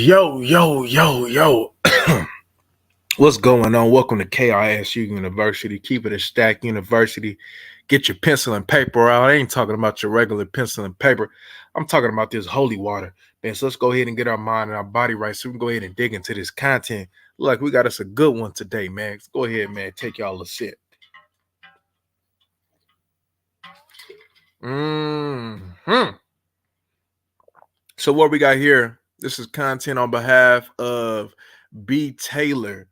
Yo. What's going on? Welcome to KISU University. Keep it a stack university. Get your pencil and paper out. I ain't talking about your regular pencil and paper. I'm talking about this holy water. Man, so let's go ahead and get our mind and our body right so we can go ahead and dig into this content. Look, we got us a good one today, man. Let's go ahead, man. Take y'all a sip. So what we got here, this is content on behalf of B. Taylor.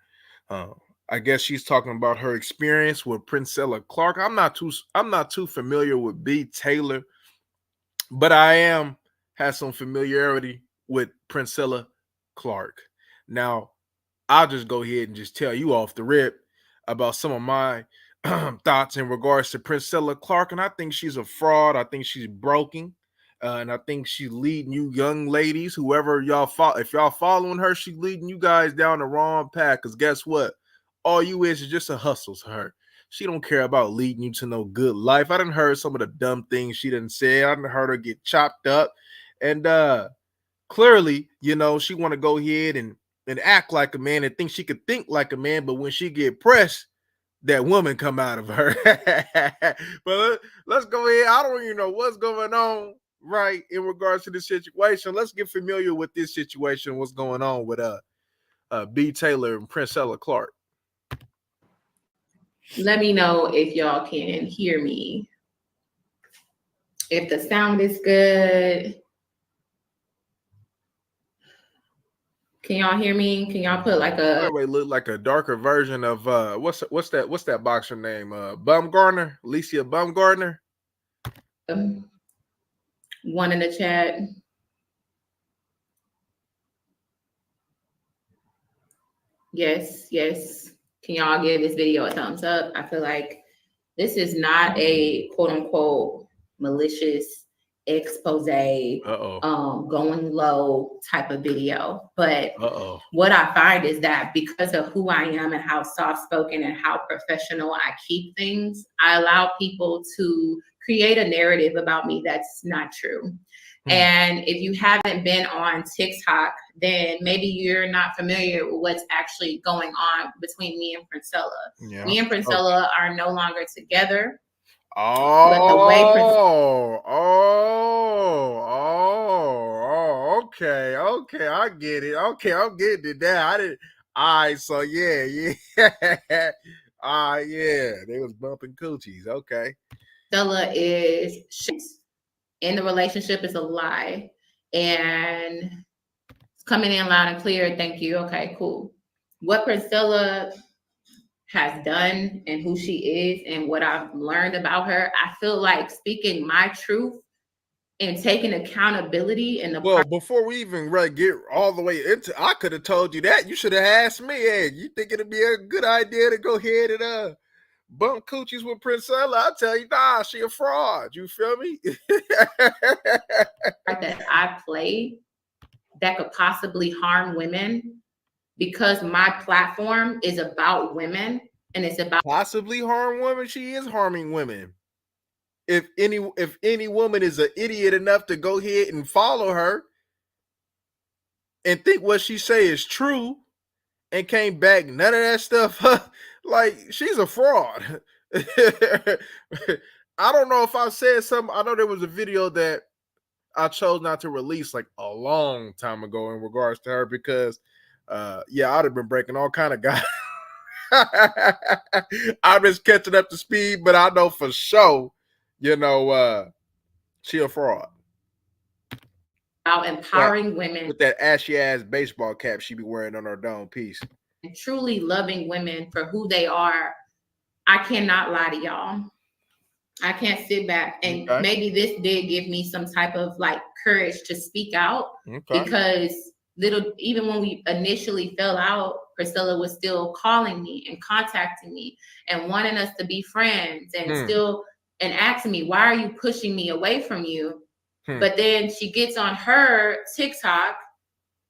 I guess she's talking about her experience with Princella Clark. I'm not too familiar with B. Taylor, but I have some familiarity with Princella Clark. Now, I'll just go ahead and just tell you off the rip about some of my thoughts in regards to Princella Clark, and I think she's a fraud. I think she's broken. And I think she's leading you young ladies, whoever y'all follow. If y'all following her, she's leading you guys down the wrong path. Because guess what? All you is just a hustle to her. She don't care about leading you to no good life. I done heard some of the dumb things she done said. I done heard her get chopped up. And clearly, she want to go ahead and act like a man and think she could think like a man. But when she get pressed, that woman come out of her. But let's go ahead. I don't even know what's going on. Right, in regards to the situation, let's get familiar with this situation. What's going on with B. Taylor and Princella Clark? Let me know if y'all can hear me. If the sound is good. Can y'all hear me? Can y'all put like a look like a darker version of what's that boxer name? Bumgarner, Alicia Bumgarner. One in the chat. Yes. Can y'all give this video a thumbs up? I feel like this is not a quote unquote malicious expose, going low type of video. But what I find is that because of who I am and how soft spoken and how professional I keep things, I allow people to create a narrative about me that's not true. And if you haven't been on TikTok, then maybe you're not familiar with what's actually going on between me and Princella. Yeah. Me and Princella are no longer together. Okay. I get it. Okay, I'm getting it now. All right, so yeah. They was bumping coochies. Okay. Princella is in the relationship is a lie, and it's coming in loud and clear. Thank you. Okay, cool. What Princella has done and who she is and what I've learned about her, I feel like speaking my truth and taking accountability in the before we even get all the way into, I could have told you that. You should have asked me, hey, you think it'd be a good idea to go ahead and bump coochies with Princella? I tell you, nah, she a fraud. You feel me? That I play that could possibly harm women, because my platform is about women and it's about possibly harm women. She is harming women. If any woman is an idiot enough to go ahead and follow her and think what she say is true and came back none of that stuff, like, she's a fraud. I don't know if I said something. I know there was a video that I chose not to release like a long time ago in regards to her because I'd have been breaking all kind of guys. I'm just catching up to speed, but I know for sure, she a fraud. About empowering women with that ashy ass baseball cap she be wearing on her dome piece. And truly loving women for who they are. I cannot lie to y'all. I can't sit back, and maybe this did give me some type of like courage to speak out, because even when we initially fell out, Priscilla was still calling me and contacting me and wanting us to be friends and and asking me, why are you pushing me away from you? But then she gets on her TikTok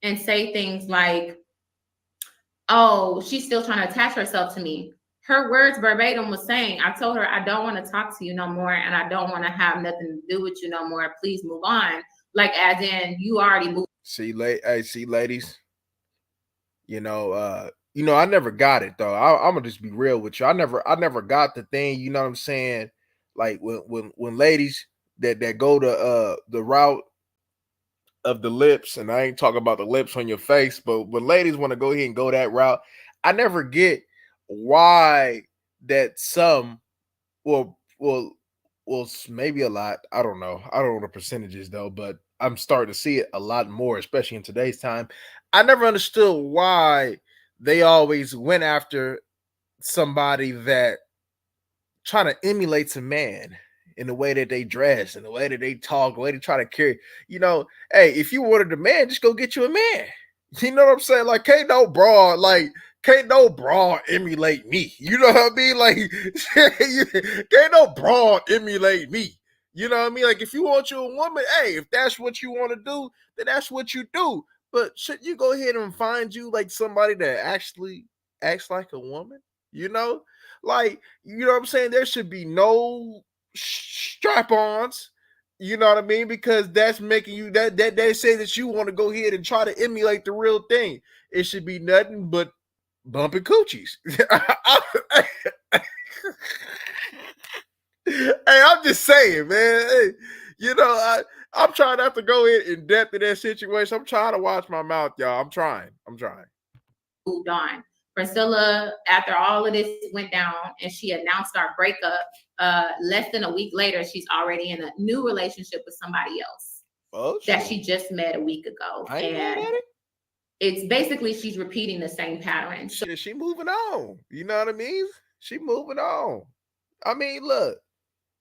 and say things like, oh, she's still trying to attach herself to me. Her words verbatim was saying, I told her, I don't want to talk to you no more, and I don't want to have nothing to do with you no more. Please move on. Like, as in, you already moved. See, ladies, I never got it though. I'm gonna just be real with you. I never got the thing. You know what I'm saying? Like when ladies that go to the route of the lips, and I ain't talking about the lips on your face, but when ladies want to go ahead and go that route, I never get why that some well maybe a lot. I don't know. I don't know the percentages though, but I'm starting to see it a lot more, especially in today's time. I never understood why they always went after somebody that trying to emulate a man in the way that they dress, in the way that they talk, the way they try to carry. Hey, if you wanted a man, just go get you a man. You know what I'm saying? Like, can't no broad emulate me. You know what I mean? Like, can't no broad emulate me. You know what I mean? Like, if you want you a woman, hey, if that's what you want to do, then that's what you do. But should you go ahead and find you like somebody that actually acts like a woman? You know, like, you know what I'm saying? There should be no strap-ons. You know what I mean? Because that's making you that they say that you want to go ahead and try to emulate the real thing. It should be nothing but bumping coochies. Hey, I'm just saying, man. Hey, I'm trying not to go in depth in that situation. I'm trying to watch my mouth, y'all. I'm trying. Moved on. Priscilla, after all of this went down and she announced our breakup, less than a week later, she's already in a new relationship with somebody else that she just met a week ago. I ain't mad at it. It's basically she's repeating the same pattern. So she moving on. You know what I mean? She moving on. I mean, look,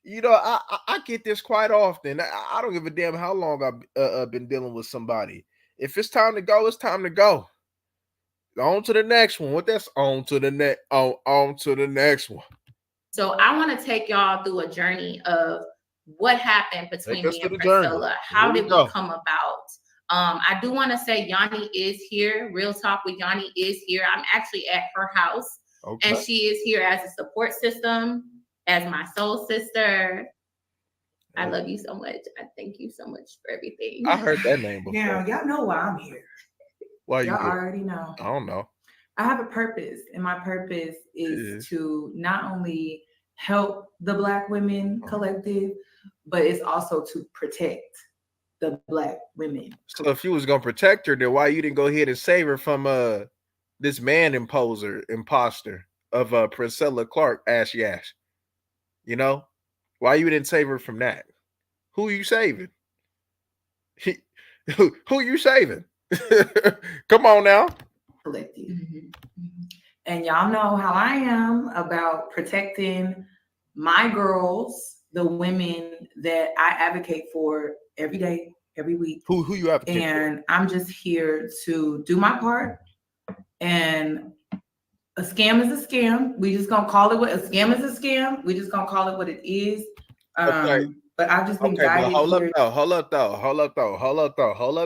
I get this quite often. I don't give a damn how long I've been dealing with somebody. If it's time to go, it's time to go. On to the next one. What that's on to the next on to the next one. So I want to take y'all through a journey of what happened between me and Priscilla. How did we come about? I do want to say Yanni is here. Real Talk with Yanni is here. I'm actually at her house. Okay. And she is here as a support system, as my soul sister. I love you so much. I thank you so much for everything. I heard that name before. Now, y'all know why I'm here. Why y'all already know. I don't know. I have a purpose, and my purpose is to not only help the Black women collective, but it's also to protect the Black women. So if you was gonna protect her, then why you didn't go ahead and save her from this man imposter of Princella Clark, Ash Yash? You know? Why you didn't save her from that? Who you saving? Who you saving? Come on now. Collective. And y'all know how I am about protecting my girls, the women that I advocate for every day, every week. Who you advocate for? And I'm just here to do my part. And a scam is a scam. We just gonna call it what a scam is a scam. We just gonna call it what it is. Okay. But I've just been guided. Hold up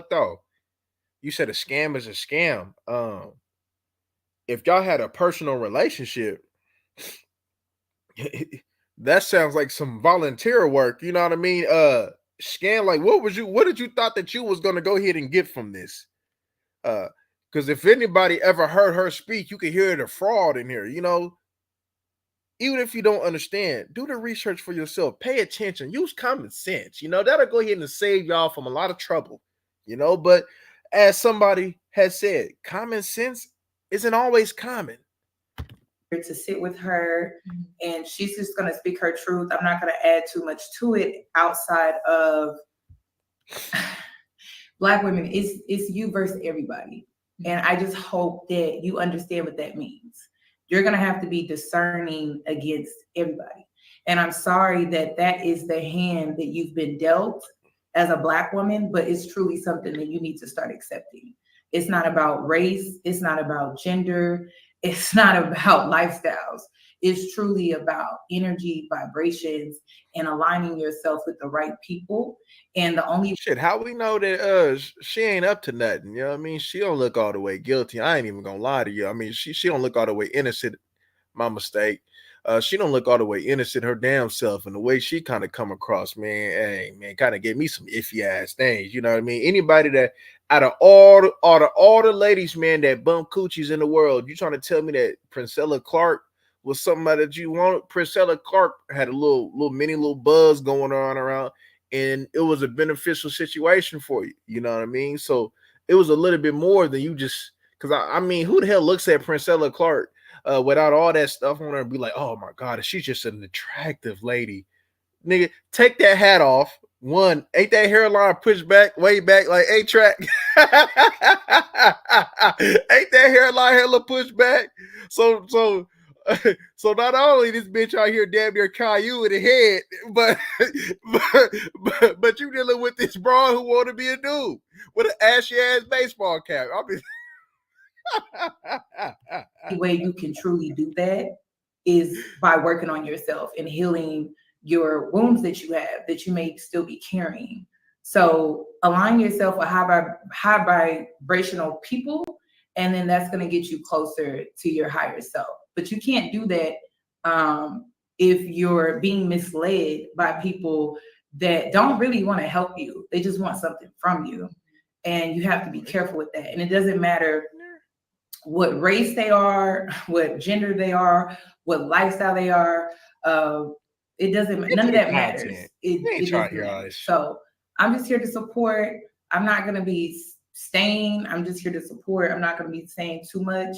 though. You said a scam is a scam. If y'all had a personal relationship, that sounds like some volunteer work. You know what I mean? Scam, like what did you thought that you was gonna go ahead and get from this? Because if anybody ever heard her speak, you could hear the fraud in here, Even if you don't understand, do the research for yourself. Pay attention. Use common sense. That'll go ahead and save y'all from a lot of trouble. But as somebody has said, common sense isn't always common. To sit with her, and she's just going to speak her truth. I'm not going to add too much to it outside of Black women. It's you versus everybody. And I just hope that you understand what that means. You're going to have to be discerning against everybody. And I'm sorry that is the hand that you've been dealt as a Black woman, but it's truly something that you need to start accepting. It's not about race. It's not about gender. It's not about lifestyles. It's truly about energy, vibrations, and aligning yourself with the right people. And the only how we know that she ain't up to nothing. You know what I mean? She don't look all the way guilty. I ain't even gonna lie to you. I mean, she don't look all the way innocent My mistake. She don't look all the way innocent her damn self, and the way she kind of come across, man, hey man, kind of gave me some iffy ass things. You know what I mean? Anybody that out of all the ladies, man, that bump coochies in the world, you trying to tell me that Princella Clark was somebody that you wanted? Princella Clark had a little buzz going on around, and it was a beneficial situation for you. You know what I mean? So it was a little bit more than you just because I mean, who the hell looks at Princella Clark without all that stuff on her and be like, oh my God, she's just an attractive lady. Nigga, take that hat off. One, ain't that hairline pushed back, way back, like A-Track? Ain't that hairline hella pushed back? So so not only this bitch out here damn near Caillou in the head, but but you dealing with this broad who want to be a dude with an ashy ass baseball cap. I mean, the way you can truly do that is by working on yourself and healing your wounds that you have that you may still be carrying. So align yourself with high vibrational people, and then that's going to get you closer to your higher self. But you can't do that if you're being misled by people that don't really want to help you. They just want something from you. And you have to be careful with that. And it doesn't matter what race they are, what gender they are, what lifestyle they are. It doesn't, none of that matters. It doesn't matter. So I'm just here to support. I'm not going to be staying. I'm just here to support. I'm not going to be saying too much,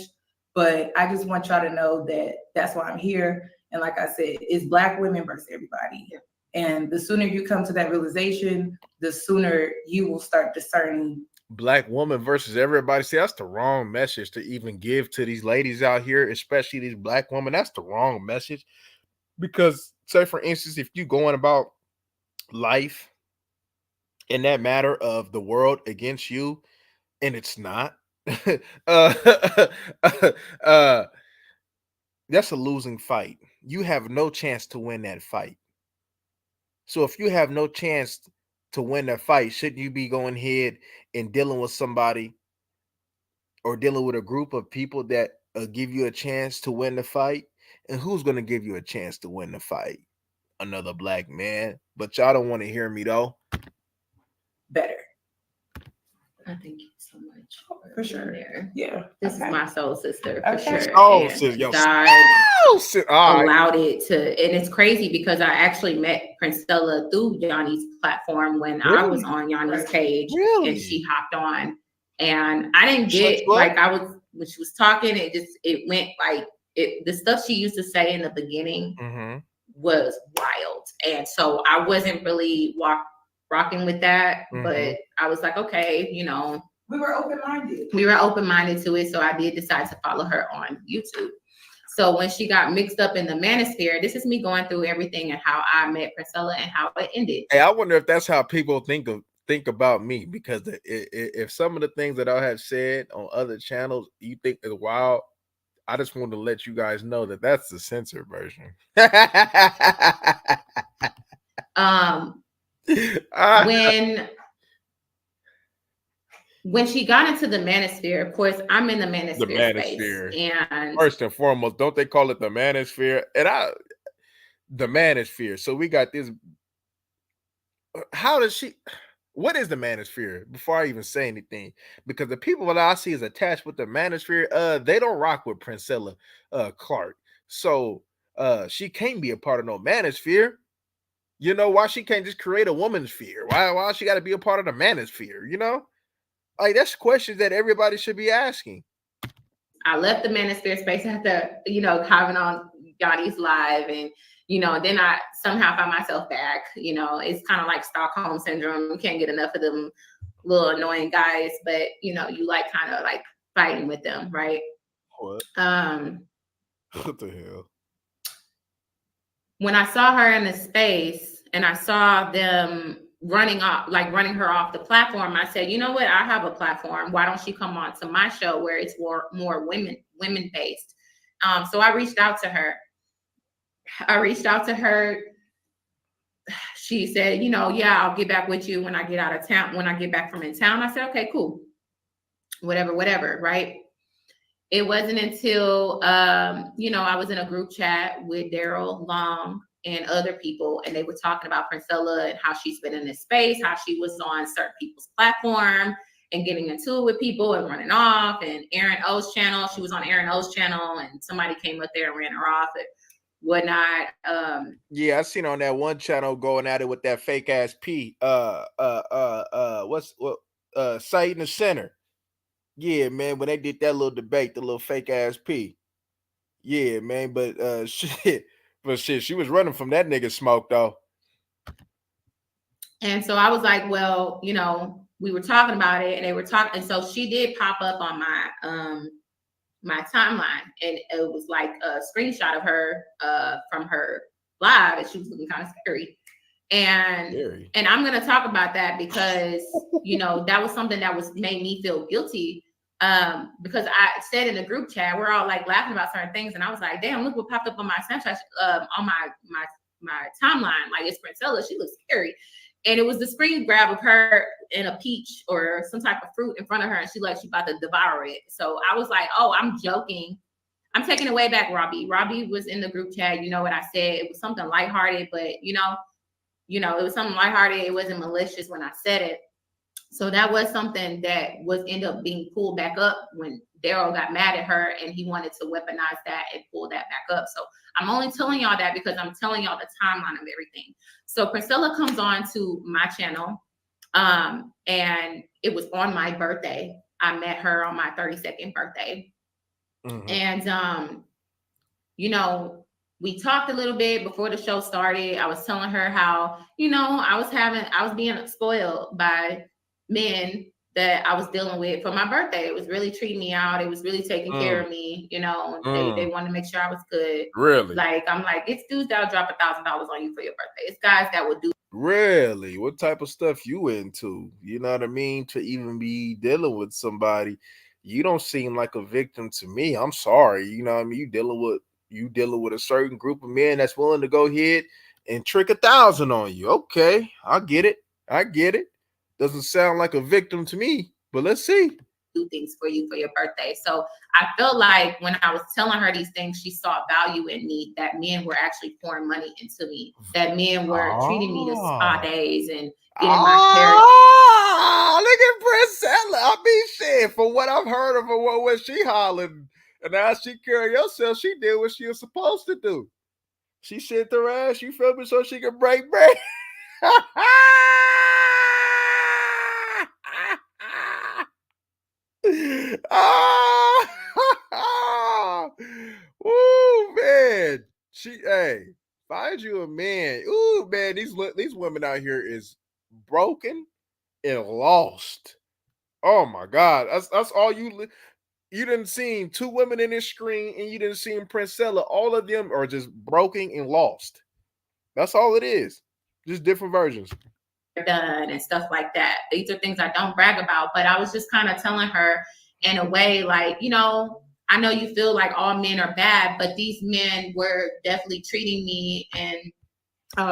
but I just want y'all to know that that's why I'm here. And like I said, it's Black women versus everybody. And the sooner you come to that realization, the sooner you will start discerning. Black woman versus everybody. See, that's the wrong message to even give to these ladies out here, especially these Black women. That's the wrong message. Because, say, for instance, if you going about life in that matter of the world against you, and it's not, uh, that's a losing fight. You have no chance to win that fight. So if you have no chance to win that fight, shouldn't you be going ahead and dealing with somebody or dealing with a group of people that give you a chance to win the fight? And who's going to give you a chance to win the fight? Another Black man. But y'all don't want to hear me though. Better. I thank you so much for sure. There. Yeah, this is my soul sister for sure. Oh, sis, yo, God allowed it to, and it's crazy because I actually met Princella through Yanni's platform when I was on Yanni's page, and she hopped on, and I didn't get like I was when she was talking. It went like it. The stuff she used to say in the beginning was wild, and so I wasn't really rocking with that, but I was like, okay, you know, we were open-minded to it. So I did decide to follow her on YouTube. So when she got mixed up in the manosphere, this is me going through everything and how I met Princella and how it ended. Hey, I wonder if that's how people think about me, because if some of the things that I have said on other channels you think is wild, I just want to let you guys know that that's the censored version. When she got into the manosphere, of course, I'm in the manosphere space. And first and foremost, don't they call it the manosphere? And the manosphere. So we got this. What is the manosphere? Before I even say anything, because the people that I see is attached with the manosphere, they don't rock with Princella Clark. So she can't be a part of no manosphere. You know why she can't just create a woman's sphere? Why she got to be a part of the manosphere? You know, like that's questions that everybody should be asking. I left the manosphere space after, you know, coming on Yanni's live, and you know, then I somehow found myself back. You know, it's kind of like Stockholm syndrome. You can't get enough of them little annoying guys, but you know, you like kind of like fighting with them, right? What? What the hell? When I saw her in the space and I saw them running her off the platform, I said, you know what? I have a platform. Why don't she come on to my show where it's more women based? So I reached out to her. She said, you know, yeah, I'll get back with you when I get out of town, when I get back from in town. I said, okay, cool. Whatever, right? it wasn't until I was in a group chat with Daryl Long and other people, and they were talking about Princella and how she's been in this space, how she was on certain people's platform and getting into it with people and running off. And Aaron O's channel, she was on Aaron O's channel, and somebody came up there and ran her off and whatnot. Yeah, I seen on that one channel going at it with that fake ass P. Site in the center. Yeah, man, when they did that little debate, the little fake ass P. Yeah, man, but shit, she was running from that nigga smoke though. And so I was like, well, we were talking about it, and they were talking, and so she did pop up on my timeline, and it was like a screenshot of her from her live, and she was looking kind of scary. And I'm gonna talk about that because that was something that made me feel guilty. Because I said in the group chat, we're all like laughing about certain things, and I was like, damn, look what popped up on my Snapchat, on my timeline. Like, it's Princella, she looks scary. And it was the screen grab of her in a peach or some type of fruit in front of her, and she about to devour it. So I was like, oh, I'm joking. I'm taking it way back, Robbie. Robbie was in the group chat. You know what I said? It was something lighthearted, but it was something lighthearted. It wasn't malicious when I said it. So that was something that ended up being pulled back up when Daryl got mad at her, and he wanted to weaponize that and pull that back up. So I'm only telling y'all that because I'm telling y'all the timeline of everything. So Princella comes on to my channel, and it was on my birthday. I met her on my 32nd birthday. Mm-hmm. And, we talked a little bit before the show started. I was telling her how, I was being spoiled by men that I was dealing with for my birthday. It was really treating me out. It was really taking care of me. They wanted to make sure I was good. Really? Like, I'm like, it's dudes that'll drop $1,000 on you for your birthday. It's guys that will do. Really? What type of stuff you into? You know what I mean? To even be dealing with somebody, you don't seem like a victim to me. I'm sorry. You know what I mean? You dealing with a certain group of men that's willing to go ahead and trick 1,000 on you. Okay, I get it. Doesn't sound like a victim to me, but let's see. Do things for you for your birthday. So I felt like when I was telling her these things, she saw value in me, that men were actually pouring money into me, that men were treating me to spa days and getting my hair. Look at Princella. I mean, shit, from what I've heard of her, what she hollering, and how she carry herself, she did what she was supposed to do. She sent her ass, you feel me, so she could break bread. Ooh, man. Find you a man. Ooh, man, these women out here is broken and lost. Oh my God. That's all you didn't see 2 women in this screen, and you didn't see Princella. All of them are just broken and lost. That's all it is. Just different versions. Done and stuff like that. These are things I don't brag about, but I was just kind of telling her in a way, like, I know you feel like all men are bad, but these men were definitely treating me and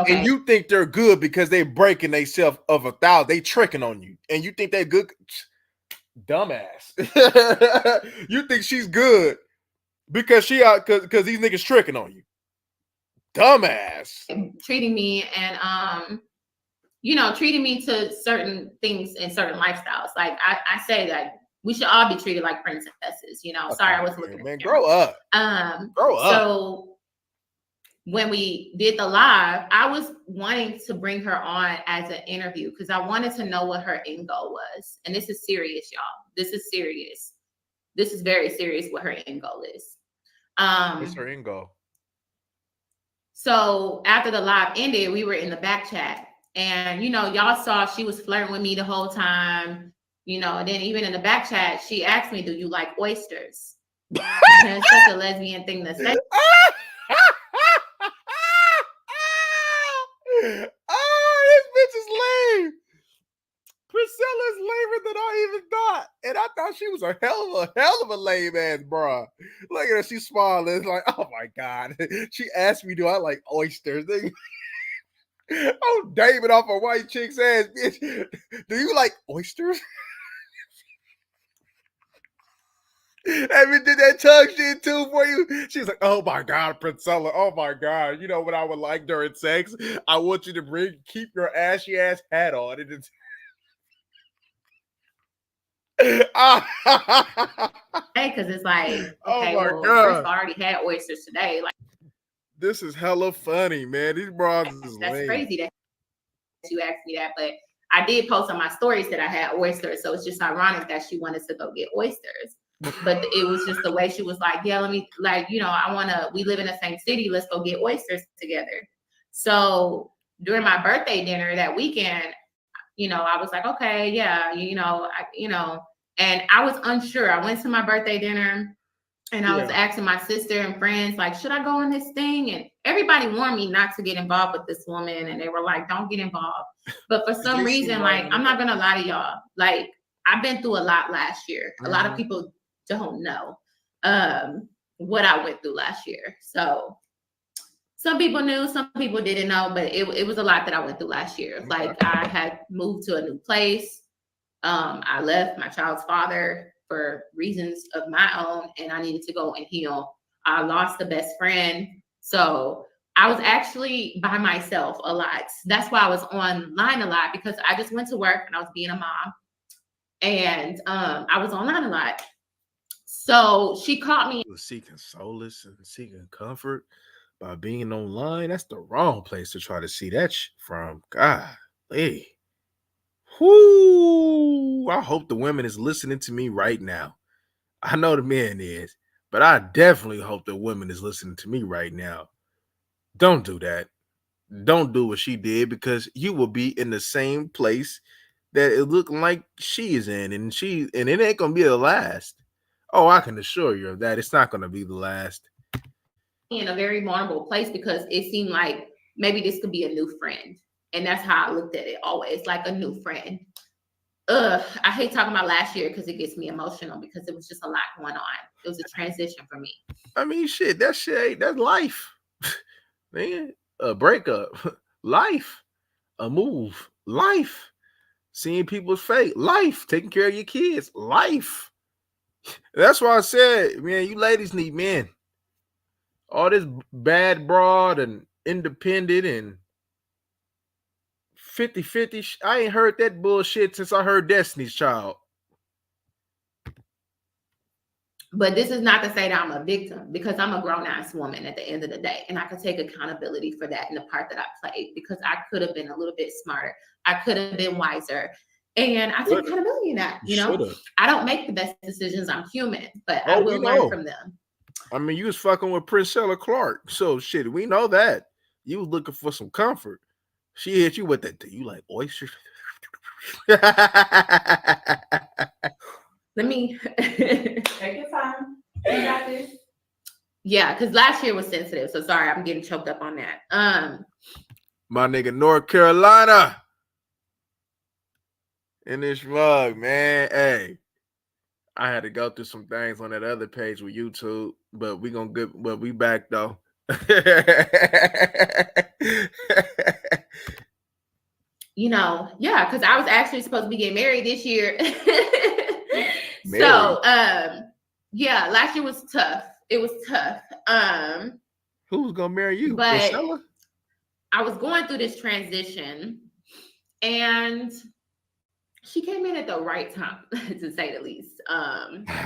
you think they're good because they're breaking themselves of 1,000. They tricking on you, and you think they're good. Dumbass. You think she's good because she out because these niggas tricking on you. Dumbass. Treating me and treating me to certain things and certain lifestyles. Like I say that we should all be treated like princesses. Okay, sorry, I wasn't looking. Man, grow up. Grow up. So when we did the live, I was wanting to bring her on as an interview because I wanted to know what her end goal was. And this is serious, y'all. This is serious. This is very serious what her end goal is. What's her end goal? So after the live ended, we were in the back chat. And, y'all saw she was flirting with me the whole time, and then even in the back chat, she asked me, do you like oysters? It's such a lesbian thing to say. Oh, this bitch is lame. Priscilla is lamer than I even thought. And I thought she was a hell of a lame ass bra. Look at her, she's smiling. It's like, oh my God. She asked me, do I like oysters? Oh, David off a white chick's ass, bitch. Do you like oysters? Evan did that tongue shit too for you. She's like, "Oh my god, Princella. Oh my god. You know what I would like during sex? I want you to keep your ashy ass hat on." And it's because it's like, oh okay, my well, first of god, all, I already had oysters today. Like, this is hella funny, man. These bras is that's lame. crazy that you asked me that, but I did post on my stories that I had oysters, so it's just ironic that she wanted to go get oysters. But it was just the way she was like, yeah, let me, like, you know, we live in the same city, let's go get oysters together. So during my birthday dinner that weekend, you know, I was like, okay, yeah, and I was unsure. I went to my birthday dinner and I was asking my sister and friends, like, should I go on this thing? And everybody warned me not to get involved with this woman. And they were like, don't get involved. But for some reason, like, I'm not going to lie to y'all. Like, I've been through a lot last year. A lot of people don't know what I went through last year. So some people knew, some people didn't know, but it was a lot that I went through last year. Like, I had moved to a new place. I left my child's father for reasons of my own, and I needed to go and heal. I lost a best friend. So I was actually by myself a lot. That's why I was online a lot, because I just went to work and I was being a mom. And I was online a lot. So she caught me seeking solace and seeking comfort by being online. That's the wrong place to try to see that from. God, hey. Whoo! I hope the women is listening to me right now. I know the man is, but I definitely hope the woman is listening to me right now. Don't do that. Don't do what she did, because you will be in the same place that it looked like she is in, and it ain't gonna be the last. Oh, I can assure you of that. It's not gonna be the last. In a very vulnerable place, because it seemed like maybe this could be a new friend. And that's how I looked at it always, like a new friend. I hate talking about last year because it gets me emotional, because it was just a lot going on. It was a transition for me. I mean, shit, that's life. Man, a breakup, life, a move, life, seeing people's fate, life, taking care of your kids, life. That's why I said, man, you ladies need men. All this bad broad and independent and 50-50, I ain't heard that bullshit since I heard Destiny's Child. But this is not to say that I'm a victim, because I'm a grown-ass woman at the end of the day. And I can take accountability for that in the part that I played, because I could have been a little bit smarter. I could have been wiser. And I take accountability in that, you know? I don't make the best decisions. I'm human, but I will learn from them. I mean, you was fucking with Princella Clark. So shit, we know that. You was looking for some comfort. She hit you with that. You like oysters? Let me take your time. You got this. Yeah, because last year was sensitive. So sorry, I'm getting choked up on that. My nigga North Carolina in this mug, man. Hey, I had to go through some things on that other page with YouTube, but we back though. You know, yeah, because I was actually supposed to be getting married this year. So yeah, last year was tough. It was tough. Who was gonna marry you? But Princella? I was going through this transition, and she came in at the right time, to say the least.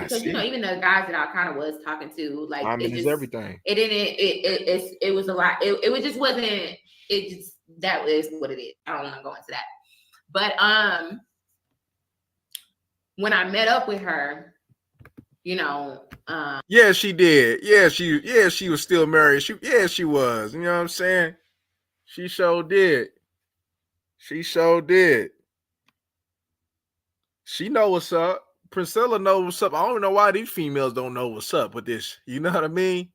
Because you know, even the guys that I kind of was talking to, like, I mean, it's everything. It was a lot. It just wasn't. It just, that is what it is. I don't want to go into that. But when I met up with her, you know, yeah, she did. Yeah, she was still married. She was. You know what I'm saying? She sure did. She sure did. She know what's up. Princella knows what's up. I don't know why these females don't know what's up with this. You know what I mean?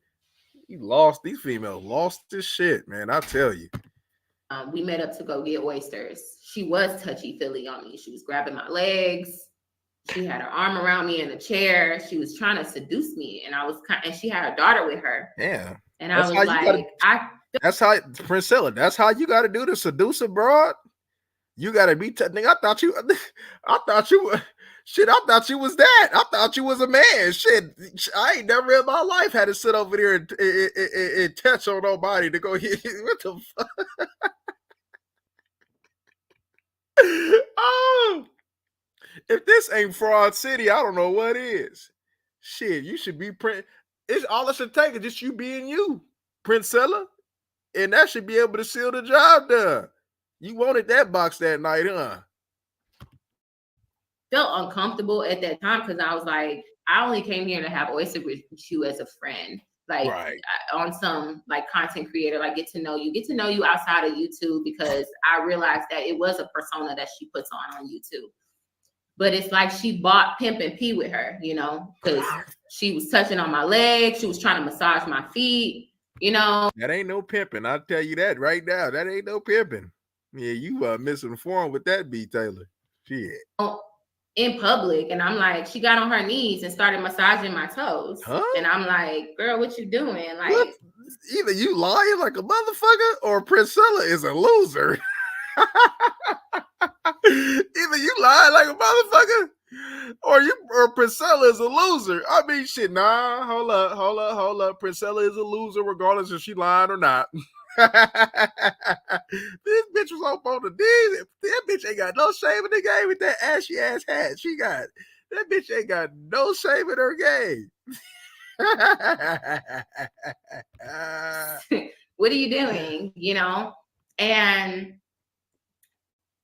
These females lost this shit, man. I tell you. We met up to go get oysters. She was touchy-feely on me. She was grabbing my legs. She had her arm around me in a chair. She was trying to seduce me, and and she had her daughter with her. Yeah. And I was like, that's how, Princella, that's how you got to do the seducer, broad. You got to be, I thought you, Shit, I thought you was that. I thought you was a man. Shit, I ain't never in my life had to sit over there and touch on nobody to go hit. What the fuck? Oh, if this ain't Fraud City, I don't know what is. Shit, you should be It's all it should take is just you being you, Princella, and that should be able to seal the job done. You wanted that box that night, huh? Felt uncomfortable at that time because I was like, I only came here to have oyster with you as a friend, like right. On some like content creator, like get to know you outside of YouTube, because I realized that it was a persona that she puts on YouTube. But it's like she bought Pimp and P with her, because she was touching on my legs, she was trying to massage my feet, That ain't no pimping. I'll tell you that right now. That ain't no pimping. Yeah, you misinformed with that, B. Taylor. Shit. In public, and I'm like, she got on her knees and started massaging my toes, and I'm like, girl, what you doing? Like, what? Either you lying like a motherfucker, or Princella is a loser. Either you lying like a motherfucker, or Princella is a loser. I mean, shit. Nah, hold up. Princella is a loser, regardless if she lying or not. This bitch was up on the knees. That bitch ain't got no shame in the game with that ashy ass hat. That bitch ain't got no shame in her game. what are you doing? And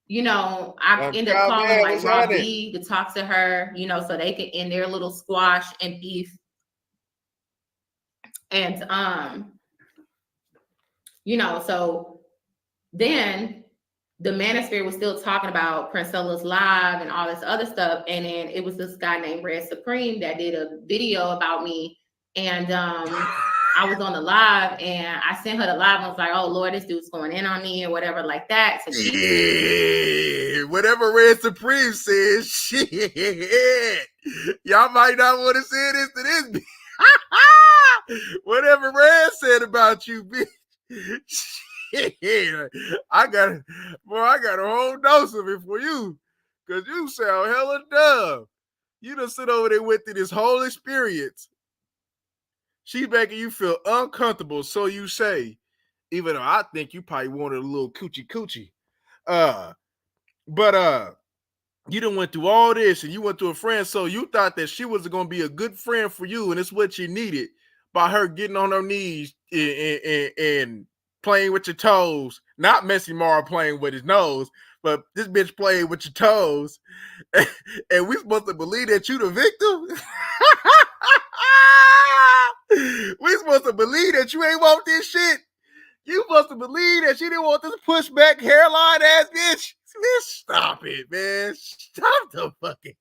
I end up calling like Rob B to talk to her, so they can end their little squash and beef. And so then the Manosphere was still talking about Princella's live and all this other stuff. And then it was this guy named Red Supreme that did a video about me. And I was on the live, and I sent her the live. I was like, oh, Lord, this dude's going in on me or whatever like that. So whatever Red Supreme says, shit. Y'all might not want to say this to this bitch. Whatever Red said about you, bitch. Shit. I got a whole dose of it for you, because you sound hella dumb. You done sit over there with this whole experience. She's making you feel uncomfortable, so you say, even though I think you probably wanted a little coochie. But you done went through all this, and you went to a friend, so you thought that she was going to be a good friend for you, and it's what you needed, by her getting on her knees and playing with your toes. Not Messi Mara playing with his nose, but this bitch playing with your toes. And we supposed to believe that you the victim? We supposed to believe that you ain't want this shit? You supposed to believe that she didn't want this pushback hairline ass bitch? Man, stop it, man. Stop the fucking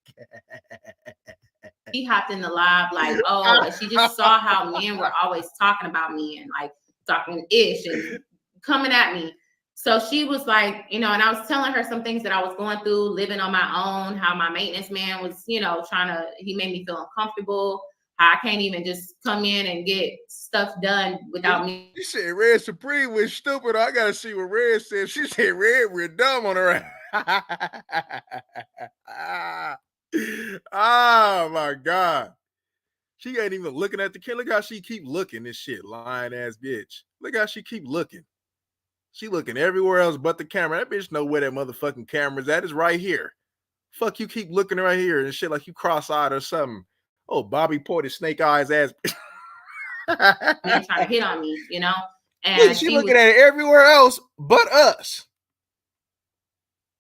He hopped in the live like, oh, and she just saw how men were always talking about me and like talking ish and coming at me. So she was like, and I was telling her some things that I was going through, living on my own, how my maintenance man was, he made me feel uncomfortable. I can't even just come in and get stuff done without me. You said Red Supreme was stupid. I gotta see what Red said. She said Red, we're dumb on her. Oh my God. She ain't even looking at the kid. Look how she keep looking, this shit, lying ass bitch. Look how she keep looking. She looking everywhere else but the camera. That bitch know where that motherfucking camera's at. It's right here. Fuck, you keep looking right here and shit like you cross-eyed or something. Oh, Bobby Porter, snake eyes ass. Man trying to hit on me, And she looking at it everywhere else but us.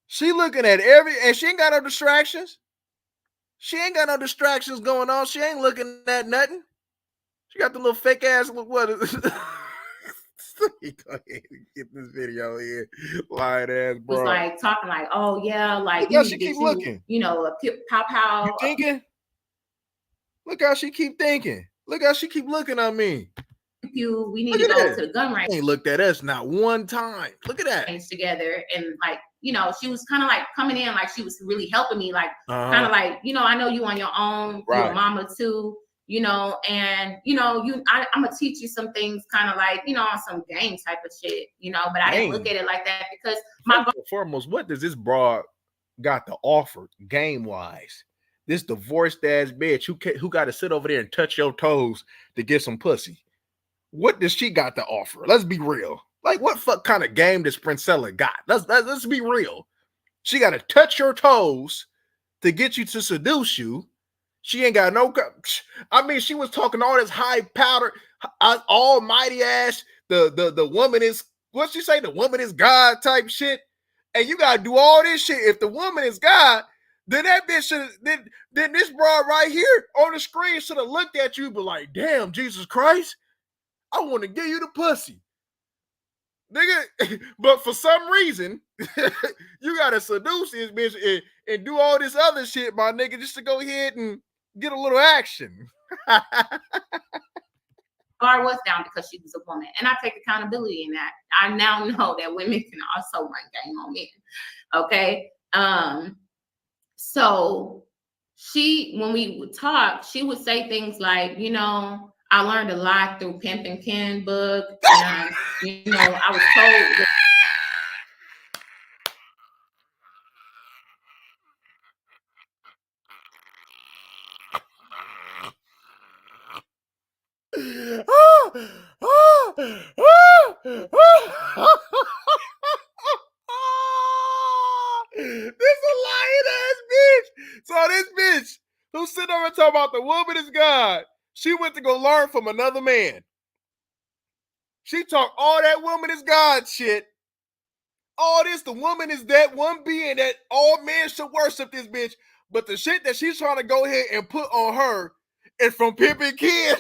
She looking at and she ain't got no distractions. She ain't got no distractions going on. She ain't looking at nothing. She got the little fake ass. What is it? Go ahead and get this video here. Lying ass bro. Was like talking like, oh yeah, like you she keep looking. A pow. You thinking? Look how she keep thinking. Look how she keep looking at me. We need to go to the gun range. Ain't looked at us not one time. Look at that. Together, and like, she was kind of like coming in like she was really helping me, like kind of like, I know you on your own, right. You're a mama too, and I'm gonna teach you some things, kind of like, on some game type of shit, but I didn't look at it like that because foremost, what does this broad got to offer game wise? this divorced ass bitch who got to sit over there and touch your toes to get some pussy. What does she got to offer? Let's be real. Like, what fuck kind of game does Princella got? Let's be real. She got to touch your toes to get you to seduce you. She ain't got no. I mean, she was talking all this high powder, almighty ass. The woman is what she say. The woman is God type shit, and you gotta do all this shit. If the woman is God, then that bitch should. Then this broad right here on the screen should have looked at you, but like, damn, Jesus Christ, I want to give you the pussy, nigga. But for some reason, you gotta seduce this bitch and do all this other shit, my nigga, just to go ahead and get a little action. Bar was down because she was a woman, and I take accountability in that. I now know that women can also run game on men. Okay, so when we would talk, she would say things like, you know, I learned a lot through Pimp and Ken book, and you know, I was told that This a lying ass bitch. So this bitch who sit over and talk about the woman is God, she went to go learn from another man. She talked all that woman is God shit. All this, the woman is that one being that all men should worship this bitch. But the shit that she's trying to go ahead and put on her is from Pimp and Ken.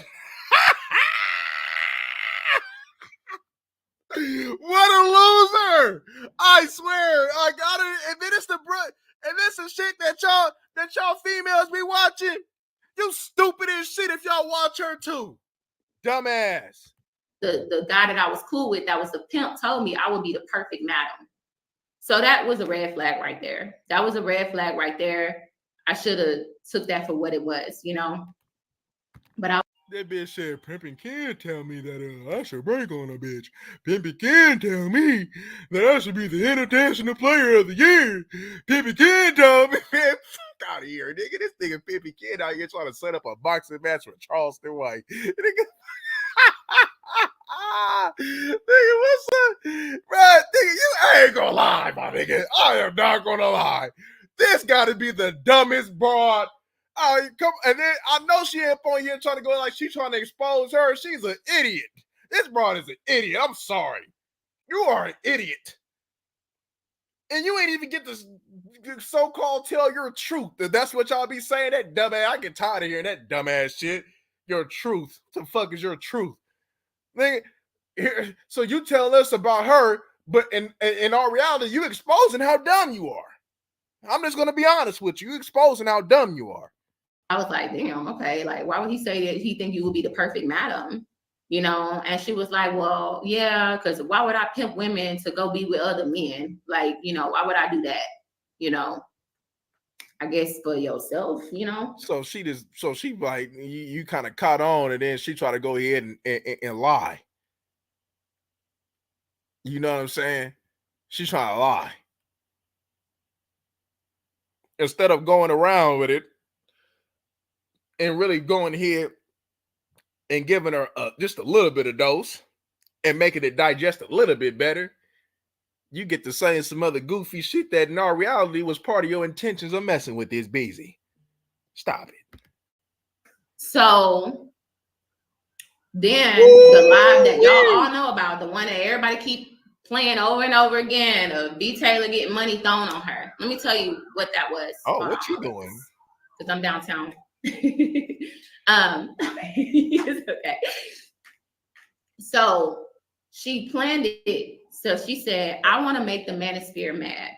What a loser! I swear, I got it. And then it's and this is shit that y'all females be watching. You stupid as shit if y'all watch her too. Dumbass. the guy that I was cool with, that was a pimp, told me I would be the perfect madam. So that was a red flag right there. That was a red flag right there. I should have took that for what it was, you know. But that bitch said, Pimp and Ken tell me that I should break on a bitch. Pimp and Ken tell me that I should be the international player of the year. Pimp and Ken told me, man, fuck out of here, nigga. This nigga Pimp and Ken out here trying to set up a boxing match with Charleston White. Nigga, nigga, what's up? Right, nigga, I ain't gonna lie, my nigga. I am not gonna lie. This gotta be the dumbest broad. Come, and then I know she ain't on here trying to go like she's trying to expose her. She's an idiot. This broad is an idiot. I'm sorry. You are an idiot. And you ain't even get to so-called tell your truth. That's what y'all be saying. That dumbass. I get tired of hearing that dumbass shit. Your truth. What the fuck is your truth? So you tell us about her, but in all reality, you exposing how dumb you are. I'm just gonna be honest with you. You exposing how dumb you are. I was like, damn, okay, like, why would he say that he think you would be the perfect madam? You know? And she was like, well, yeah, because why would I pimp women to go be with other men? Like, you know, why would I do that? You know, I guess for yourself, you know? So she like, you kind of caught on, and then she tried to go ahead and lie. You know what I'm saying? She's trying to lie. Instead of going around with it and really going here and giving her just a little bit of dose and making it digest a little bit better, you get to saying some other goofy shit that in our reality was part of your intentions of messing with this busy. Stop it. So then the live that y'all all know about, the one that everybody keep playing over and over again of B. Taylor getting money thrown on her. Let me tell you what that was. Oh, what you doing? Because I'm downtown. It's okay. So she planned it. So she said, I want to make the manosphere mad.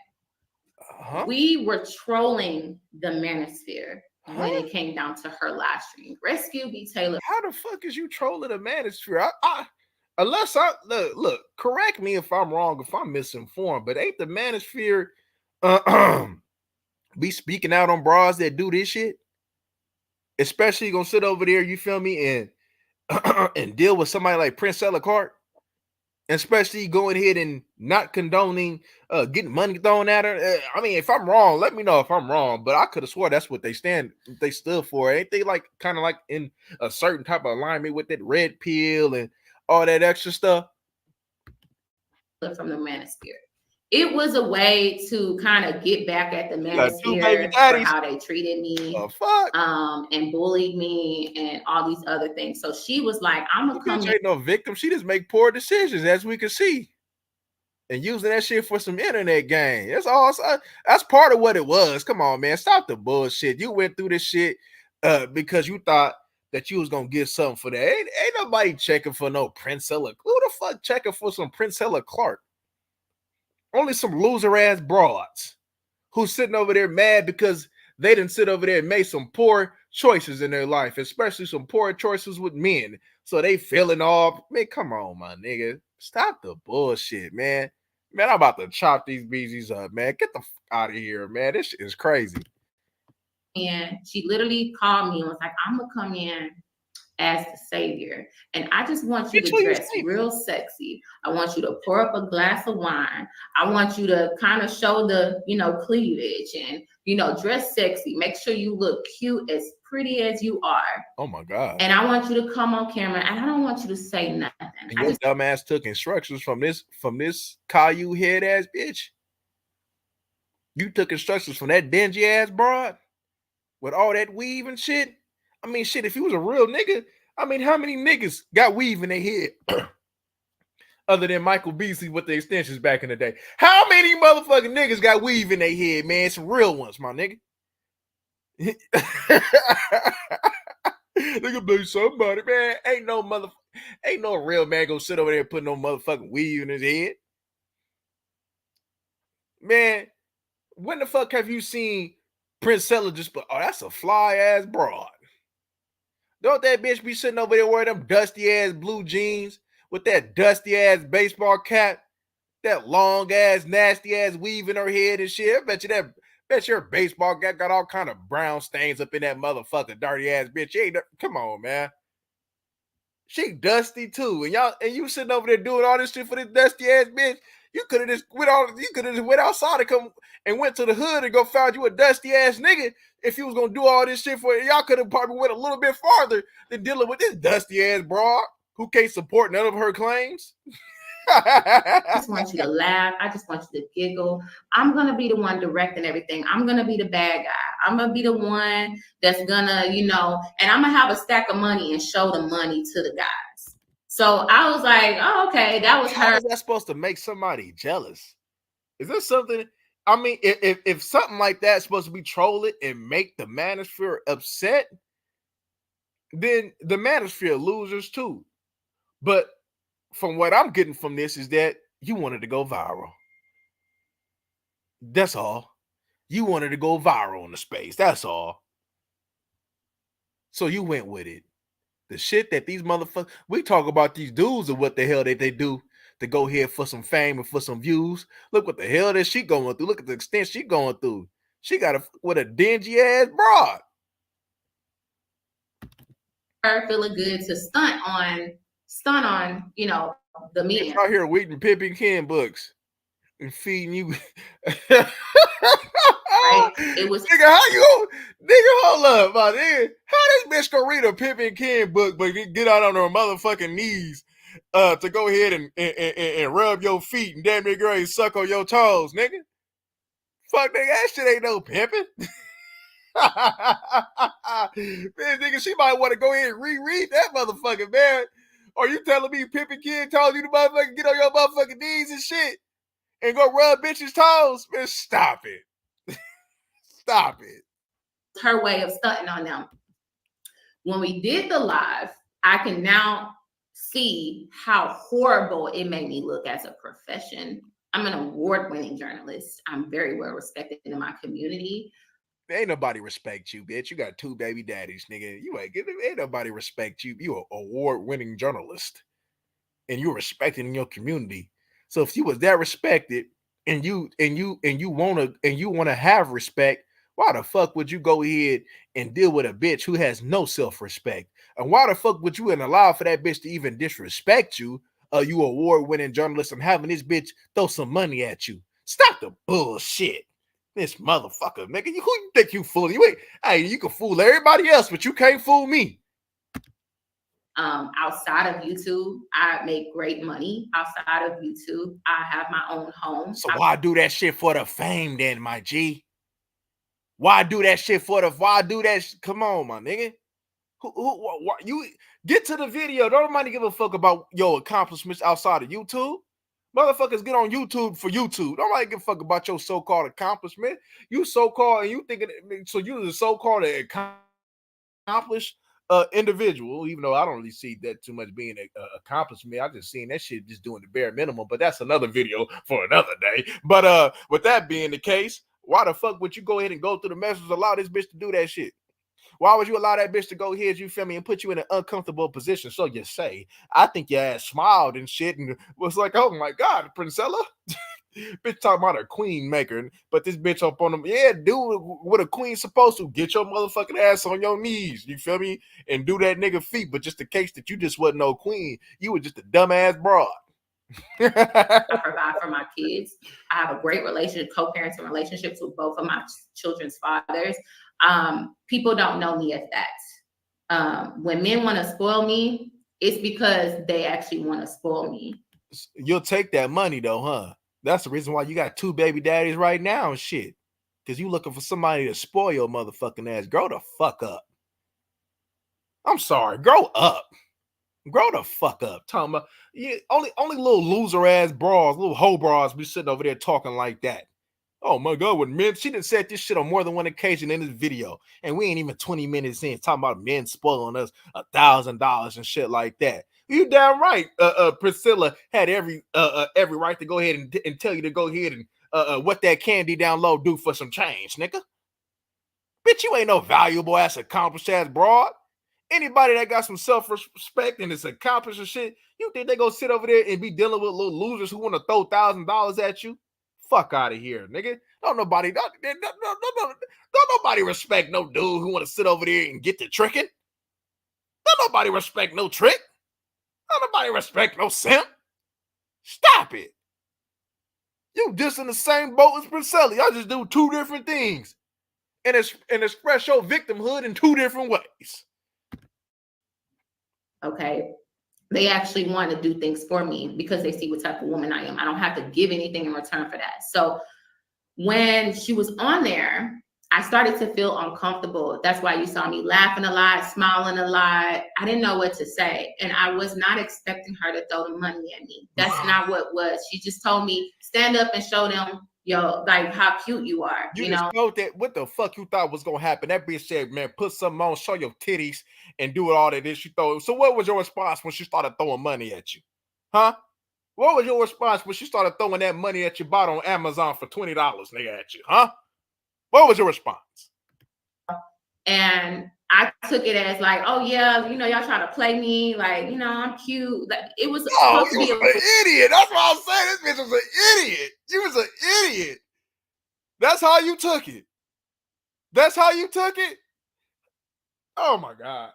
We were trolling the manosphere when it came down to her live stream. Rescue B. Taylor. How the fuck is you trolling the manosphere? Unless look, correct me if I'm wrong, if I'm misinformed, but ain't the manosphere be speaking out on bras that do this shit? Especially gonna sit over there, you feel me, and and deal with somebody like Princella Clark. especially going ahead and not condoning getting money thrown at her. I mean, if I'm wrong, let me know if I'm wrong. But I could have swore that's what they stood for. Ain't they like kind of like in a certain type of alignment with that red pill and all that extra stuff? From the manosphere. It was a way to kind of get back at the You got 2 baby manosphere for daddies. how they treated me, Fuck. and bullied me and all these other things. So she was like, I'm gonna come in. Ain't no victim. She just make poor decisions, as we can see, and using that shit for some internet game. That's all. That's part of what it was. Come on, man. Stop the bullshit. You went through this shit because you thought that you was gonna get something for that. Ain't nobody checking for no Princella. Who the fuck checking for some Princella Clark? Only some loser ass broads who's sitting over there mad because they didn't sit over there and made some poor choices in their life, especially some poor choices with men. So they feeling off. Man, come on, my nigga. Stop the bullshit, man. Man, I'm about to chop these BZs up, man. Get the fuck out of here, man. This shit is crazy. And she literally called me and was like, I'm gonna come in as the savior. And I just want you to dress real sexy. I want you to pour up a glass of wine. I want you to kind of show the, cleavage and, dress sexy. Make sure you look cute, as pretty as you are. Oh my God. And I want you to come on camera and I don't want you to say nothing. And your dumbass took instructions from this Caillou head ass bitch. You took instructions from that dingy ass broad with all that weave and shit. I mean, shit, if he was a real nigga, I mean, how many niggas got weave in their head other than Michael Beasley with the extensions back in the day? How many motherfucking niggas got weave in their head, man? Some real ones, my nigga. Nigga be somebody, man. Ain't no real man gonna sit over there and put no motherfucking weave in his head. Man, when the fuck have you seen Princella just put, oh, that's a fly ass broad? Don't that bitch be sitting over there wearing them dusty ass blue jeans with that dusty ass baseball cap, that long ass nasty ass weave in her head and shit? I bet your baseball cap got all kind of brown stains up in that motherfucker dirty ass bitch. Come on, man. She dusty too, and you sitting over there doing all this shit for this dusty ass bitch. You could have just went outside and come and went to the hood and go find you a dusty ass nigga. If you was gonna do all this shit for it, y'all could have probably went a little bit farther than dealing with this dusty ass broad who can't support none of her claims. I just want you to laugh. I just want you to giggle. I'm gonna be the one directing everything. I'm gonna be the bad guy. I'm gonna be the one that's gonna, and I'm gonna have a stack of money and show the money to the guys. So I was like, oh, okay, that was her. How is that supposed to make somebody jealous? Is there something? I mean, if something like that's supposed to be trolling and make the manosphere upset, then the manosphere losers too. But from what I'm getting from this is that you wanted to go viral. That's all. You wanted to go viral in the space. That's all. So you went with it. The shit that these motherfuckers, we talk about these dudes and what the hell they do to go here for some fame and for some views. Look what the hell that she going through. Look at the extent she going through. She got with a dingy ass broad. Her feeling good to stunt on, the men. Out here reading Pippin Ken books and feeding you. Right? It was nigga, hold up, my nigga. How this bitch gonna read a Pippin Ken book but get out on her motherfucking knees to go ahead and rub your feet and damn near girl suck on your toes, nigga? Fuck, nigga, that shit ain't no pimping. Man, nigga, she might want to go ahead and reread that motherfucker, man. Are you telling me Pippin Kid told you to motherfucking get on your motherfucking knees and shit and go rub bitches' toes? Man, stop it. Stop it. Her way of stunting on them. When we did the live, I can now see how horrible it made me look as a profession. I'm an award-winning journalist. I'm very well respected in my community. Ain't nobody respect you, bitch. You got 2 baby daddies, nigga. Ain't nobody respect you. You an award-winning journalist, and you're respected in your community. So if you was that respected, and you wanna have respect, why the fuck would you go ahead and deal with a bitch who has no self-respect? And why the fuck would you allow for that bitch to even disrespect you you award-winning journalist and having this bitch throw some money at you. Stop the bullshit. This motherfucker, nigga. Who you think you fooling? You can fool everybody else, but you can't fool me. Outside of YouTube, I make great money. Outside of YouTube, I have my own home. So why do that shit for the fame then, my G? Why do that shit for the? Why do that? Come on, my nigga. You get to the video. Don't nobody give a fuck about your accomplishments outside of YouTube. Motherfuckers get on YouTube for YouTube. Don't nobody give a fuck about your so-called accomplishment. You so-called, and you thinking so you're the so-called accomplished individual, even though I don't really see that too much being an accomplishment. I just seen that shit just doing the bare minimum, but that's another video for another day. But with that being the case, why the fuck would you go ahead and go through the messages, allow this bitch to do that shit? Why would you allow that bitch to go here, you feel me, and put you in an uncomfortable position? So you say, I think your ass smiled and shit and was like, oh my God, Princella. Bitch talking about a queen maker, but this bitch up on them, yeah, do what a queen's supposed to. Get your motherfucking ass on your knees, you feel me? And do that nigga feet, but just in case that you just wasn't no queen, you were just a dumbass broad. I provide for my kids. I have a great relationship, co-parenting relationships with both of my children's fathers. People don't know me as that. When men want to spoil me, it's because they actually want to spoil me. You'll take that money though, huh? That's the reason why you got 2 baby daddies right now and shit. Because you looking for somebody to spoil your motherfucking ass. Grow the fuck up. I'm sorry. Grow up. Grow the fuck up. Talking about only little loser ass bras, little hoe bras be sitting over there talking like that. Oh my God, with men, she done said this shit on more than one occasion in this video. And we ain't even 20 minutes in talking about men spoiling us $1,000 and shit like that. You damn right. Priscilla had every right to go ahead and tell you to go ahead and what that candy down low do for some change, nigga. Bitch, you ain't no valuable ass accomplished ass broad. Anybody that got some self-respect and is accomplished and shit, you think they gonna sit over there and be dealing with little losers who want to throw $1,000 at you? Fuck out of here, nigga. Don't nobody respect no dude who want to sit over there and get the tricking. Don't nobody respect no trick. Don't nobody respect no simp. Stop it. You just in the same boat as Princella. Y'all just do 2 different things and express your victimhood in 2 different ways. Okay. They actually want to do things for me because they see what type of woman I am. I don't have to give anything in return for that. So when she was on there, I started to feel uncomfortable. That's why you saw me laughing a lot, smiling a lot. I didn't know what to say. And I was not expecting her to throw the money at me. That's not what it was. She just told me, stand up and show them, yo, like how cute you are. You know that what the fuck you thought was gonna happen. That bitch said, man, put something on, show your titties, and do it all that she throw. So what was your response when she started throwing money at you? Huh? What was your response when she started throwing that money that you bought on Amazon for $20, nigga, at you? Huh? What was your response? And I took it as like, oh yeah, y'all trying to play me, like, I'm cute. Like, it was supposed to be an idiot. That's what I'm saying. This bitch was an idiot. You was an idiot. That's how you took it. That's how you took it. Oh my God.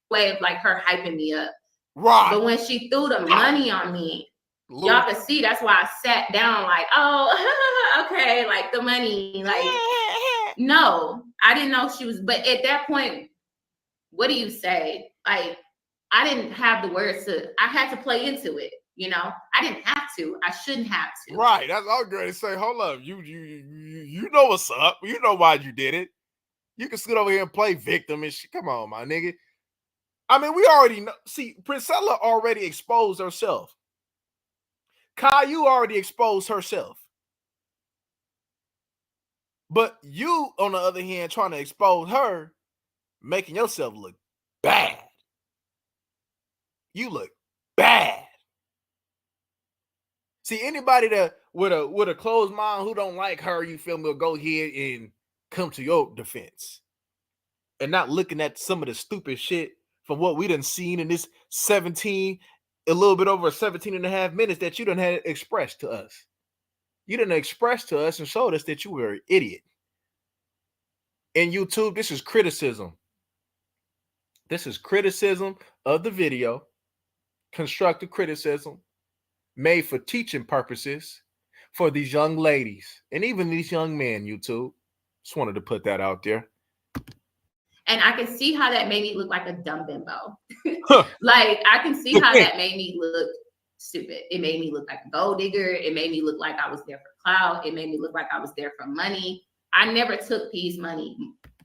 Way of like her hyping me up. Right. But when she threw the money on me, y'all could see that's why I sat down like, oh, okay, like the money, like, no, I didn't know she was, but at that point, what do you say? Like, I didn't have the words I had to play into it, I didn't have to, I shouldn't have to. Right, that's all good to say, hold up, you know what's up, you know why you did it. You can sit over here and play victim and shit, come on, my nigga. I mean, we already know, see, Princella already exposed herself. Caillou already exposed herself. But you, on the other hand, trying to expose her, making yourself look bad. You look bad. See, anybody that with a closed mind who don't like her, you feel me, will go ahead and come to your defense. And not looking at some of the stupid shit from what we done seen in this 17, a little bit over 17 and a half minutes that you done had expressed to us. You done expressed to us and showed us that you were an idiot. In YouTube, this is criticism. This is criticism of the video. constructive criticism made for teaching purposes for these young ladies and even these young men, YouTube. Just wanted to put that out there. And I can see how that made me look like a dumb bimbo. Like, I can see how that made me look stupid. It made me look like a gold digger. It made me look like I was there for clout. It made me look like I was there for money. I never took P's money.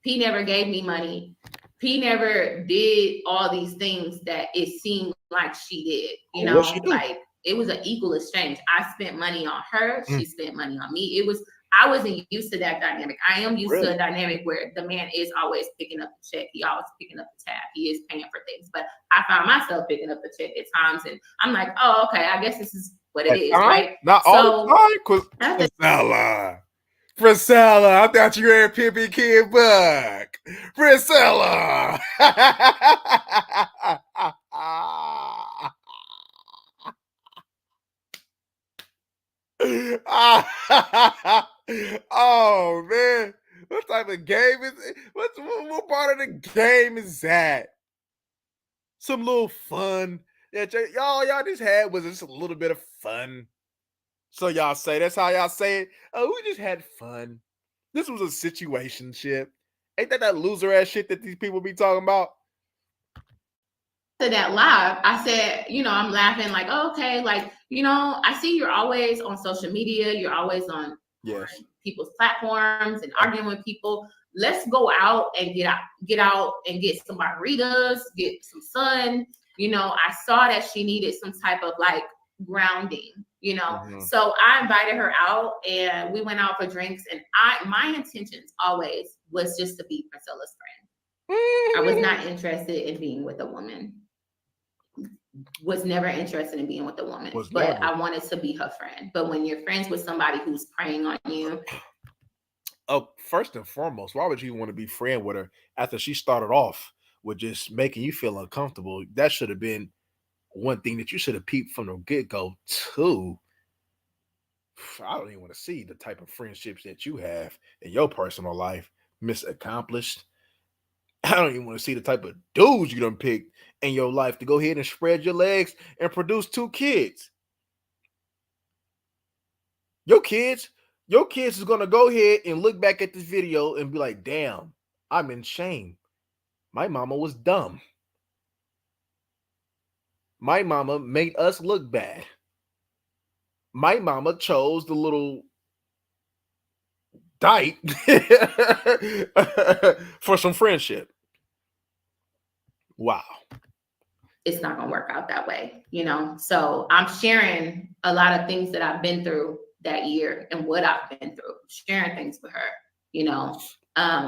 P never gave me money. P never did all these things that it seemed like she did. You know, like it was an equal exchange. I spent money on her. She spent money on me. I wasn't used to that dynamic. I am used to a dynamic where the man is always picking up the check. He always picking up the tab. He is paying for things. But I found myself picking up the check at times, and I'm like, oh, okay, I guess this is what it is, right? Not all the time, Princella, I thought you were a pimpy kid buck. Princella. Oh man, what type of game is it? What part of the game is that? Some little fun that y'all just had was just a little bit of fun. So y'all say that's how y'all say it. Oh, we just had fun. This was a situationship. Ain't that loser ass shit that these people be talking about? To that live, I said, you know, I'm laughing like, oh, okay, like, you know, I see you're always on social media, you're always on people's platforms and arguing with people. Let's go out and get out and get some margaritas, get some sun. You know, I saw that she needed some type of like grounding, you know. So I invited her out and we went out for drinks, and my intentions always was just to be Princella's friend. I was not interested in being with a woman. Was never interested in being with a woman, but I wanted to be her friend. But when you're friends with somebody who's preying on you, first and foremost, why would you want to be friend with her after she started off with just making you feel uncomfortable? That should have been one thing that you should have peeped from the get-go too. I don't even want to see the type of friendships that you have in your personal life, Miss Accomplished. I don't even want to see the type of dudes you done pick in your life to go ahead and spread your legs and produce 2 kids. Your kids is going to go ahead and look back at this video and be like, damn, I'm in shame. My mama was dumb. My mama made us look bad. My mama chose the little dyke for some friendship. Wow. It's not going to work out that way, you know? So I'm sharing a lot of things that I've been through that year and what I've been through, sharing things with her, you know,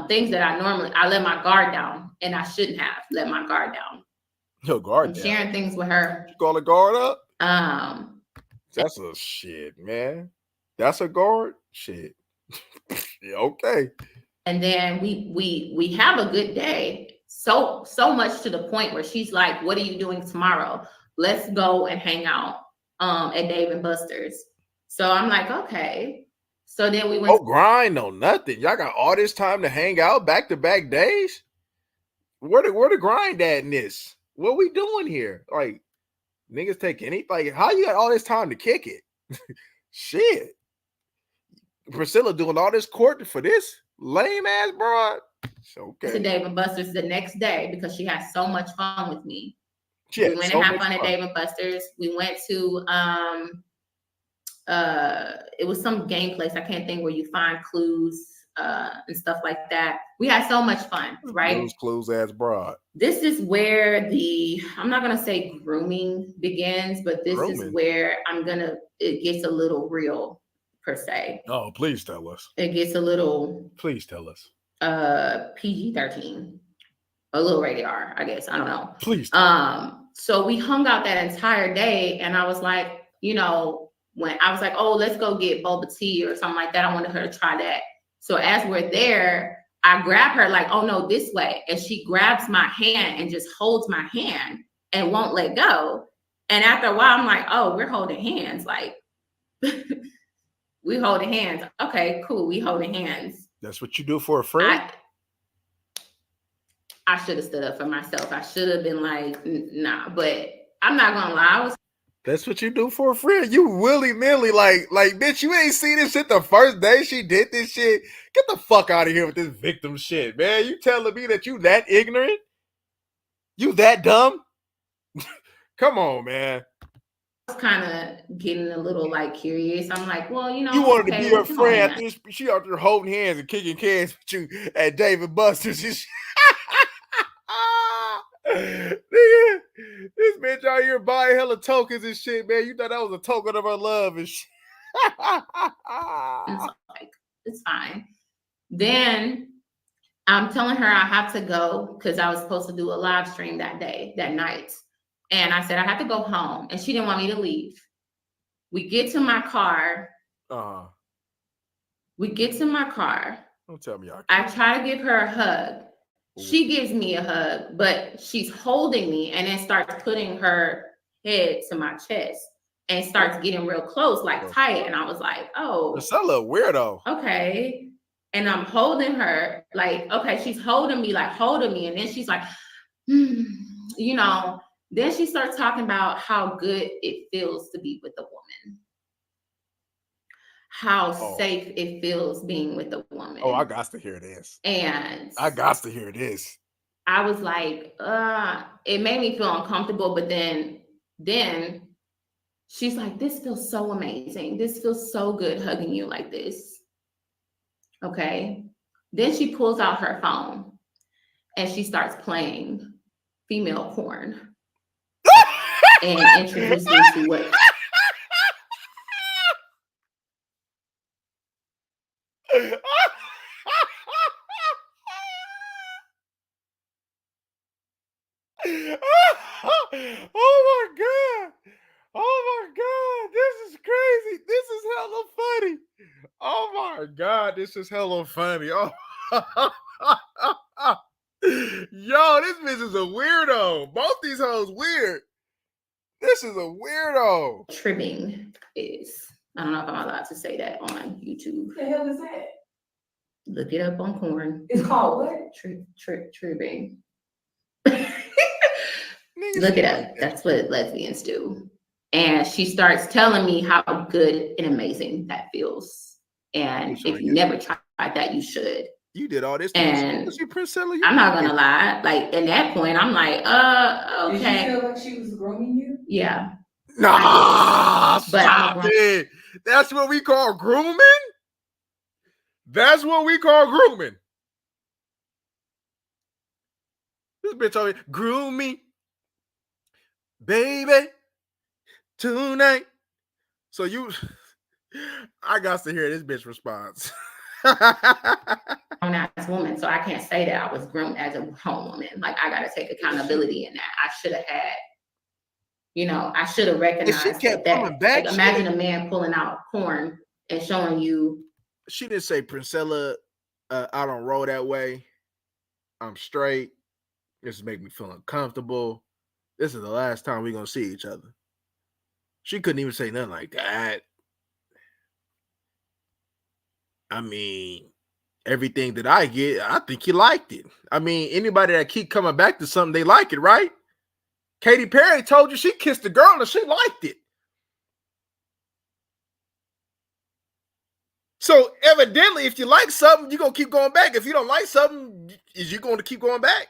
things that I let my guard down, and I shouldn't have let my guard down. Your guard I'm sharing things with her. You call a guard up? That's a shit, man. That's a guard? Shit. Yeah, okay. And then we have a good day. So much to the point where she's like, what are you doing tomorrow? Let's go and hang out at Dave & Buster's. So I'm like, okay. So then we went. No grind, no nothing. Y'all got all this time to hang out back-to-back days? Where the grind at in this? What we doing here? Like, niggas take anything. Like, how you got all this time to kick it? Shit. Priscilla doing all this court for this lame ass broad. Okay. To Dave & Buster's the next day because she had so much fun with me. We went and had fun at Dave & Buster's. We went to it was some game place. I can't think, where you find clues and stuff like that. We had so much fun, right? Clues ass broad. This is where I'm not gonna say grooming begins, but this is where it gets a little real, per se. Oh, please tell us. It gets a little. Please tell us. PG-13, a little rated R, I guess. I don't know. Please. So we hung out that entire day, and I was like, you know, when I was like, oh, let's go get boba tea or something like that. I wanted her to try that. So as we're there, I grab her like, oh no, this way. And she grabs my hand and just holds my hand and won't let go. And after a while, I'm like, oh, we're holding hands. Like, we holding hands. Okay, cool. We holding hands. That's what you do for a friend? I should have stood up for myself. I should have been like, nah, but I'm not gonna lie. I was That's what you do for a friend. You willy-nilly, like, bitch, you ain't seen this shit the first day she did this shit. Get the fuck out of here with this victim shit, man. You telling me that you that ignorant? You that dumb? Come on, man. kind of getting a little like curious. I'm like, well, You wanted to okay, be we her can hold friend. hands. She out there holding hands and kicking cans with you at David Buster's. Nigga, this bitch out here buying hella tokens and shit, man. You thought that was a token of her love and shit. It's like, it's fine. Then I'm telling her I have to go because I was supposed to do a live stream that night. And I said I have to go home. And she didn't want me to leave. We get to my car. We get to my car. Don't tell me I try to give her a hug. She gives me a hug, but she's holding me and then starts putting her head to my chest and starts getting real close, like tight. And I was like, oh. That's a little weirdo. Okay. And I'm holding her, like, okay, she's holding me. And then she's like, then she starts talking about how good it feels to be with a woman. How safe it feels being with a woman. Oh, I got to hear this. And I got to hear this. I was like, it made me feel uncomfortable. But then she's like, this feels so amazing. This feels so good hugging you like this. Okay. Then she pulls out her phone and she starts playing female porn and introduced me to what. Oh my God. Oh my God. This is crazy. This is hella funny. Oh my God. This is hella funny. Oh. Yo, this bitch is a weirdo. Both these hoes weird. This is a weirdo. Tribbing is. I don't know if I'm allowed to say that on YouTube. What the hell is that? Look it up on porn. It's called what? Tribbing. Look it up. That's what lesbians do. And she starts telling me how good and amazing that feels. And if you never tried that, you should. You did all this. And Princella, I'm not gonna lie. Like at that point, I'm like, okay. Did you feel like she was grooming you? Yeah. Nah, stop it. That's what we call grooming? That's what we call grooming. This bitch always groom me, baby, tonight. So I got to hear this bitch response. I'm as a woman, so I can't say that I was groomed as a grown woman. Like I gotta take accountability in that. I should have had, I should have recognized that. Like, imagine a man pulling out porn and showing you. She didn't say, Princella, I don't roll that way. I'm straight. This is making me feel uncomfortable. This is the last time we're gonna see each other. She couldn't even say nothing like that. I mean, everything that I get, I think you liked it. I mean, anybody that keep coming back to something, they like it, right? Katy Perry told you she kissed the girl and she liked it. So evidently, if you like something, you're going to keep going back. If you don't like something, is you going to keep going back?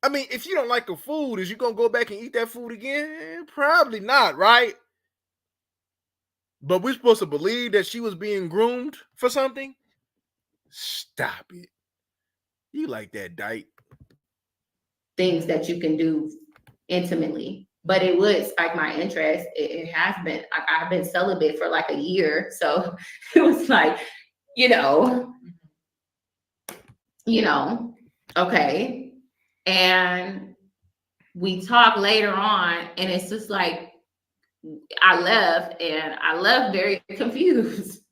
I mean, if you don't like a food, is you going to go back and eat that food again? Probably not, right? But we're supposed to believe that she was being groomed for something? Stop it. You like that dyke. Things that you can do intimately. But it would spike my interest. It has been. I've been celibate for like a year. So it was like, okay. And we talk later on, and it's just like, I left very confused.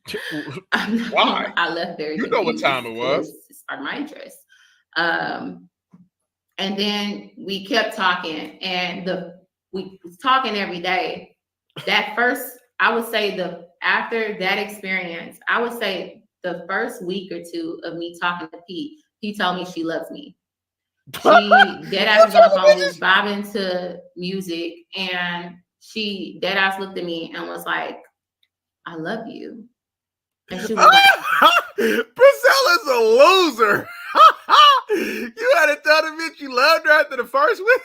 Why? I left very confused. You know what time it was. It sparked my interest. And then we kept talking, and we was talking every day. That first, I would say after that experience, I would say the first week or two of me talking to Pete, he told me she loves me. She dead ass was on the phone. We was vibing to music, and she dead ass looked at me and was like, "I love you." And she was like, Priscilla's a loser. You had to tell the bitch you loved her after the first one.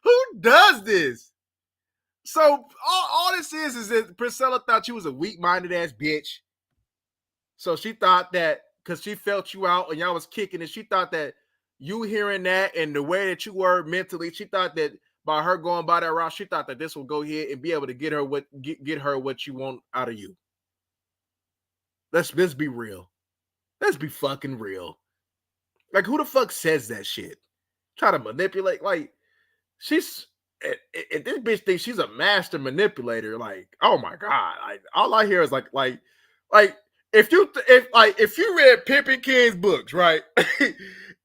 Who does this? So all this is that Princella thought you was a weak-minded ass bitch. So she thought that because she felt you out and y'all was kicking it, she thought that you hearing that and the way that you were mentally, she thought that by her going by that route, she thought that this will go ahead and be able to get her what you want out of you. Let's be real. Let's be fucking real. Like, who the fuck says that shit? Try to manipulate. Like, she's and this bitch thinks she's a master manipulator. Like, oh my god! Like, all I hear is like if you read Pimpin' Ken's books, right? And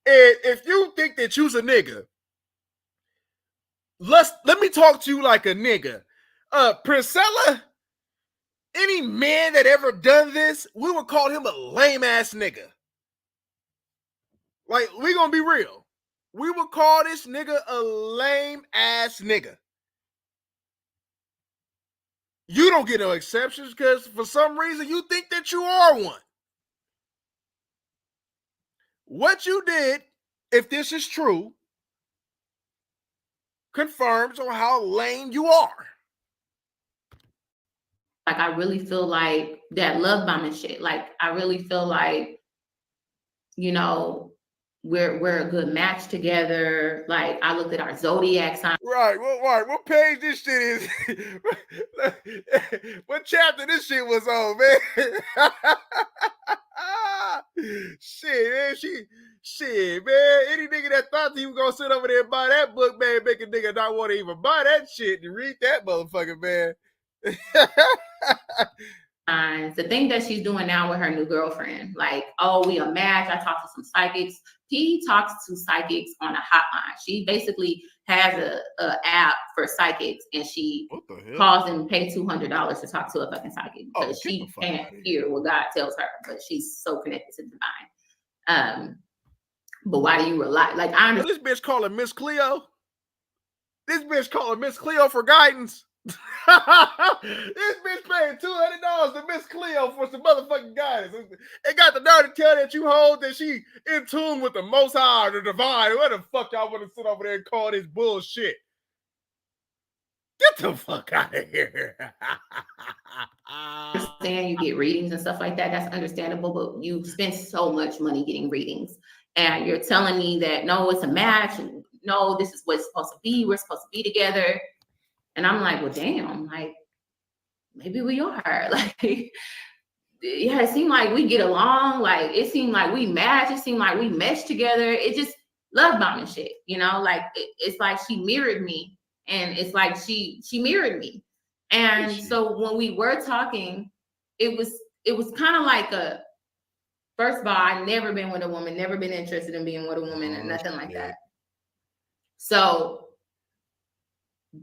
if you think that you's a nigga, let me talk to you like a nigga. Princella, any man that ever done this, we would call him a lame ass nigga. Like, we gonna be real. We would call this nigga a lame ass nigga. You don't get no exceptions because for some reason you think that you are one. What you did, if this is true, confirms on how lame you are. Like, I really feel like that love bombing shit. Like, I really feel like, you know, we're a good match together. Like, I looked at our zodiac sign. Right. What page this shit is? What chapter this shit was on, man? Shit, man. Any nigga that thought he was gonna sit over there and buy that book, man, make a nigga not want to even buy that shit to read that motherfucker, man. The thing that she's doing now with her new girlfriend, like, oh, we a match. I talked to some psychics. He talks to psychics on a hotline. She basically has a app for psychics, and she calls and pay $200 to talk to a fucking psychic because she can't hear what God tells her, but she's so connected to the divine. But why do you rely? Like, I understand. This bitch calling Miss Cleo. This bitch calling Miss Cleo for guidance. This bitch paying $200 to Miss Cleo for some motherfucking guidance. It got the nerve to tell that you hold that she in tune with the Most High or the Divine. What the fuck y'all want to sit over there and call this bullshit? Get the fuck out of here. I understand you get readings and stuff like that. That's understandable, but you spend so much money getting readings, and you're telling me that no, it's a match. No, this is what it's supposed to be. We're supposed to be together. And I'm like, well, damn, like, maybe we are. Like, yeah, it seemed like we get along. Like, it seemed like we match. It seemed like we mesh together. It just love bombing shit, you know? Like, it's like she mirrored me. And it's like she mirrored me. And so when we were talking, it was kind of like first of all, I've never been with a woman, never been interested in being with a woman and nothing like that. So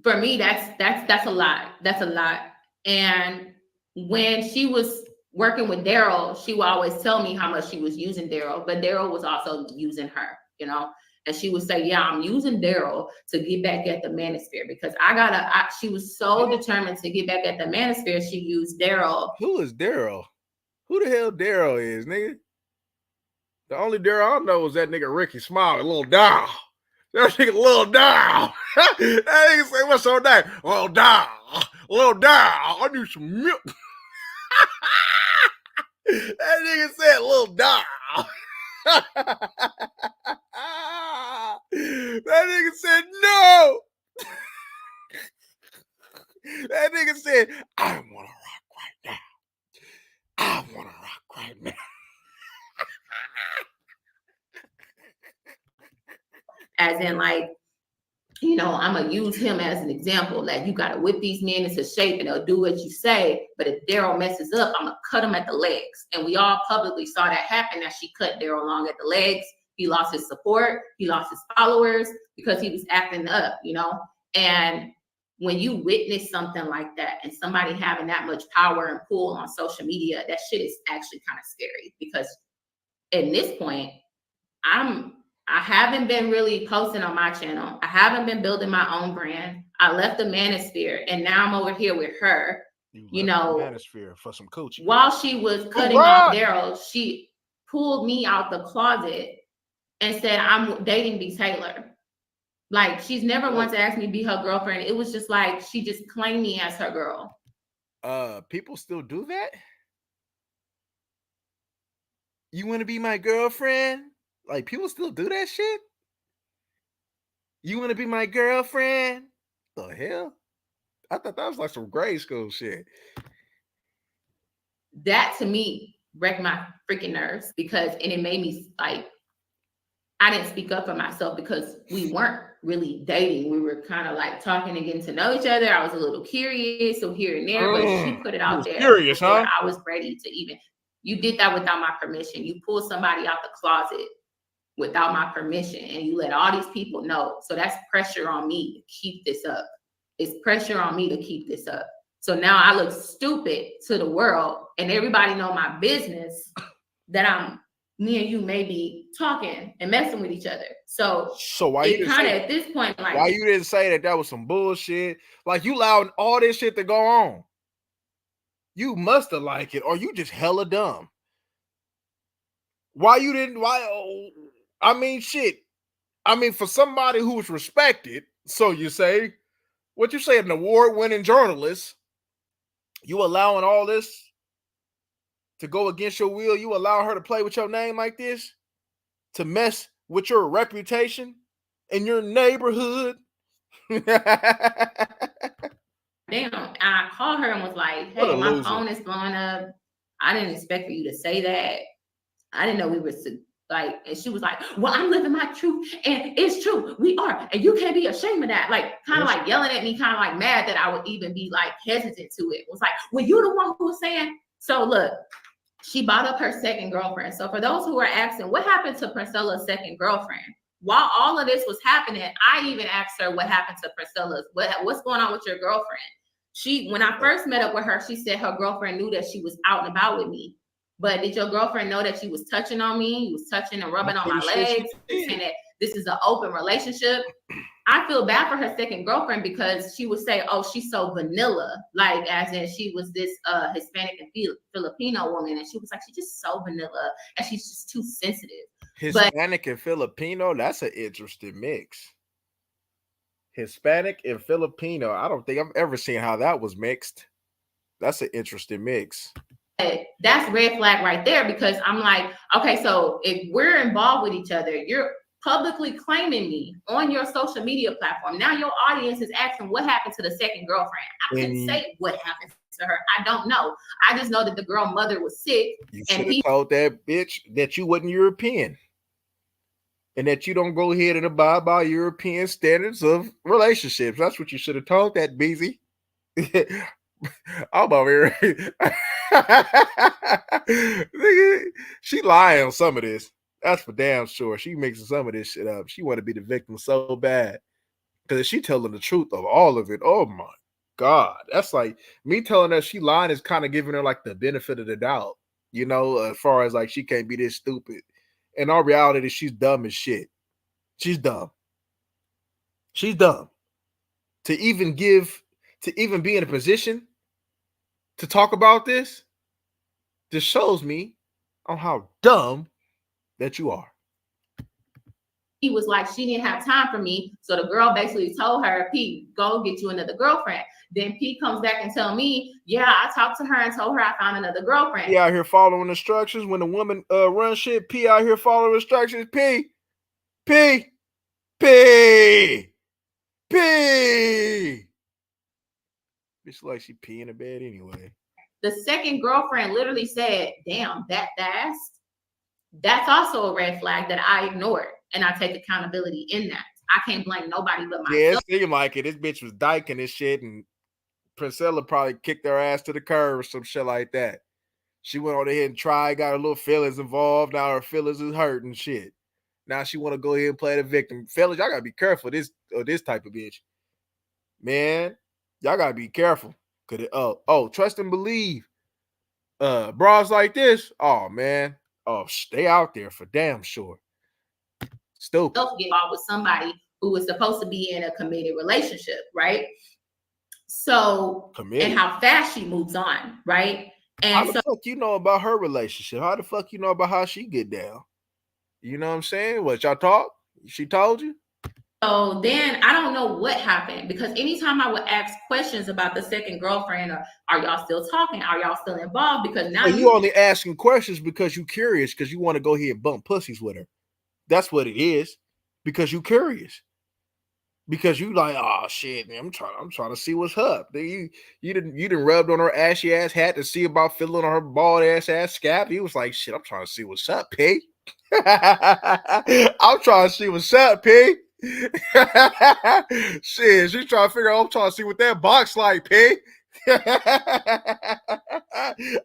for me, that's a lot. That's a lot. And when she was working with Daryl, she would always tell me how much she was using Daryl, but Daryl was also using her, you know? And she would say, yeah, I'm using Daryl to get back at the manosphere because she was so determined to get back at the manosphere, she used Daryl. Who is Daryl? Who the hell Daryl is, nigga? The only Daryl I know is that nigga Ricky Smile, Little Doll. That nigga Little Doll. That nigga say, what's your name? Little Doll. Little Doll. I need some milk. That nigga said Little Doll. That nigga said no. That nigga said, I want to rock right now. I want to rock right now. As in, like, you know, I'm going to use him as an example. Like, you got to whip these men into shape and they'll do what you say. But if Daryl messes up, I'm going to cut him at the legs. And we all publicly saw that happen, that she cut Daryl long at the legs. He lost his support. He lost his followers because he was acting up, you know. And when you witness something like that and somebody having that much power and pull on social media, that shit is actually kind of scary because at this point, I haven't been really posting on my channel. I haven't been building my own brand. I left the manosphere and now I'm over here with her. You know, manosphere for some coochie. While she was cutting off Daryl, she pulled me out the closet and said, I'm dating B. Taylor. Like, she's never once asked me to be her girlfriend. It was just like, she just claimed me as her girl. People still do that? You want to be my girlfriend? Like, people still do that shit? You want to be my girlfriend? The hell? I thought that was like some grade school shit. That to me wrecked my freaking nerves and it made me like, I didn't speak up for myself because we weren't really dating. We were kind of like talking and getting to know each other. I was a little curious, so here and there, but she put it out there. Curious, huh? I was ready to even. You did that without my permission. You pulled somebody out the closet without my permission, and you let all these people know. So that's pressure on me to keep this up. It's pressure on me to keep this up. So now I look stupid to the world, and everybody know my business that me and you may be talking and messing with each other. So why it kind of at this point, like, why you didn't say that was some bullshit? Like, you allowed all this shit to go on. You must have liked it, or you just hella dumb. Why you didn't? Why? I mean, shit. I mean, for somebody who's respected, so you say, what you say, an award-winning journalist, you allowing all this to go against your will? You allow her to play with your name like this, to mess with your reputation in your neighborhood? Damn. And I called her and was like, hey, my phone is blowing up. I didn't expect for you to say that. I didn't know we were like, and she was like, well, I'm living my truth and it's true. We are. And you can't be ashamed of that. Like, kind of like yelling at me, kind of like mad that I would even be like hesitant to it. It was like, well, you the one who was saying. So look, she bought up her second girlfriend. So for those who are asking, what happened to Princella's second girlfriend? While all of this was happening, I even asked her what happened to Princella's. What's going on with your girlfriend? When I first met up with her, she said her girlfriend knew that she was out and about with me. But did your girlfriend know that she was touching on me? You was touching and rubbing on my legs, saying that this is an open relationship. I feel bad for her second girlfriend because she would say, oh, she's so vanilla, like as in she was this Hispanic and Filipino woman. And she was like, she's just so vanilla and she's just too sensitive. Hispanic and Filipino, that's an interesting mix. Hispanic and Filipino, I don't think I've ever seen how that was mixed. That's an interesting mix. That's red flag right there because I'm like, okay, so if we're involved with each other, you're publicly claiming me on your social media platform. Now your audience is asking what happened to the second girlfriend. I couldn't say what happened to her. I don't know. I just know that the girl mother was sick. You should have told that bitch that you wasn't European and that you don't go ahead and abide by European standards of relationships. That's what you should have told that Beezy. I'm over here. She lying on some of this. That's for damn sure. She mixing some of this shit up. She want to be the victim so bad. Because if she telling the truth of all of it, oh my God. That's like me telling her she lying is kind of giving her like the benefit of the doubt. You know, as far as like she can't be this stupid. In all reality, she's dumb as shit. She's dumb. She's dumb. To even be in a position to talk about this shows me on how dumb that you are. He was like, she didn't have time for me. So the girl basically told her, Pete, go get you another girlfriend. Then Pete comes back and tell me, yeah, I talked to her and told her I found another girlfriend. P out here following instructions. When the woman runs shit, P out here following instructions. P. It's like she pee in the bed anyway. The second girlfriend literally said, damn, that fast? That's also a red flag that I ignored. And I take accountability in that. I can't blame nobody but myself. Yeah, it seemed like it. This bitch was dyking this shit, and Princella probably kicked her ass to the curb or some shit like that. She went on ahead and tried, got her little feelings involved. Now her feelings is hurt and shit. Now she want to go ahead and play the victim. Fellas, y'all gotta be careful this type of bitch. Man, y'all gotta be careful. Trust and believe. Bras like this, oh man. Oh, stay out there for damn sure. Stupid. Get involved with somebody who was supposed to be in a committed relationship, right? So, Committed. and how fast she moves on, right? And how the fuck you know about her relationship? How the fuck you know about how she get down? You know what I'm saying? What y'all talk? She told you? So then I don't know what happened, because anytime I would ask questions about the second girlfriend, or are y'all still talking? Are y'all still involved? Because now you only asking questions because you curious, because you want to go here and bump pussies with her. That's what it is. Because you curious. Because you like, oh shit, man, I'm trying to see what's up. You didn't rubbed on her ashy ass hat to see about fiddling on her bald ass scalp. He was like, shit, I'm trying to see what's up, P. I'm trying to see what's up, P. Shit, she's trying to figure out. I'm trying to see what that box like, P.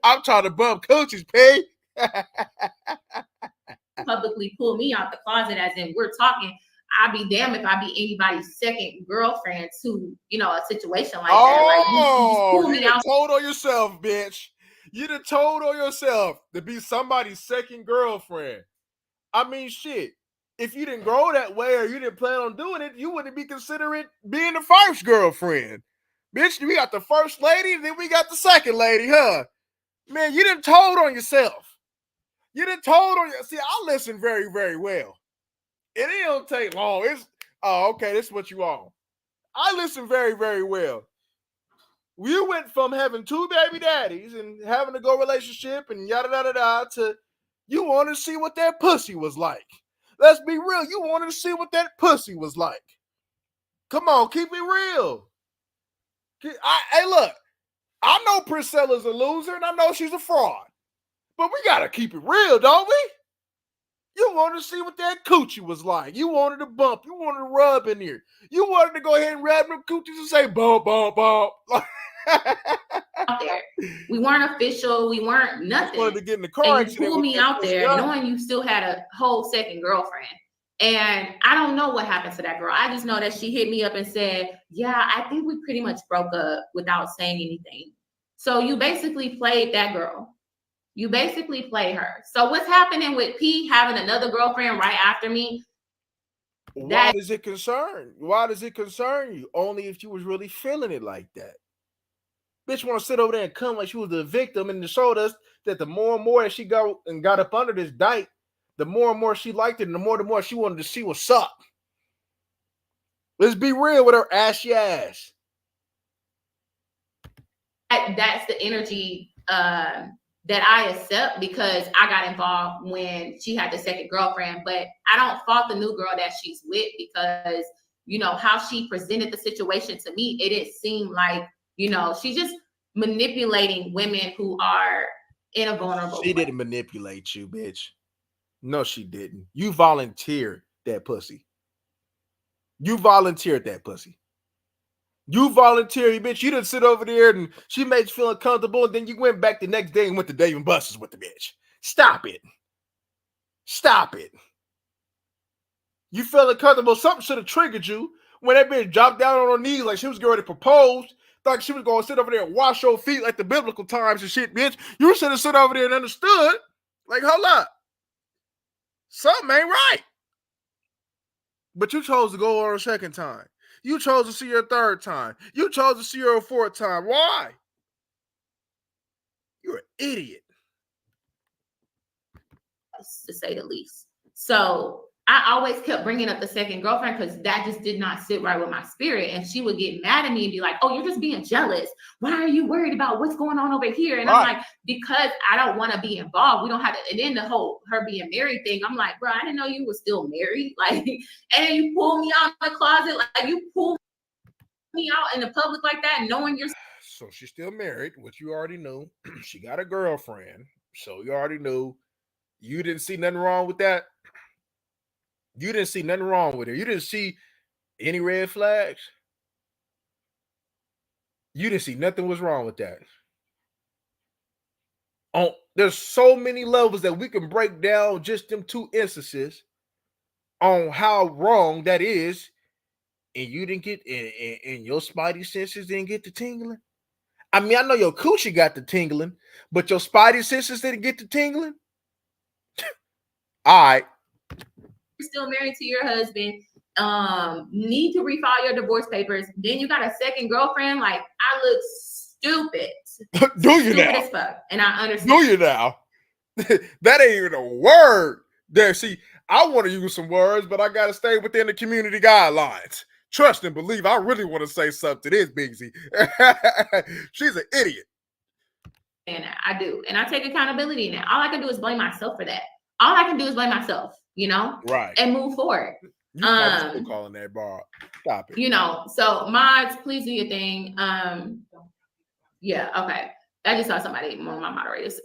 I'm trying to bump coochies, P. publicly pull me out the closet, as in we're talking. I'd be damned if I be anybody's second girlfriend to, a situation like that. Like you just pull me out. Told on yourself, bitch. You done told on yourself to be somebody's second girlfriend. I mean, shit. If you didn't grow that way or you didn't plan on doing it, you wouldn't be considering being the first girlfriend. Bitch, we got the first lady, then we got the second lady, huh? Man, you done told on yourself. You done told on yourself. See, I listen very, very well. And it don't take long. Okay, this is what you want. I listen very, very well. You went from having 2 baby daddies and having a go relationship and yada yada yada to you wanted to see what that pussy was like. Let's be real. You wanted to see what that pussy was like. Come on, keep it real. Hey, look, I know Princella's a loser and I know she's a fraud. But we gotta keep it real, don't we? You wanted to see what that coochie was like. You wanted to bump. You wanted to rub in there. You wanted to go ahead and rub them coochies and say bump, bump, bump. Out there. We weren't official. We weren't nothing. Wanted to get in the car and you pulled me out there knowing you still had a whole second girlfriend. And I don't know what happened to that girl. I just know that she hit me up and said, yeah, I think we pretty much broke up without saying anything. So you basically played that girl. You basically play her. So what's happening with P having another girlfriend right after me? Why does it concern? Why does it concern you? Only if you was really feeling it like that. Bitch want to sit over there and come like she was the victim and showed us that the more and more that she got up under this dike, the more and more she liked it, and the more she wanted to see what's up. Let's be real with her ashy ass. That's the energy that I accept, because I got involved when she had the second girlfriend. But I don't fault the new girl that she's with, because how she presented the situation to me, it didn't seem like she's just manipulating women who are in a vulnerable She didn't manipulate you, bitch. No, she didn't. You volunteered that pussy. You volunteered that pussy. You volunteered, bitch. You didn't sit over there and she made you feel uncomfortable, and then you went back the next day and went to Dave and Buster's with the bitch. Stop it. Stop it. You felt uncomfortable. Something should have triggered you when that bitch dropped down on her knees like she was going to propose. Like she was going to sit over there and wash your feet like the biblical times and shit, bitch. You should have sit over there and understood. Like, hold up. Something ain't right. But you chose to go on a second time. You chose to see her a third time. You chose to see her a fourth time. Why? You're an idiot. To say the least. So I always kept bringing up the second girlfriend because that just did not sit right with my spirit. And she would get mad at me and be like, oh, you're just being jealous. Why are you worried about what's going on over here? And I'm like, because I don't want to be involved. We don't have to. And then the whole her being married thing, I'm like, bro, I didn't know you were still married. Like, and then you pull me out of the closet. Like, you pull me out in the public like that, knowing you're. So she's still married, which you already knew. She got a girlfriend. So you already knew. You didn't see nothing wrong with that. You didn't see nothing wrong with her. You didn't see any red flags. You didn't see nothing was wrong with that. There's so many levels that we can break down just them two instances on how wrong that is, and you didn't get, and your spidey senses didn't get the tingling. I mean, I know your coochie got the tingling, but your spidey senses didn't get the tingling. All right. still married to your husband, need to refile your divorce papers. Then you got a second girlfriend. Like, I look stupid. Do you stupid now? as fuck. And I understand. Do you now? That ain't even a word. There, see, I want to use some words, but I gotta stay within the community guidelines. Trust and believe. I really want to say something to this Bigsy. She's an idiot. And I do. And I take accountability now. All I can do is blame myself for that. All I can do is blame myself, you know? Right. And move forward. You still calling that bar. Stop it. You know, so mods, please do your thing. Yeah, okay. I just saw somebody, one of my moderators.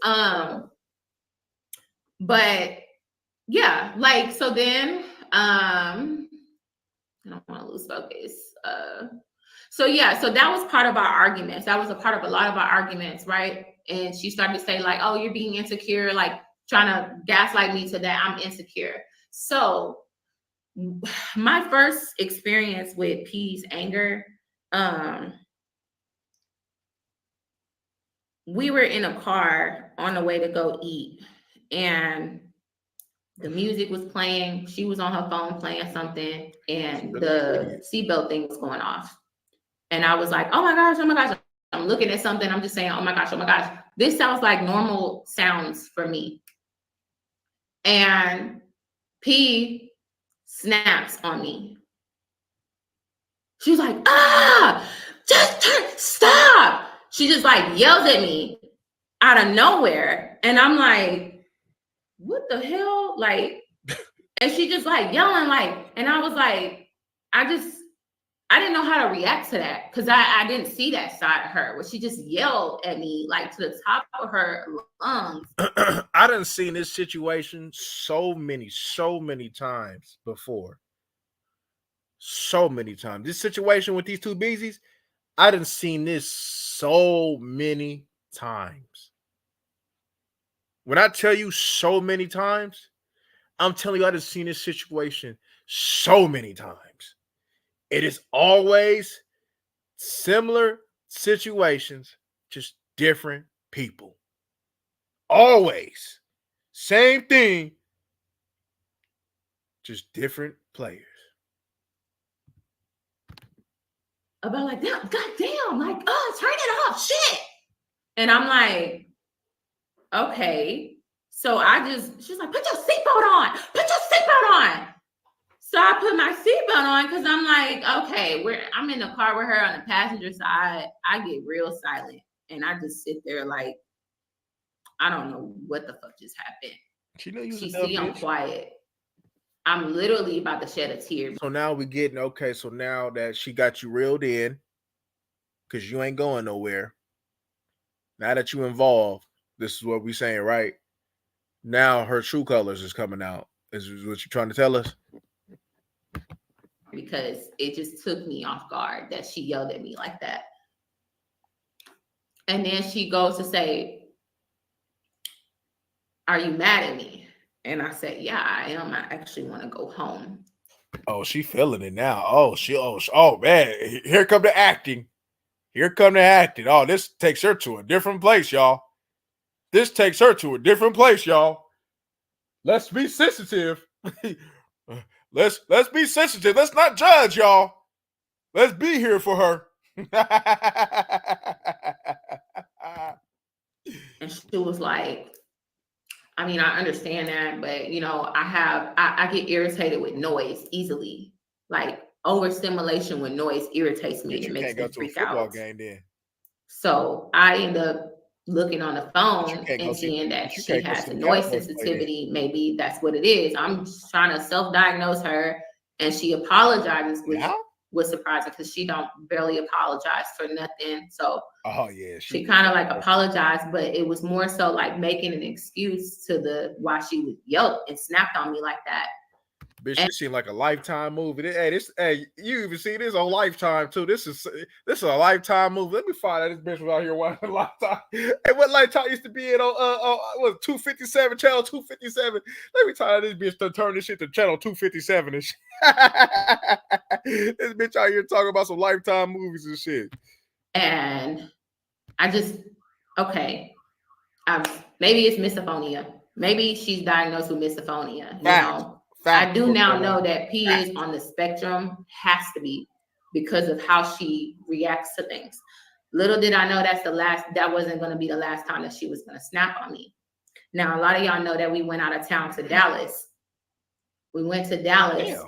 But yeah, like, so then I don't want to lose focus. So yeah, so that was part of our arguments. That was a part of a lot of our arguments, right? And she started to say, like, oh, you're being insecure, like trying to gaslight me to that I'm insecure. So my first experience with P's anger, we were in a car on the way to go eat, and the music was playing. She was on her phone playing something, and the seatbelt thing was going off. And I was like, oh my gosh, oh my gosh. I'm looking at something. I'm just saying, oh my gosh, oh my gosh. This sounds like normal sounds for me. And P snaps on me. She was like, stop. She just like yells at me out of nowhere. And I'm like, what the hell? Like, and she just like yelling, like, and I was like, I didn't know how to react to that because I didn't see that side of her where she just yelled at me like to the top of her lungs. I done seen this situation so many times before. So many times. This situation with these two Beezies, I done seen this so many times. When I tell you so many times, I'm telling you I done seen this situation so many times. It is always similar situations, just different people. Always. Same thing, just different players. About like, God damn, like, oh, turn it off, shit. And I'm like, okay. So she's like, put your seatbelt on. Put your seatbelt on. So I put my seatbelt on because I'm like, okay, I'm in the car with her on the passenger side. I get real silent and I just sit there like, I don't know what the fuck just happened. She see I'm quiet. I'm literally about to shed a tear. So now we're getting, okay, so now that she got you reeled in, because you ain't going nowhere. Now that you involved, this is what we're saying, right? Now her true colors is coming out. Is what you're trying to tell us? Because it just took me off guard that she yelled at me like that. And then she goes to say, are you mad at me? And I said, yeah, I am. I actually want to go home. Oh, she feeling it now. Oh man, here come the acting. Here come the acting. Oh, this takes her to a different place, y'all. This takes her to a different place, y'all. Let's be sensitive. Let's be sensitive. Let's not judge, y'all. Let's be here for her. And she was like, I mean, I understand that, but you know, I get irritated with noise easily. Like overstimulation with noise irritates me. It makes me freak out. Game, then. So I end up looking on the phone and seeing that she has a noise sensitivity. Maybe that's what it is. I'm just trying to self-diagnose her, and she apologizes, which was surprising because she don't barely apologize for nothing. So she kind of like apologized, but it was more so like making an excuse to why she would yell and snapped on me like that. Bitch, this seemed like a Lifetime movie. Hey, you even see this on Lifetime too. This is a Lifetime movie. Let me find out this bitch was out here watching Lifetime. Hey, what Lifetime used to be in on what 257, channel 257. Let me tell you, this bitch to turn this shit to channel 257 and shit. This bitch out here talking about some Lifetime movies and shit. And I just maybe it's misophonia. Maybe she's diagnosed with misophonia. You know? I do now know that P is on the spectrum, has to be, because of how she reacts to things. Little did I know that wasn't going to be the last time that she was going to snap on me. Now, a lot of y'all know that we went out of town to Dallas. We went to Dallas.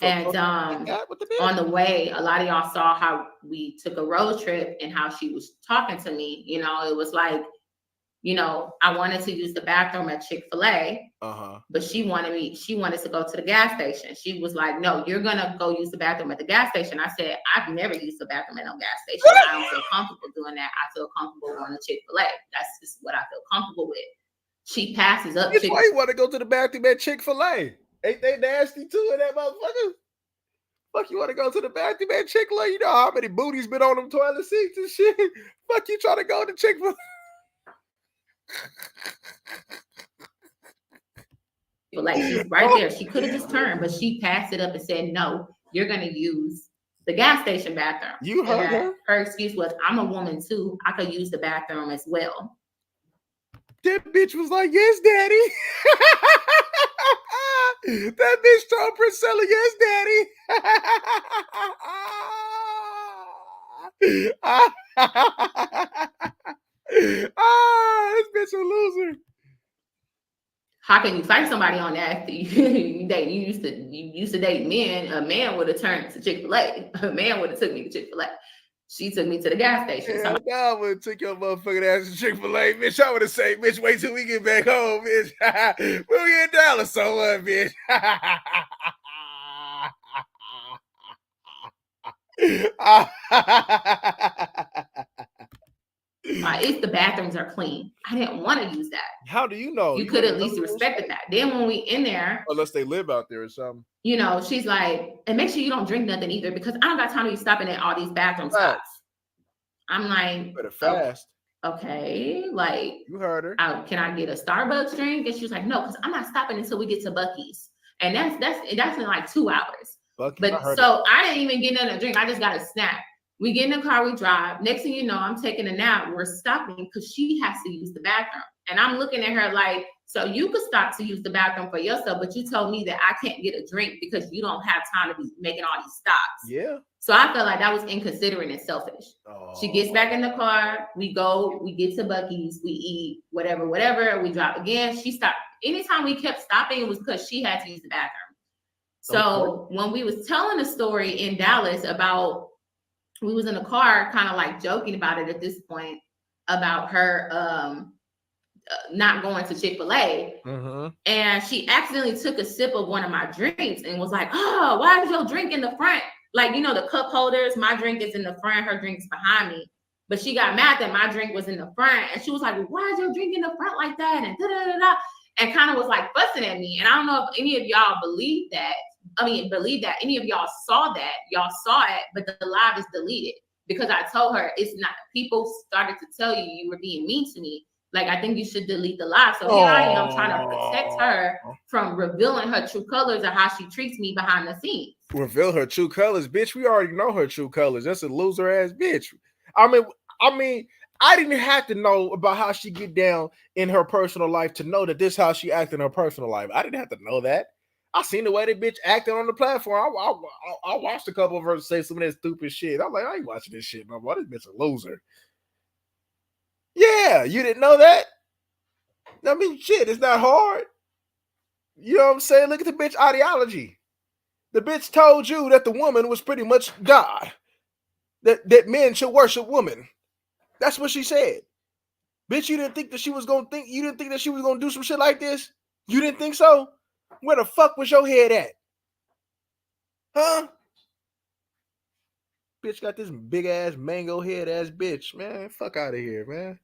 And on the way, a lot of y'all saw how we took a road trip and how she was talking to me. You know, it was like, you know, I wanted to use the bathroom at Chick-fil-A, but she wanted to go to the gas station. She was like, no, you're going to go use the bathroom at the gas station. I said, I've never used the bathroom at no gas station. I don't feel comfortable doing that. I feel comfortable going to Chick-fil-A. That's just what I feel comfortable with. She passes up. That's why you want to go to the bathroom at Chick-fil-A. Ain't they nasty too in that motherfucker? Fuck, you want to go to the bathroom at Chick-fil-A? You know how many booties been on them toilet seats and shit? Fuck, you trying to go to Chick-fil-A? Like, she's right there. She could have just turned, but she passed it up and said, no, you're going to use the gas station bathroom. You heard her. Her excuse was, I'm a woman too. I could use the bathroom as well. That bitch was like, yes, daddy. That bitch told Princella, yes, daddy. This bitch a loser. How can you fight somebody on that? You used to date men. A man would have turned to Chick-fil-A. A man would have took me to Chick-fil-A. She took me to the gas station. Yeah, I would have took your motherfucking ass to Chick-fil-A, bitch. I would have said, bitch, wait till we get back home, bitch. We'll be in Dallas, so what, bitch? The bathrooms are clean. I didn't want to use that. How do you know? You could at least respected that. Then when we in there, unless they live out there or something, you know, she's like, and make sure you don't drink nothing either, because I don't got time to be stopping at all these bathroom spots. I'm like, better fast. Okay, like, you heard her. Can I get a Starbucks drink? And she was like, no, because I'm not stopping until we get to Buc-ee's, and that's in like 2 hours. But so I didn't even get nothing to drink. I just got a snack. We get in the car, we drive. Next thing you know, I'm taking a nap. We're stopping because she has to use the bathroom. And I'm looking at her like, so you could stop to use the bathroom for yourself, but you told me that I can't get a drink because you don't have time to be making all these stops. Yeah. So I felt like that was inconsiderate and selfish. Oh. She gets back in the car. We go, we get to Buc-ee's, we eat, whatever. We drive again. She stopped. Anytime we kept stopping, it was because she had to use the bathroom. So when we was telling a story in Dallas about, we was in the car kind of like joking about it at this point, about her not going to Chick-fil-A. And she accidentally took a sip of one of my drinks and was like, oh, why is your drink in the front? Like, you know, the cup holders, my drink is in the front, her drink's behind me. But she got mad that my drink was in the front. And she was like, well, why is your drink in the front like that? And da-da-da-da. And kind of was like fussing at me. And I don't know if any of y'all believe that. Believe that any of y'all saw that. Y'all saw it, but the live is deleted because I told her it's not. People started to tell you were being mean to me. Like, I think you should delete the live. So here I am trying to protect her from revealing her true colors of how she treats me behind the scenes. Reveal her true colors, bitch. We already know her true colors. That's a loser ass bitch. I mean, I didn't have to know about how she get down in her personal life to know that this is how she act in her personal life. I didn't have to know that. I seen the way that bitch acting on the platform. I watched a couple of her say some of that stupid shit. I'm like, I ain't watching this shit no more. This bitch a loser. Yeah, you didn't know that? I mean, shit, it's not hard. You know what I'm saying? Look at the bitch ideology. The bitch told you that the woman was pretty much God. That men should worship women. That's what she said. Bitch, you didn't think that she was gonna do some shit like this? You didn't think so? Where the fuck was your head at? Huh? Bitch got this big ass mango head ass bitch, man. Fuck out of here, man.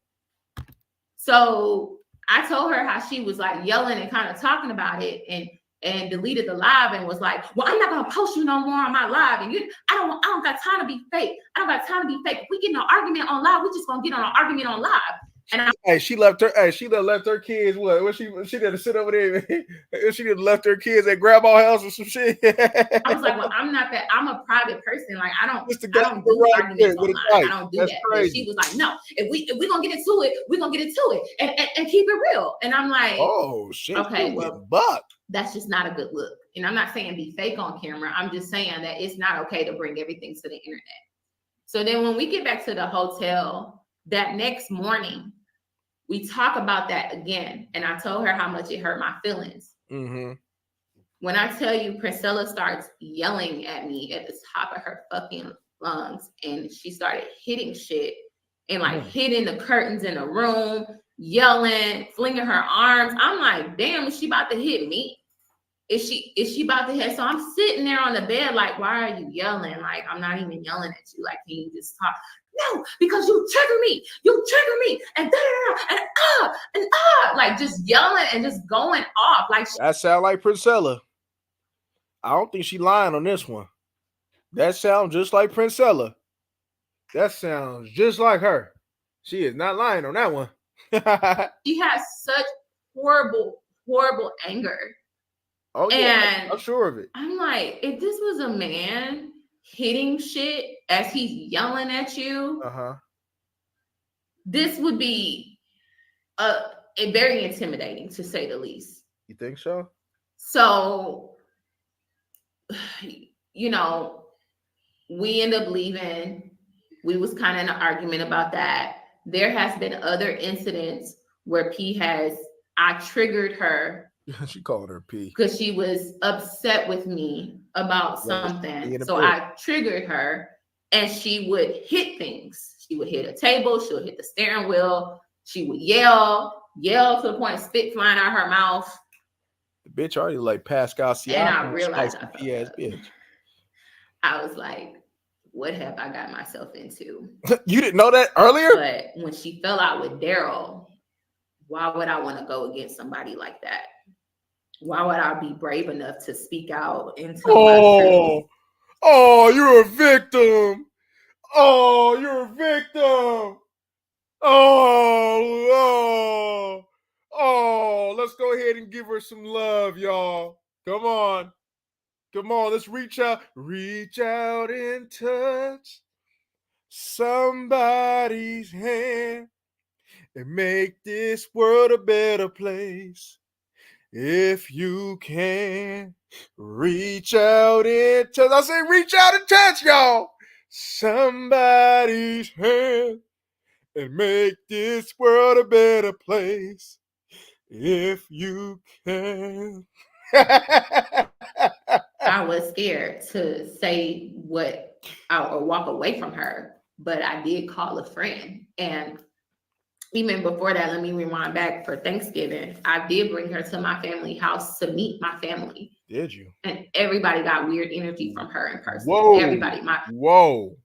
So I told her how she was like yelling and kind of talking about it and deleted the live and was like, well, I'm not gonna post you no more on my live. And I don't got time to be fake. I don't got time to be fake. If we get in an argument on live, we just gonna get on an argument on live. And she left her kids. What she didn't sit over there. She didn't left her kids at grandma's house or some shit. I was like, well, I'm not that. I'm a private person. Like, I don't do arguments online. I don't do that. And she was like, no, if we gonna get into it, we're gonna get into it and keep it real. And I'm like, oh shit, okay, well, that's just not a good look. And I'm not saying be fake on camera. I'm just saying that it's not okay to bring everything to the internet. So then when we get back to the hotel that next morning, we talk about that again. And I told her how much it hurt my feelings. Mm-hmm. When I tell you, Princella starts yelling at me at the top of her fucking lungs, and she started hitting shit and like hitting the curtains in the room, yelling, flinging her arms. I'm like, damn, is she about to hit me? Is she about to hit? So I'm sitting there on the bed, like, why are you yelling? Like, I'm not even yelling at you. Like, can you just talk? No, because you trigger me. You trigger me. And like just yelling and just going off. Like that sound like Princella. I don't think she lying on this one. That sounds just like Princella. That sounds just like her. She is not lying on that one. She has such horrible, horrible anger. Oh yeah, and I'm sure of it. I'm like, if this was a man hitting shit as he's yelling at you, this would be a very intimidating, to say the least. You think so? So, you know, we end up leaving. We was kind of in an argument about that. There has been other incidents where I triggered her. She called her P. Because she was upset with me about something. So I triggered her, and she would hit things. She would hit a table. She would hit the steering wheel. She would yell to the point of spit flying out her mouth. The bitch already like Pascal Siakam. And I realized bitch. I was like, what have I got myself into? You didn't know that earlier? But when she fell out with Daryl, why would I want to go against somebody like that? Why would I be brave enough to speak out and tell my truth? Oh, you're a victim. Oh, you're a victim. Oh, let's go ahead and give her some love, y'all. Come on, let's reach out and touch somebody's hand and make this world a better place. If you can reach out and touch, I say reach out and touch, y'all, somebody's hand and make this world a better place. If you can. I was scared to say what or walk away from her, but I did call a friend. And even before that, let me rewind back. For Thanksgiving, I did bring her to my family house to meet my family. Did you? And everybody got weird energy from her in person. Whoa. Everybody. Whoa.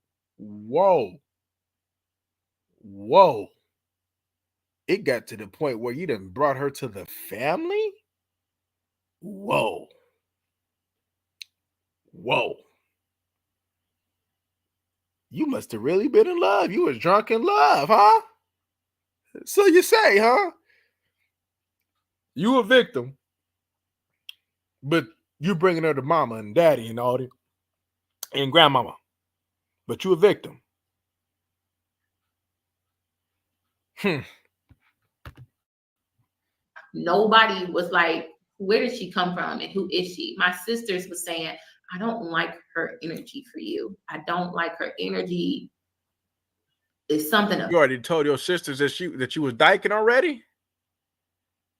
It got to the point where you done brought her to the family? Whoa. You must have really been in love. You was drunk in love, huh? So you say, huh? You a victim, but you bringing her to mama and daddy and all that, and grandmama, but you a victim. Nobody was like, where did she come from and who is she? My sisters was saying, I don't like her energy for you. I don't like her energy. It's something. You already told your sisters that you was dyking already?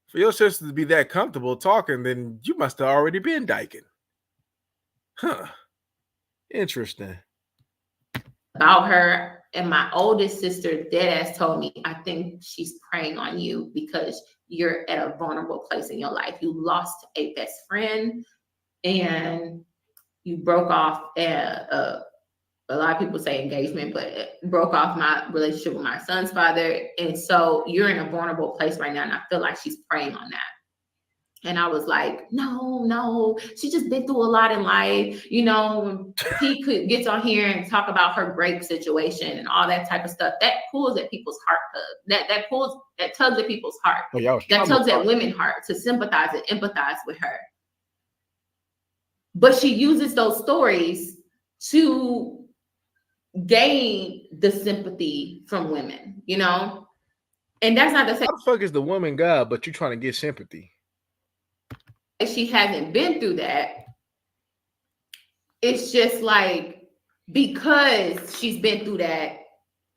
For your sisters to be that comfortable talking, then you must have already been dyking. Huh. Interesting. About her, and my oldest sister deadass told me, I think she's preying on you because you're at a vulnerable place in your life. You lost a best friend and you broke off a lot of people say engagement, but it broke off my relationship with my son's father. And so you're in a vulnerable place right now. And I feel like she's preying on that. And I was like, no, she just been through a lot in life. You know, when gets on here and talk about her grape situation and all that type of stuff, that pulls at people's heart. That tugs at people's heart. That tugs at women's heart to sympathize and empathize with her. But she uses those stories to gain the sympathy from women, you know? And that's not the same. How the fuck is the woman God, but you trying to get sympathy? She hasn't been through that. it's just like, because she's been through that,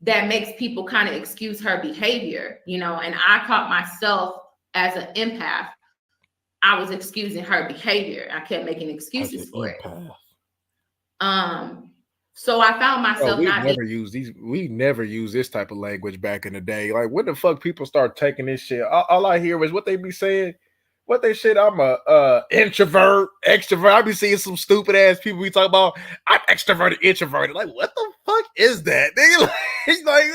that makes people kind of excuse her behavior, you know. And I caught myself as an empath. I was excusing her behavior. I kept making excuses for it. So I found myself we not being. never use this type of language back in the day. Like, when the fuck people start taking this shit? All I hear is what they be saying. What they said, I'm a introvert, extrovert. I be seeing some stupid ass people be talking about I'm extroverted, introverted. Like, what the fuck is that? Nigga, like,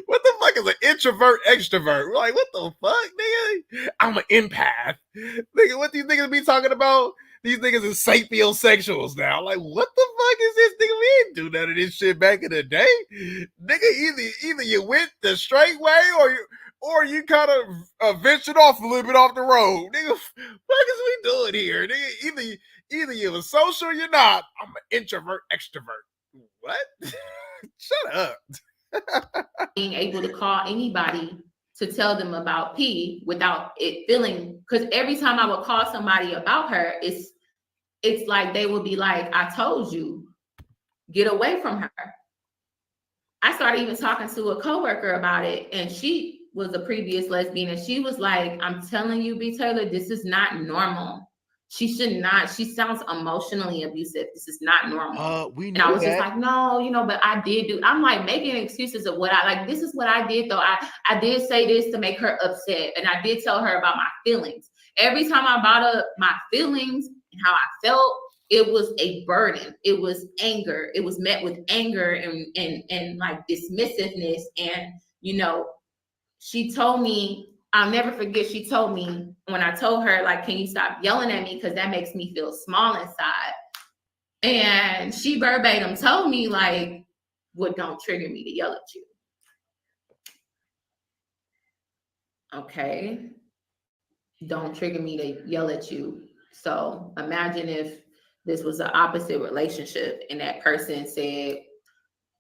what the fuck is an introvert, extrovert? Like, what the fuck, nigga? I'm an empath. Nigga, what these niggas be talking about? These niggas is sapiosexuals now. Like, what the fuck is this? Nigga, we didn't do none of this shit back in the day. Nigga, either you went the straight way or you kind of ventured off a little bit off the road. Nigga, what is we doing here? Nigga, either you're social or you're not. I'm an introvert, extrovert. What? Shut up. Being able to call anybody to tell them about P without it feeling, because every time I would call somebody about her, it's like they would be like, I told you, get away from her. I started even talking to a coworker about it, and she was a previous lesbian, and she was like, I'm telling you, B. Taylor, this is not normal. She should not. She sounds emotionally abusive. This is not normal. And I was just like, no, you know, but I did do. I'm like making excuses of what I like. This is what I did, though. I did say this to make her upset, and I did tell her about my feelings. Every time I brought up my feelings and how I felt, it was a burden. It was anger. It was met with anger and like dismissiveness. And you know, she told me, I'll never forget, she told me when I told her, like, can you stop yelling at me? Because that makes me feel small inside. And she verbatim told me, like, what don't trigger me to yell at you. Okay. Don't trigger me to yell at you. So imagine if this was an opposite relationship and that person said,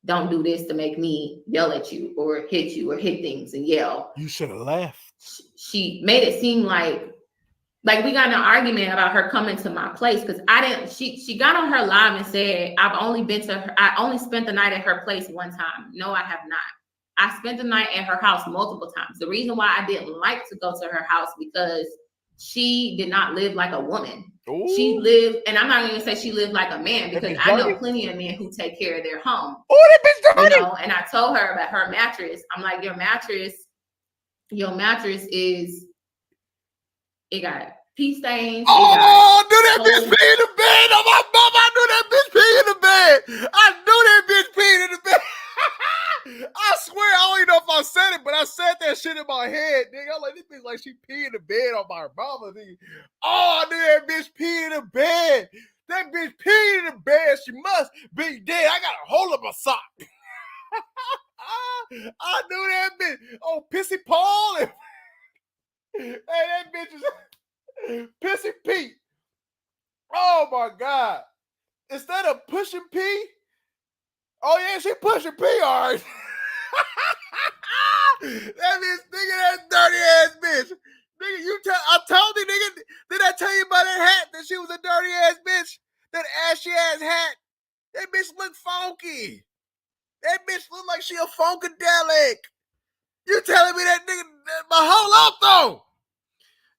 don't do this to make me yell at you or hit things and yell. You should have left. She made it seem like we got in an argument about her coming to my place because I didn't. She got on her live and said, I only spent the night at her place one time. No, I have not. I spent the night at her house multiple times. The reason why I didn't like to go to her house because she did not live like a woman. Ooh. She lived, and I'm not going to say she lived like a man because I know plenty of men who take care of their home. Oh, that bitch dirty. You know, and I told her about her mattress. I'm like, your mattress is, it got pee stains. Oh, knew that bitch pee in the bed. Oh, my mama, I knew that bitch pee in the bed. I knew that bitch peed in the bed. I swear, I don't even know if I said it, but I said that shit in my head, nigga. I'm like, this bitch like she pee in the bed on my mama, nigga. Oh, I knew that bitch pee in the bed. That bitch pee in the bed. She must be dead. I got a hole in my sock. I knew that bitch. Oh, Pissy Paul. Hey, that bitch is Pissy Pete. Oh my God. Instead of pushing P, oh yeah, she pushing P, all right. That bitch, nigga, that dirty ass bitch. Nigga, I told you, nigga, did I tell you about that hat that she was a dirty ass bitch? That ashy ass hat. That bitch look funky. That bitch look like she a funkadelic. You telling me that nigga, but hold up though.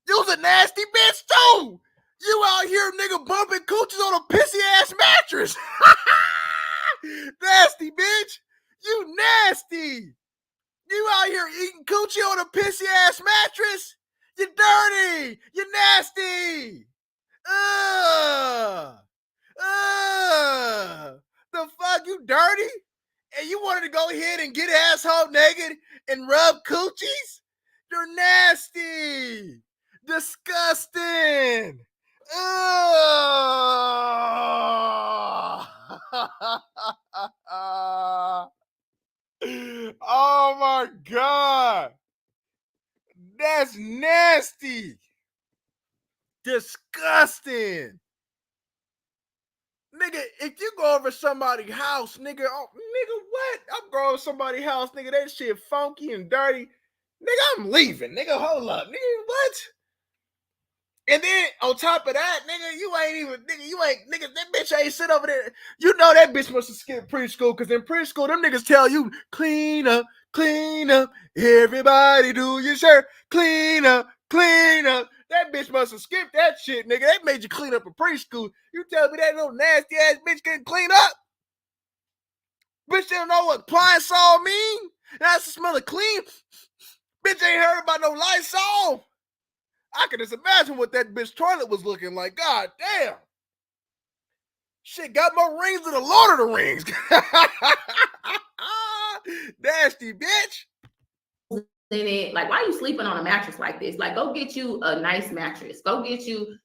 You was a nasty bitch too. You out here, nigga, bumping coochies on a pissy ass mattress. Nasty bitch. You nasty. You out here eating coochie on a pissy ass mattress. You dirty. You nasty. The fuck, you dirty? And you wanted to go ahead and get asshole naked and rub coochies? You're nasty. Disgusting. Oh my God. That's nasty. Disgusting. Nigga, if you go over somebody's house, nigga, what? I'm going over somebody's house, nigga, that shit funky and dirty. Nigga, I'm leaving. Nigga, hold up. Nigga, what? And then on top of that, nigga, that bitch ain't sit over there. You know that bitch must have skipped preschool, because in preschool, them niggas tell you, clean up, everybody do your shirt, clean up. That bitch must have skipped that shit, nigga. That made you clean up in preschool. You tell me that little nasty ass bitch couldn't clean up? Bitch didn't know what Pine-Sol mean? That's the smell of clean. Bitch ain't heard about no Lysol. I can just imagine what that bitch toilet was looking like. God damn. Shit got more rings than the Lord of the Rings. Nasty bitch. In it, like, why are you sleeping on a mattress like this? Like, go get you a nice mattress. Go get you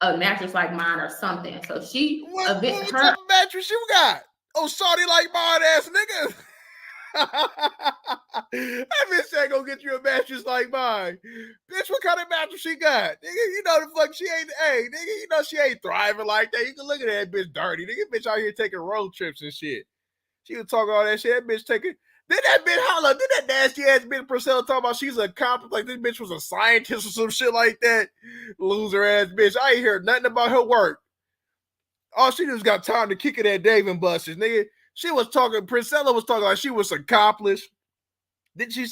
a mattress like mine or something. So she, what type of mattress you got? Oh, Saudi like mine ass nigga. That bitch ain't gonna get you a mattress like mine. Bitch, what kind of mattress she got? Nigga, you know the fuck she ain't, hey, nigga, you know she ain't thriving like that. You can look at that bitch dirty. Nigga, bitch out here taking road trips and shit. She was talking all that shit. That bitch taking, did that bitch holla? Did that nasty ass bitch Priscilla talk about she's a cop? Like this bitch was a scientist or some shit like that? Loser ass bitch. I ain't heard nothing about her work. All she just got time to kick it at Dave and Buster's, nigga. She was talking, Princella was talking like she was accomplished. Did she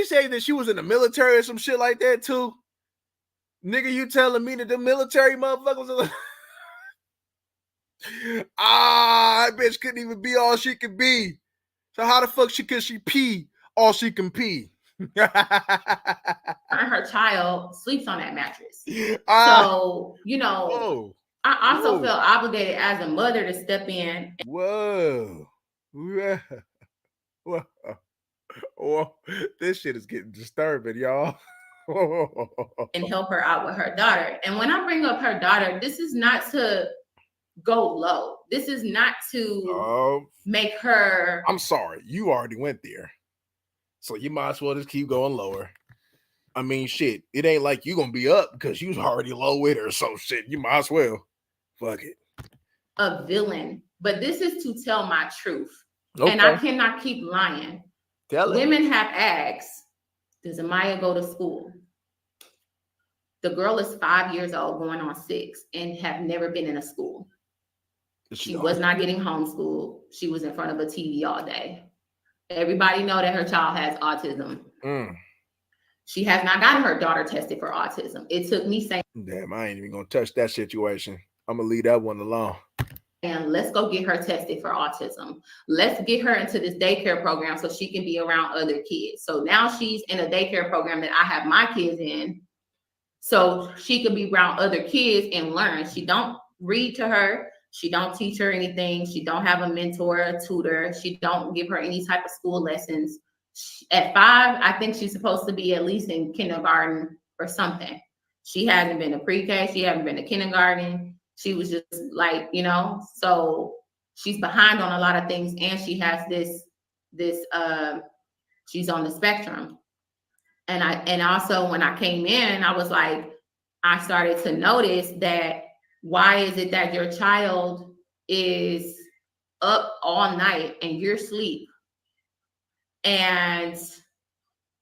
say that she was in the military or some shit like that too? Nigga, you telling me that the military motherfuckers are that bitch couldn't even be all she could be. So how the fuck could she pee all she can pee? Her child sleeps on that mattress. So, you know, I also felt obligated as a mother to step in. Whoa. This shit is getting disturbing, y'all. And help her out with her daughter. And when I bring up her daughter, this is not to go low. This is not to make her. I'm sorry, you already went there, so you might as well just keep going lower. I mean, shit, it ain't like you gonna be up because you was already low with her, so shit, you might as well. Fuck it. A villain, but this is to tell my truth, and I cannot keep lying. Women have asked, does Amaya go to school? The girl is 5 years old, going on 6, and have never been in a school. She was not getting homeschooled. She was in front of a TV all day. Everybody know that her child has autism. She has not gotten her daughter tested for autism. It took me saying, damn, I ain't even gonna touch that situation. I'm gonna leave that one alone. And let's go get her tested for autism. Let's get her into this daycare program so she can be around other kids. So now she's in a daycare program that I have my kids in, so she could be around other kids and learn. She don't read to her. She don't teach her anything. She don't have a mentor, a tutor. She don't give her any type of school lessons. At 5, I think she's supposed to be at least in kindergarten or something. She hasn't been to pre-K. She hasn't been to kindergarten. She was just like, you know, so she's behind on a lot of things, and she has this she's on the spectrum. And also when I came in, I was like, I started to notice that why is it that your child is up all night and you're asleep? And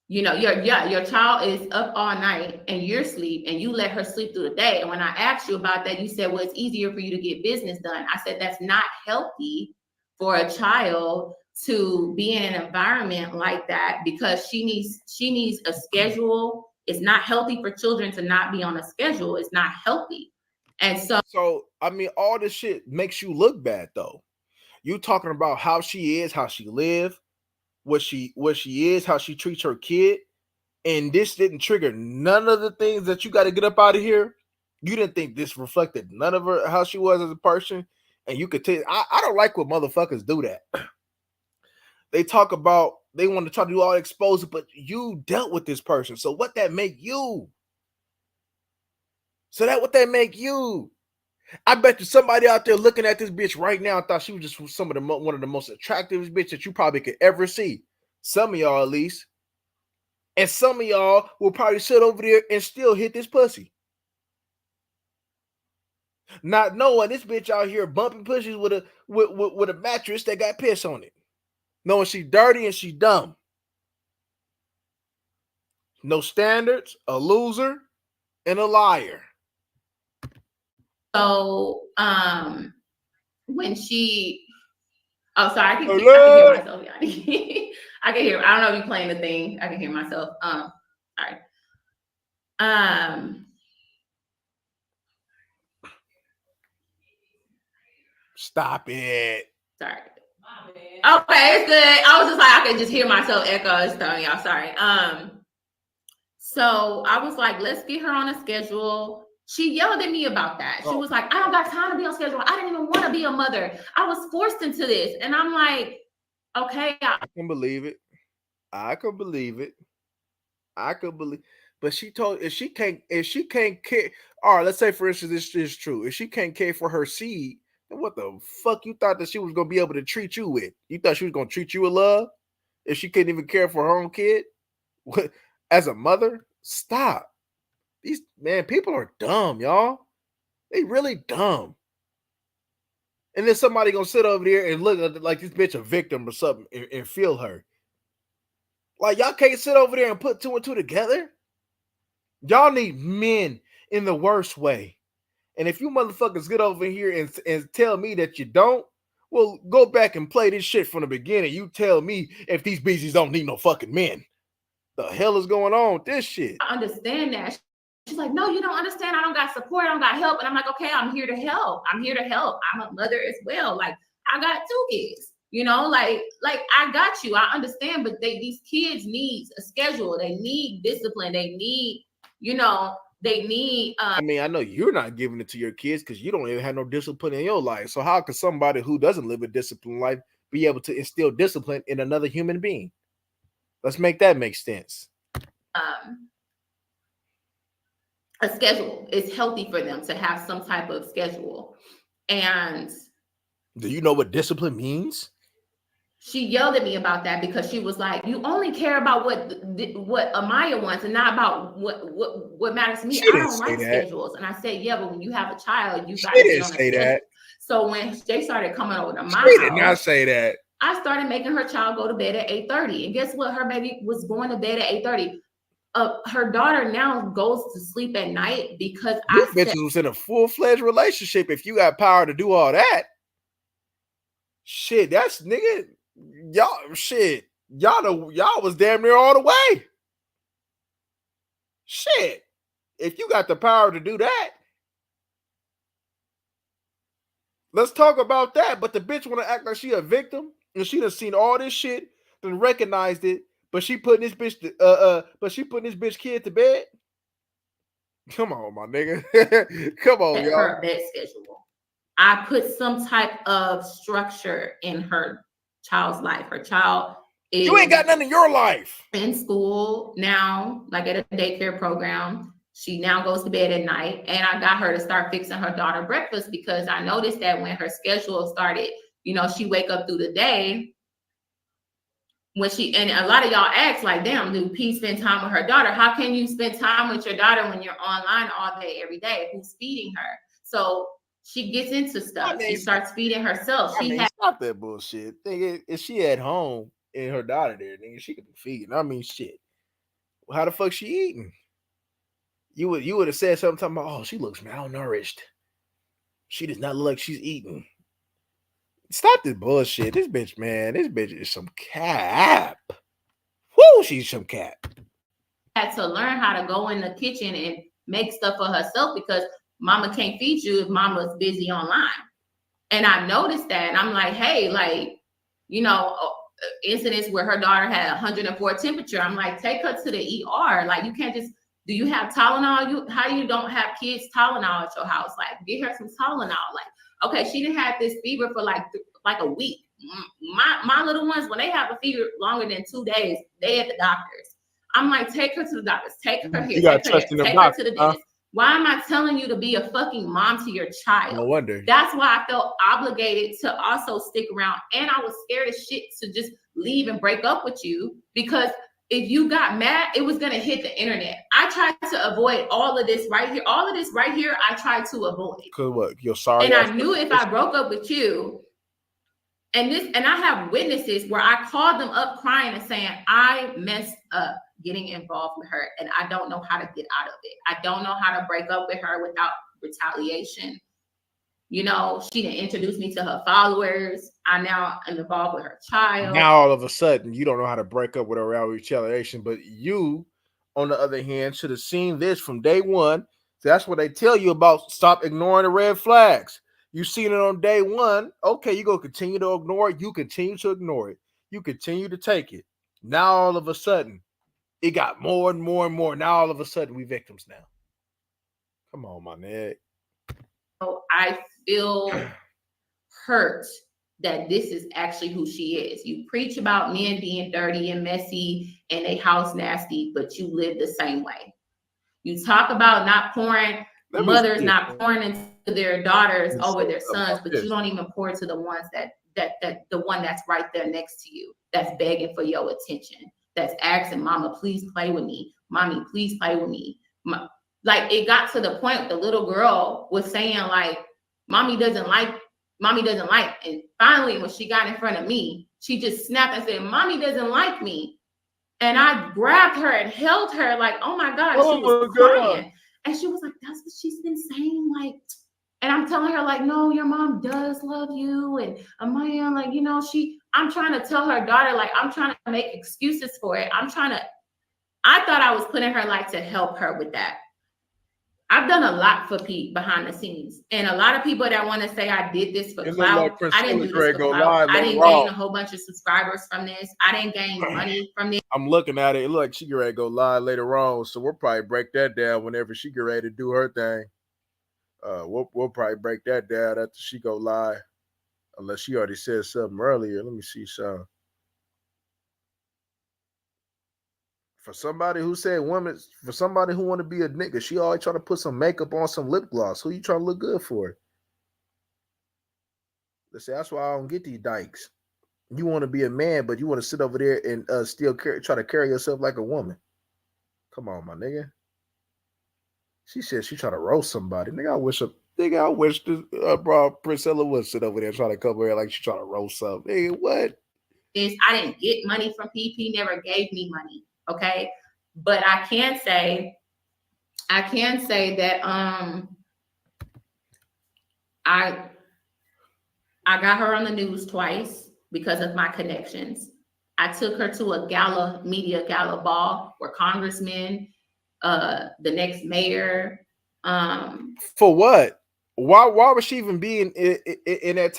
you know, your child is up all night and you're asleep, and you let her sleep through the day. And when I asked you about that, you said, well, it's easier for you to get business done. I said, that's not healthy for a child to be in an environment like that, because she needs a schedule. It's not healthy for children to not be on a schedule. It's not healthy. And so I mean, all this shit makes you look bad though. You talking about how she is, how she live, what she is, how she treats her kid, and this didn't trigger none of the things that you got to get up out of here. You didn't think this reflected none of her, how she was as a person, and you could tell. I don't like when motherfuckers do that. They talk about they want to try to do all exposure, but you dealt with this person, so what that make you? What that make you? I bet you somebody out there looking at this bitch right now thought she was just one of the most attractive bitches that you probably could ever see. Some of y'all at least. And some of y'all will probably sit over there and still hit this pussy. Not knowing this bitch out here bumping pussies with a mattress that got piss on it. Knowing she dirty and she dumb. No standards, a loser, and a liar. So when she, oh, sorry, I can hear myself. I can hear. I don't know if you're playing the thing. I can hear myself. All right. Stop it. Sorry. Okay, it's good. I was just like, I could just hear myself echo. It's telling y'all. Sorry. So I was like, let's get her on a schedule. She yelled at me about that. She was like, I don't got time to be on schedule. I didn't even want to be a mother. I was forced into this. And I'm like, okay. I can believe it. I could believe it. I could believe. But she told if she can't care. All right, let's say for instance this is true. If she can't care for her seed, then what the fuck you thought that she was gonna be able to treat you with? You thought she was gonna treat you with love if she couldn't even care for her own kid? What, as a mother? Stop. These people are dumb, y'all. They really dumb. And then somebody gonna sit over there and look like this bitch a victim or something and feel her. Like y'all can't sit over there and put two and two together. Y'all need men in the worst way. And if you motherfuckers get over here and tell me that you don't, well, go back and play this shit from the beginning. You tell me if these beasties don't need no fucking men. The hell is going on with this shit? I understand that. She's like, no, you don't understand. I don't got support. I don't got help. And I'm like, okay, I'm here to help. I'm here to help. I'm a mother as well. Like, I got 2 kids. You know, like I got you. I understand, but these kids need a schedule. They need discipline. They need, they need. I mean, I know you're not giving it to your kids because you don't even have no discipline in your life. So how could somebody who doesn't live a disciplined life be able to instill discipline in another human being? Let's make that make sense. A schedule is healthy for them to have some type of schedule. And do you know what discipline means? She yelled at me about that because she was like, you only care about what Amaya wants and not about what matters to me. I don't like schedules. And I said, yeah, but when you have a child, you got to be on a schedule. That. So when they started coming over to my house, did not say that. I started making her child go to bed at 8:30. And guess what? Her baby was going to bed at 8:30. Her daughter now goes to sleep at night because you bitches was in a full-fledged relationship. If you got power to do all that, shit, that's nigga. Y'all was damn near all the way. Shit. If you got the power to do that, let's talk about that. But the bitch want to act like she a victim and she done seen all this shit, then recognized it, but she putting this bitch kid to bed. Come on, my nigga. Come on, y'all. Her bed schedule. I put some type of structure in her child's life. Her child is you ain't got nothing in your life. In school now, like at a daycare program. She now goes to bed at night, and I got her to start fixing her daughter breakfast because I noticed that when her schedule started, she wake up through the day. And a lot of y'all ask like, damn, do P spend time with her daughter? How can you spend time with your daughter when you're online all day, every day? Who's feeding her? So she gets into stuff. She starts feeding herself. Stop that bullshit. Nigga, if she at home and her daughter there, nigga, she could be feeding. I mean, shit. How the fuck she eating? You would have said something talking about, oh, she looks malnourished. She does not look like she's eating. Stop this bullshit. This bitch is some cap. Woo, she's some cap. Had to learn how to go in the kitchen and make stuff for herself because mama can't feed you if mama's busy online. And I noticed that, and I'm like, hey, like, incidents where her daughter had 104 temperature. I'm like, take her to the ER. Like, you can't just, do you have Tylenol? How you don't have kids Tylenol at your house? Like, get her some Tylenol. Like, okay, she didn't have this fever for like a week. My little ones, when they have a fever longer than 2 days, they at the doctors. I'm like, take her to the doctors. Take her here. Take her to the dentist. Why am I telling you to be a fucking mom to your child? No wonder. That's why I felt obligated to also stick around. And I was scared as shit to just leave and break up with you because if you got mad, it was going to hit the internet. I tried to avoid all of this right here. All of this right here, I tried to avoid. Because what? You're sorry. And I knew if I broke up with you, and I have witnesses where I called them up crying and saying, I messed up getting involved with her, and I don't know how to get out of it. I don't know how to break up with her without retaliation. You know, she didn't introduce me to her followers. I now am involved with her child. Now all of a sudden, you don't know how to break up with a real retaliation. But you, on the other hand, should have seen this from day one. So that's what they tell you about. Stop ignoring the red flags. You seen it on day one. Okay, you go continue to ignore it. You continue to ignore it. You continue to take it. Now all of a sudden, it got more and more and more. Now all of a sudden, we victims now. Come on, my nigga. So I feel hurt that this is actually who she is. You preach about men being dirty and messy and they house nasty, but you live the same way. You talk about not pouring, mothers not pouring into their daughters over their sons, but you don't even pour to the ones that the one that's right there next to you, that's begging for your attention, that's asking, mama, please play with me. Mommy, please play with me. Like, it got to the point the little girl was saying, like, mommy doesn't like. And finally, when she got in front of me, she just snapped and said, mommy doesn't like me. And I grabbed her and held her like, oh my God. And she was crying. And she was like, that's what she's been saying. Like, and I'm telling her, like, no, your mom does love you. And Amaya, like, you know, I'm trying to tell her daughter, like, I'm trying to make excuses for it. I thought I was putting her like to help her with that. I've done a lot for Pete behind the scenes. And a lot of people that want to say I did this for clout, I didn't do this for clout. I didn't gain a whole bunch of subscribers from this. I didn't gain money from this. I'm looking at it. It looks like she get ready to go live later on. So we'll probably break that down whenever she get ready to do her thing. We'll probably break that down after she go live. Unless she already said something earlier. Let me see something. For somebody who said women, for somebody who want to be a nigga, she always trying to put some makeup on, some lip gloss. Who you trying to look good for? Let's say that's why I don't get these dykes. You want to be a man, but you want to sit over there and still try to carry yourself like a woman. Come on, my nigga. She said she trying to roast somebody. Nigga, I wish this bro Princella would sit over there trying to cover her like she trying to roast something. Nigga, what? I didn't get money from PP. Never gave me money. Okay, but I can say that I got her on the news twice because of my connections. I took her to a media gala ball where congressmen, the next mayor. For what? Why would she even be in that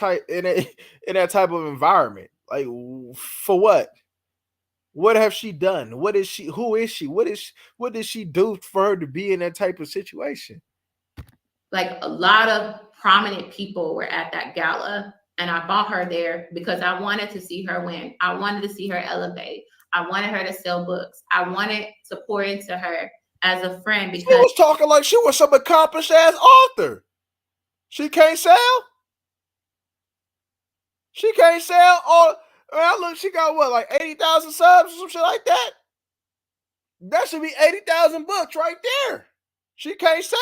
type of environment? Like, for what? What have she done? What is she? Who is she? What did she do for her to be in that type of situation? Like, a lot of prominent people were at that gala, and I bought her there because I wanted to see her win. I wanted to see her elevate. I wanted her to sell books. I wanted to pour into her as a friend because she was talking like she was some accomplished ass author. She can't sell. She can't sell all. Well, look, she got what, like 80,000 subs or some shit like that? That should be 80,000 books right there. She can't sell?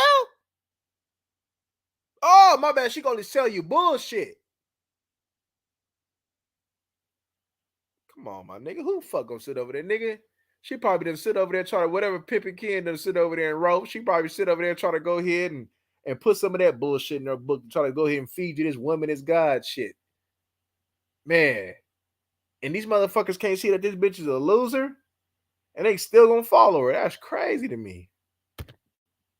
Oh, my bad. She gonna sell you bullshit. Come on, my nigga. Who the fuck gonna sit over there, nigga? She probably didn't sit over there trying to, whatever Pippin Ken done sit over there and wrote. She probably sit over there trying to go ahead and put some of that bullshit in her book, try to go ahead and feed you this woman is God shit. Man. And these motherfuckers can't see that this bitch is a loser, and they still gonna follow her. That's crazy to me.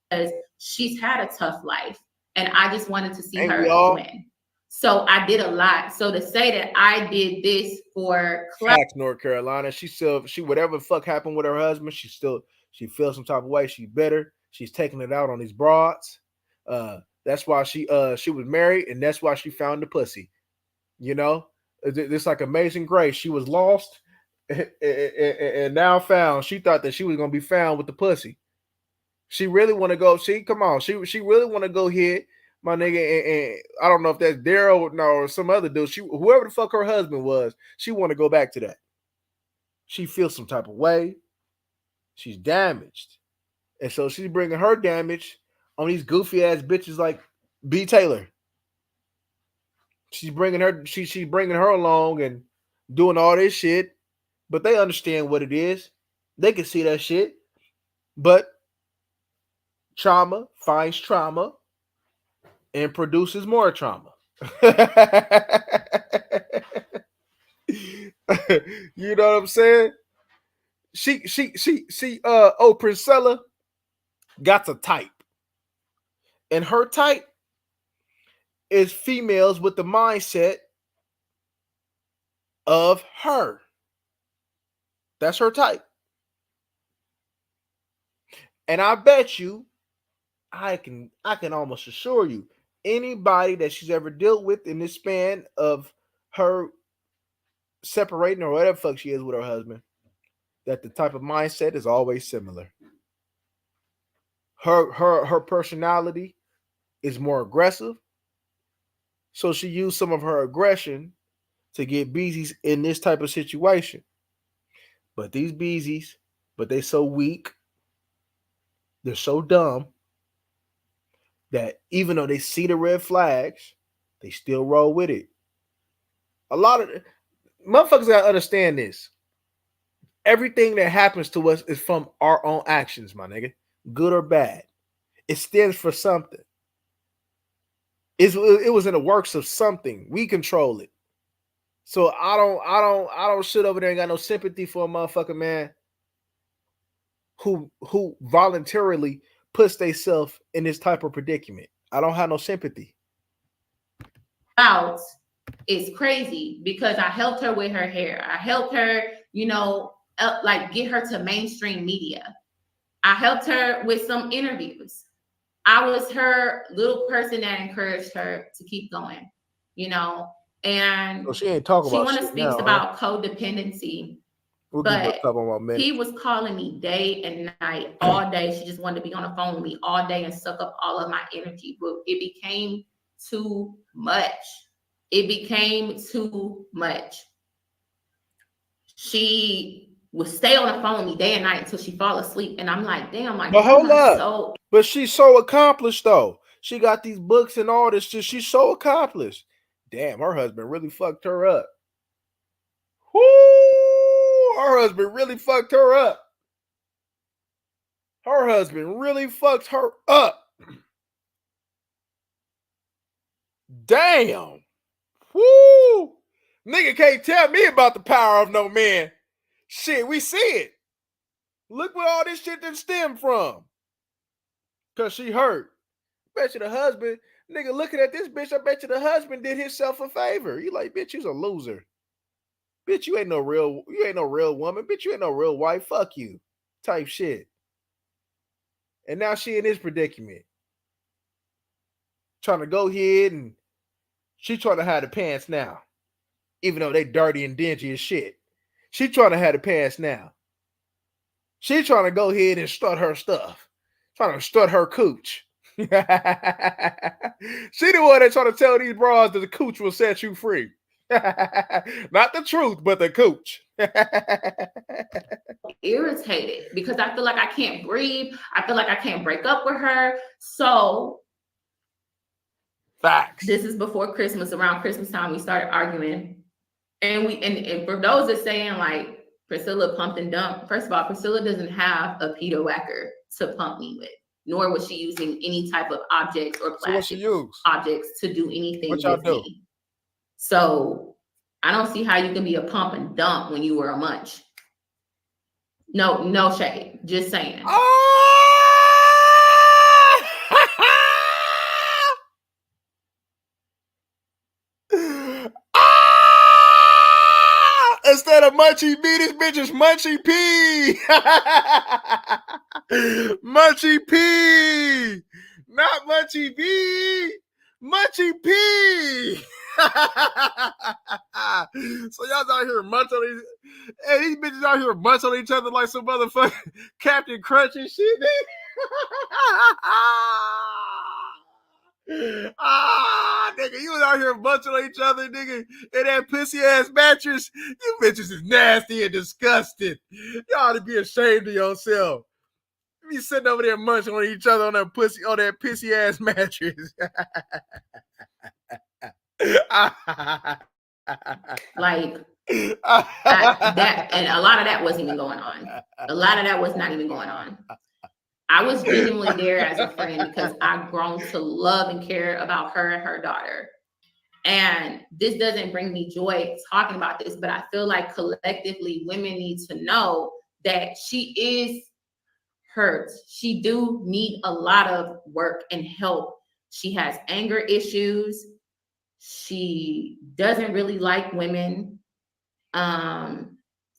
Because she's had a tough life, and I just wanted to see her win. So I did a lot. So to say that I did this for Facts, North Carolina, she whatever the fuck happened with her husband, she feels some type of way. She's bitter. She's taking it out on these broads. That's why she was married, and that's why she found the pussy. You know. It's like Amazing Grace. She was lost and now found. She thought that she was gonna be found with the pussy. She really want to go. Come on. She really want to go hit my nigga. And I don't know if that's Daryl or some other dude. Whoever the fuck her husband was, she want to go back to that. She feels some type of way. She's damaged, and so she's bringing her damage on these goofy ass bitches like B. Taylor. She's bringing her along and doing all this shit, but they understand what it is. They can see that shit, but trauma finds trauma, and produces more trauma. You know what I'm saying? Princella got a type. And her type is females with the mindset of her. That's her type. And I bet you, I can almost assure you, anybody that she's ever dealt with in this span of her separating or whatever fuck she is with her husband, that the type of mindset is always similar. Her personality is more aggressive, so she used some of her aggression to get beezies in this type of situation. But these beezies, they so weak, they're so dumb that even though they see the red flags, they still roll with it. A lot of motherfuckers gotta understand this. Everything that happens to us is from our own actions, my nigga, good or bad. It stands for something. It was in the works of something. We control it. So I don't sit over there and got no sympathy for a motherfucker, man, who voluntarily puts themselves in this type of predicament. I don't have no sympathy. Out is crazy because I helped her with her hair. I helped her, like get her to mainstream media. I helped her with some interviews. I was her little person that encouraged her to keep going, and so she ain't talking about shit. She speaks about codependency. We'll but he was calling me day and night, all day. She just wanted to be on the phone with me all day and suck up all of my energy. But it became too much. It became too much. She would stay on the phone with me day and night until she fall asleep. And I'm like, damn, like, but hold up. But she's so accomplished though. She got these books and all this shit. She's so accomplished. Damn, her husband really fucked her up. Woo! Her husband really fucked her up. Her husband really fucked her up. Damn. Woo! Nigga can't tell me about the power of no man. Shit, we see it. Look where all this shit done stemmed from. Cause she hurt. Bet you the husband, nigga, looking at this bitch, I bet you the husband did himself a favor. You like, bitch, you's a loser. Bitch, you ain't no real woman. Bitch, you ain't no real wife. Fuck you. Type shit. And now she in this predicament. Trying to go ahead and she trying to hide the pants now. Even though they dirty and dingy as shit. She trying to have the pants now. She trying to go ahead and strut her stuff. Trying to strut her cooch. She the one that trying to tell these bras that the cooch will set you free. Not the truth, but the cooch. Irritated because I feel like I can't breathe. I feel like I can't break up with her. So facts. This is before Christmas. Around Christmas time, we started arguing. And and for those that saying like Priscilla pumped and dumped, first of all, Priscilla doesn't have a pedo whacker to pump me with, nor was she using any type of objects or plastic objects to do anything with me. So I don't see how you can be a pump and dump when you were a munch. No shade. Just saying. Instead of Munchie B, this bitch is Munchie P. Munchie P. Not Munchie B. Munchie P. So y'all out here munch on these. Hey, these bitches out here munch on each other like some motherfucking Captain Crunch and shit. Nigga, you was out here bunching on each other, nigga, in that pussy ass mattress. You bitches is nasty and disgusting. You ought to be ashamed of yourself. You be sitting over there munching on each other on that pissy ass mattress. Like that, and a lot of that wasn't even going on. A lot of that was not even going on. I was genuinely there as a friend because I've grown to love and care about her and her daughter. And this doesn't bring me joy talking about this, but I feel like collectively women need to know that she is hurt. She do need a lot of work and help. She has anger issues. She doesn't really like women.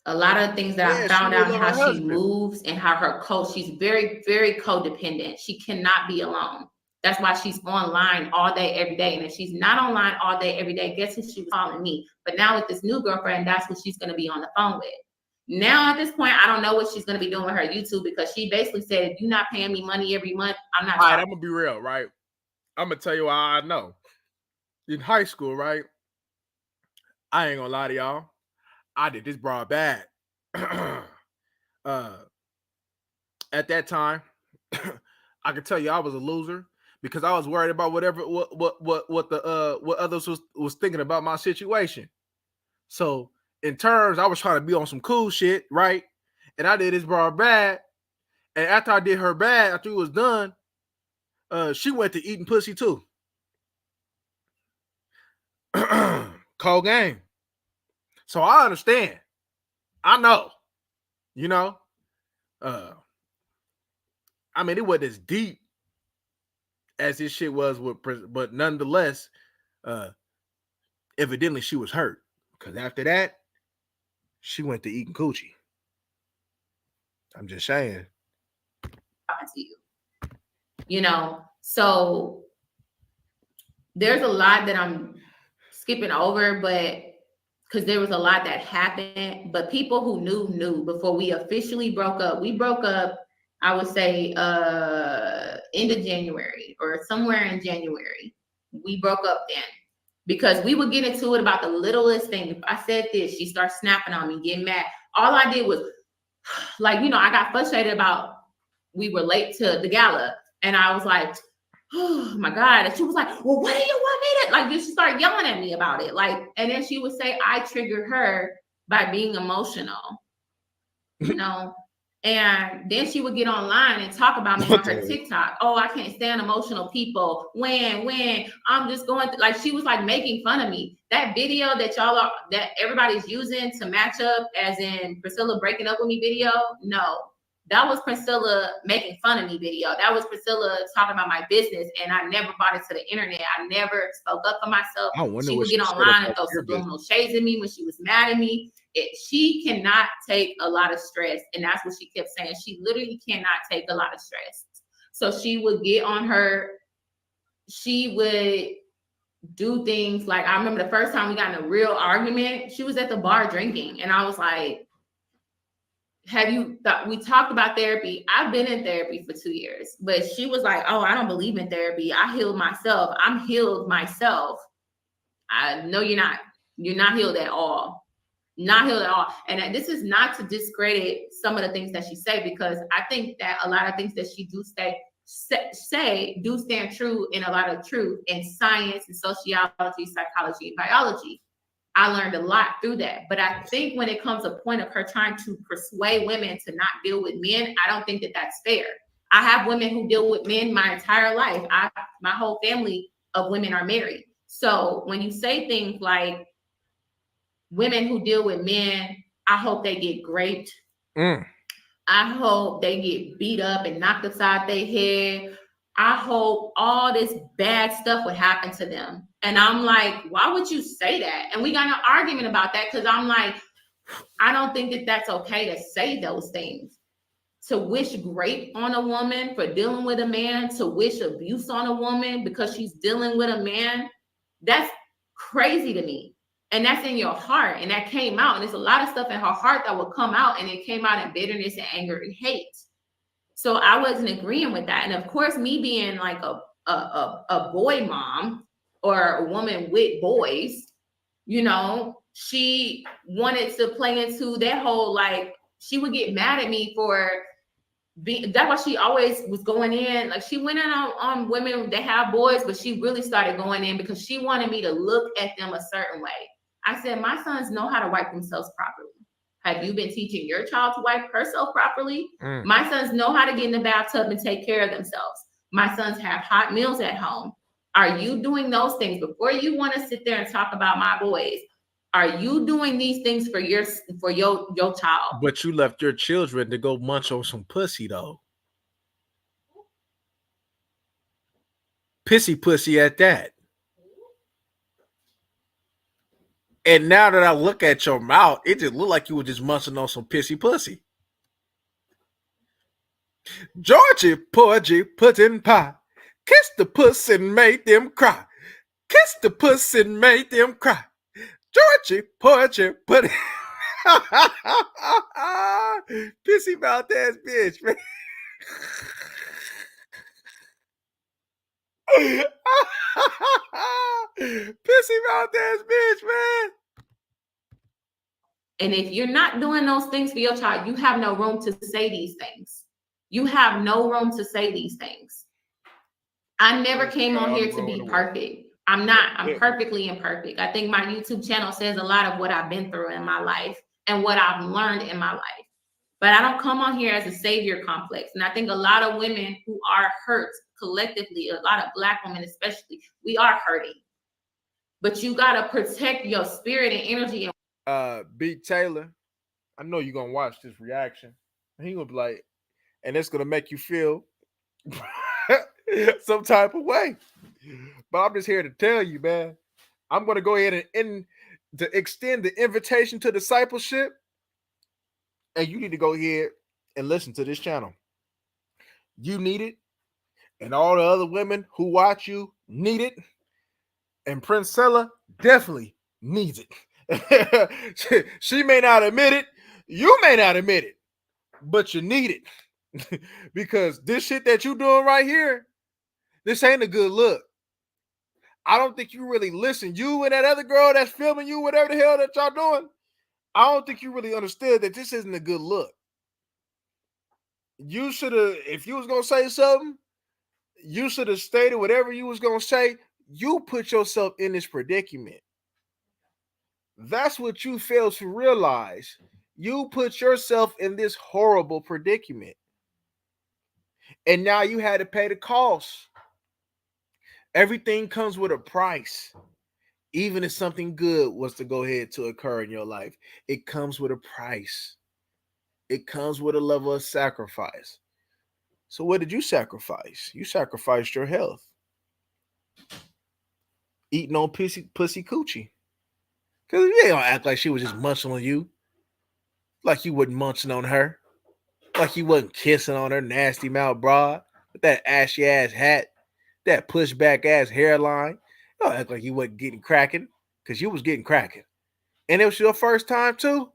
A lot of things that I Yeah, she found out lives and on how her she husband. moves and how her she's very, very codependent. She cannot be alone. That's why she's online all day, every day. And if she's not online all day, every day, guess who she was calling me? But now with this new girlfriend, that's what she's going to be on the phone with. Now at this point, I don't know what she's going to be doing with her YouTube because she basically said, if you're not paying me money every month, I'm not. All right, I'm gonna be real, right? I'm gonna tell you how I know. In high school, right? I ain't gonna lie to y'all. I did this broad bad. At that time, I could tell you I was a loser because I was worried about what others was thinking about my situation. So in terms, I was trying to be on some cool shit, right? And I did this broad bad. And after I did her bad, after it was done, she went to eating pussy too. Cold game. So I understand. I know. You know. I mean, it wasn't as deep as this shit was with, but nonetheless, evidently she was hurt because after that, she went to eating coochie. I'm just saying. To you, so there's a lot that I'm skipping over, but because there was a lot that happened, but people who knew before we officially broke up. We broke up, I would say, end of January or somewhere in January. We broke up then because we would get into it about the littlest thing. If I said this, she starts snapping on me, getting mad. All I did was, like, I got frustrated about we were late to the gala, and I was like, oh my God. And she was like, well, what do you want me to, like, she started yelling at me about it. Like, and then she would say, I triggered her by being emotional, and then she would get online and talk about me on her TikTok. Oh, I can't stand emotional people. When I'm just going through, like, she was like making fun of me. That video that everybody's using to match up, as in Priscilla breaking up with me video. No, that was Priscilla making fun of me video. That was Priscilla talking about my business, and I never brought it to the internet. I never spoke up for myself. She would get online and throw subliminal shades at me when she was mad at me. She cannot take a lot of stress, and that's what she kept saying. She literally cannot take a lot of stress. So she would get on her. She would do things like, I remember the first time we got in a real argument. She was at the bar drinking, and I was like, we talked about therapy. I've been in therapy for 2 years, but she was like, oh, I don't believe in therapy. I healed myself. I'm healed myself. I know you're not healed at all. Not healed at all. And this is not to discredit some of the things that she say, because I think that a lot of things that she do say do stand true in a lot of truth in science and sociology, psychology, and biology. I learned a lot through that. But I think when it comes to a point of her trying to persuade women to not deal with men, I don't think that that's fair. I have women who deal with men my entire life. My whole family of women are married. So when you say things like women who deal with men, I hope they get raped. I hope they get beat up and knocked upside their head. I hope all this bad stuff would happen to them. And I'm like, why would you say that? And we got an argument about that, because I'm like, I don't think that that's okay to say those things. To wish great on a woman for dealing with a man, to wish abuse on a woman because she's dealing with a man, that's crazy to me. And that's in your heart. And that came out. And there's a lot of stuff in her heart that would come out. And it came out in bitterness and anger and hate. So I wasn't agreeing with that. And of course, me being like a boy mom or a woman with boys, she wanted to play into that whole, like, she would get mad at me for being, that's why she always was going in. Like, she went in on women that have boys, but she really started going in because she wanted me to look at them a certain way. I said, my sons know how to wipe themselves properly. Have you been teaching your child to wipe herself properly? My sons know how to get in the bathtub and take care of themselves. My sons have hot meals at home. Are you doing those things? Before you want to sit there and talk about my boys, are you doing these things for your child? But you left your children to go munch on some pussy though. Pissy pussy at that. And now that I look at your mouth, it just look like you were just munching on some pissy pussy. Georgie Porgy pudding pie. Kiss the pussy and made them cry. Kiss the pussy and made them cry. Georgie Porgy pudding. Pissy mouth ass bitch, man. Pissy mouth ass bitch, man. And if you're not doing those things for your child, you have no room to say these things. You have no room to say these things. I never came on here to be perfect. I'm not. I'm perfectly imperfect. I think my YouTube channel says a lot of what I've been through in my life and what I've learned in my life. But I don't come on here as a savior complex. And I think a lot of women who are hurt collectively, a lot of Black women especially, we are hurting. But you got to protect your spirit and energy. Beat Taylor, I know you're going to watch this reaction. He going to be like, and it's going to make you feel some type of way. But I'm just here to tell you, man, I'm going to go ahead and to extend the invitation to discipleship. And you need to go ahead and listen to this channel. You need it. And all the other women who watch you need it. And Princella definitely needs it. She may not admit it. You may not admit it. But you need it. Because this shit that you doing right here, this ain't a good look. I don't think you really listen. You and that other girl that's filming you, whatever the hell that y'all doing, I don't think you really understood that this isn't a good look. You should have, if you was going to say something, you should have stated whatever you was going to say. You put yourself in this predicament. That's what you fail to realize. You put yourself in this horrible predicament. And now you had to pay the cost. Everything comes with a price. Even if something good was to go ahead to occur in your life, it comes with a price. It comes with a level of sacrifice. So what did you sacrifice? You sacrificed your health. Eating on pussy coochie. Because you don't act like she was just munching on you. Like you wasn't munching on her. Like you wasn't kissing on her nasty mouth broad. With that ashy ass hat. That pushback ass hairline. You don't act like you wasn't getting cracking. Because you was getting cracking. And it was your first time too?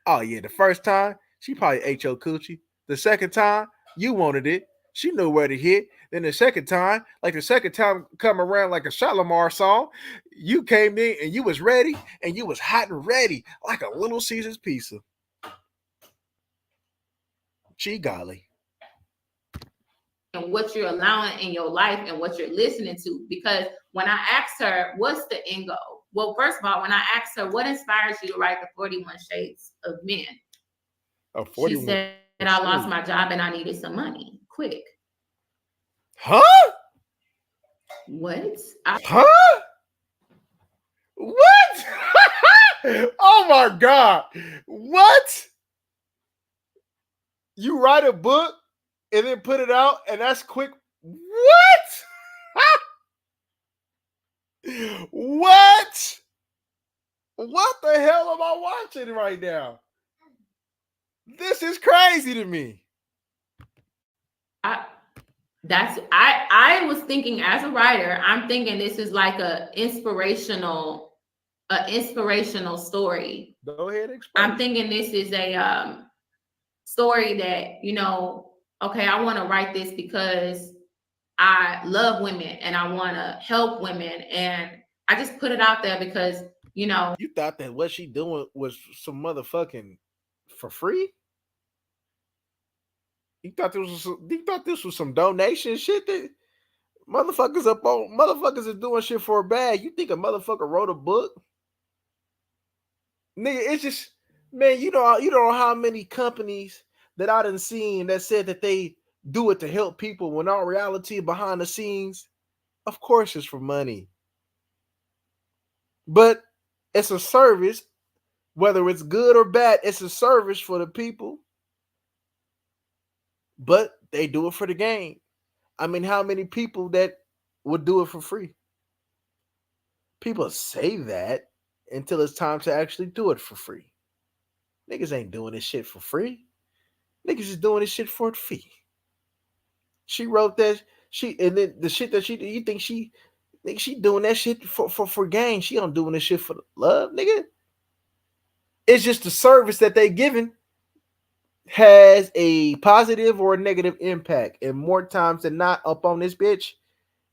Oh yeah, the first time, she probably ate your coochie. The second time, you wanted it. She knew where to hit. Then the second time, like the second time come around like a Shalimar song, you came in and you was ready and you was hot and ready like a Little Caesars pizza. Gee golly. And what you're allowing in your life and what you're listening to. Because when I asked her, what's the end goal? Well, first of all, when I asked her, what inspires you to write the 41 Shades of Men? Oh, she said, I lost my job and I needed some money. Quick. Huh? What? Huh? What? Oh my God. What? You write a book and then put it out and that's quick. What? What? What the hell am I watching right now? This is crazy to me. I was thinking as a writer, I'm thinking this is like a inspirational story. Go ahead, explain. I'm thinking this is a story that, you know, okay, I want to write this because I love women and I want to help women. And I just put it out there because, you know. You thought that what she doing was some motherfucking for free? You thought this was some donation shit that motherfuckers is doing shit for a bag. You think a motherfucker wrote a book? Nigga, it's just Man, you know how many companies that I done seen that said that they do it to help people when all reality behind the scenes, of course it's for money. But it's a service, whether it's good or bad, it's a service for the people, but they do it for the game. I mean, how many people that would do it for free? People say that until it's time to actually do it for free. Niggas ain't doing this shit for free. Niggas is doing this shit for a fee. She wrote that and then the shit that you think she doing that shit for gain. She don't doing this shit for love, nigga. It's just the service that they giving has a positive or a negative impact. And more times than not, up on this bitch,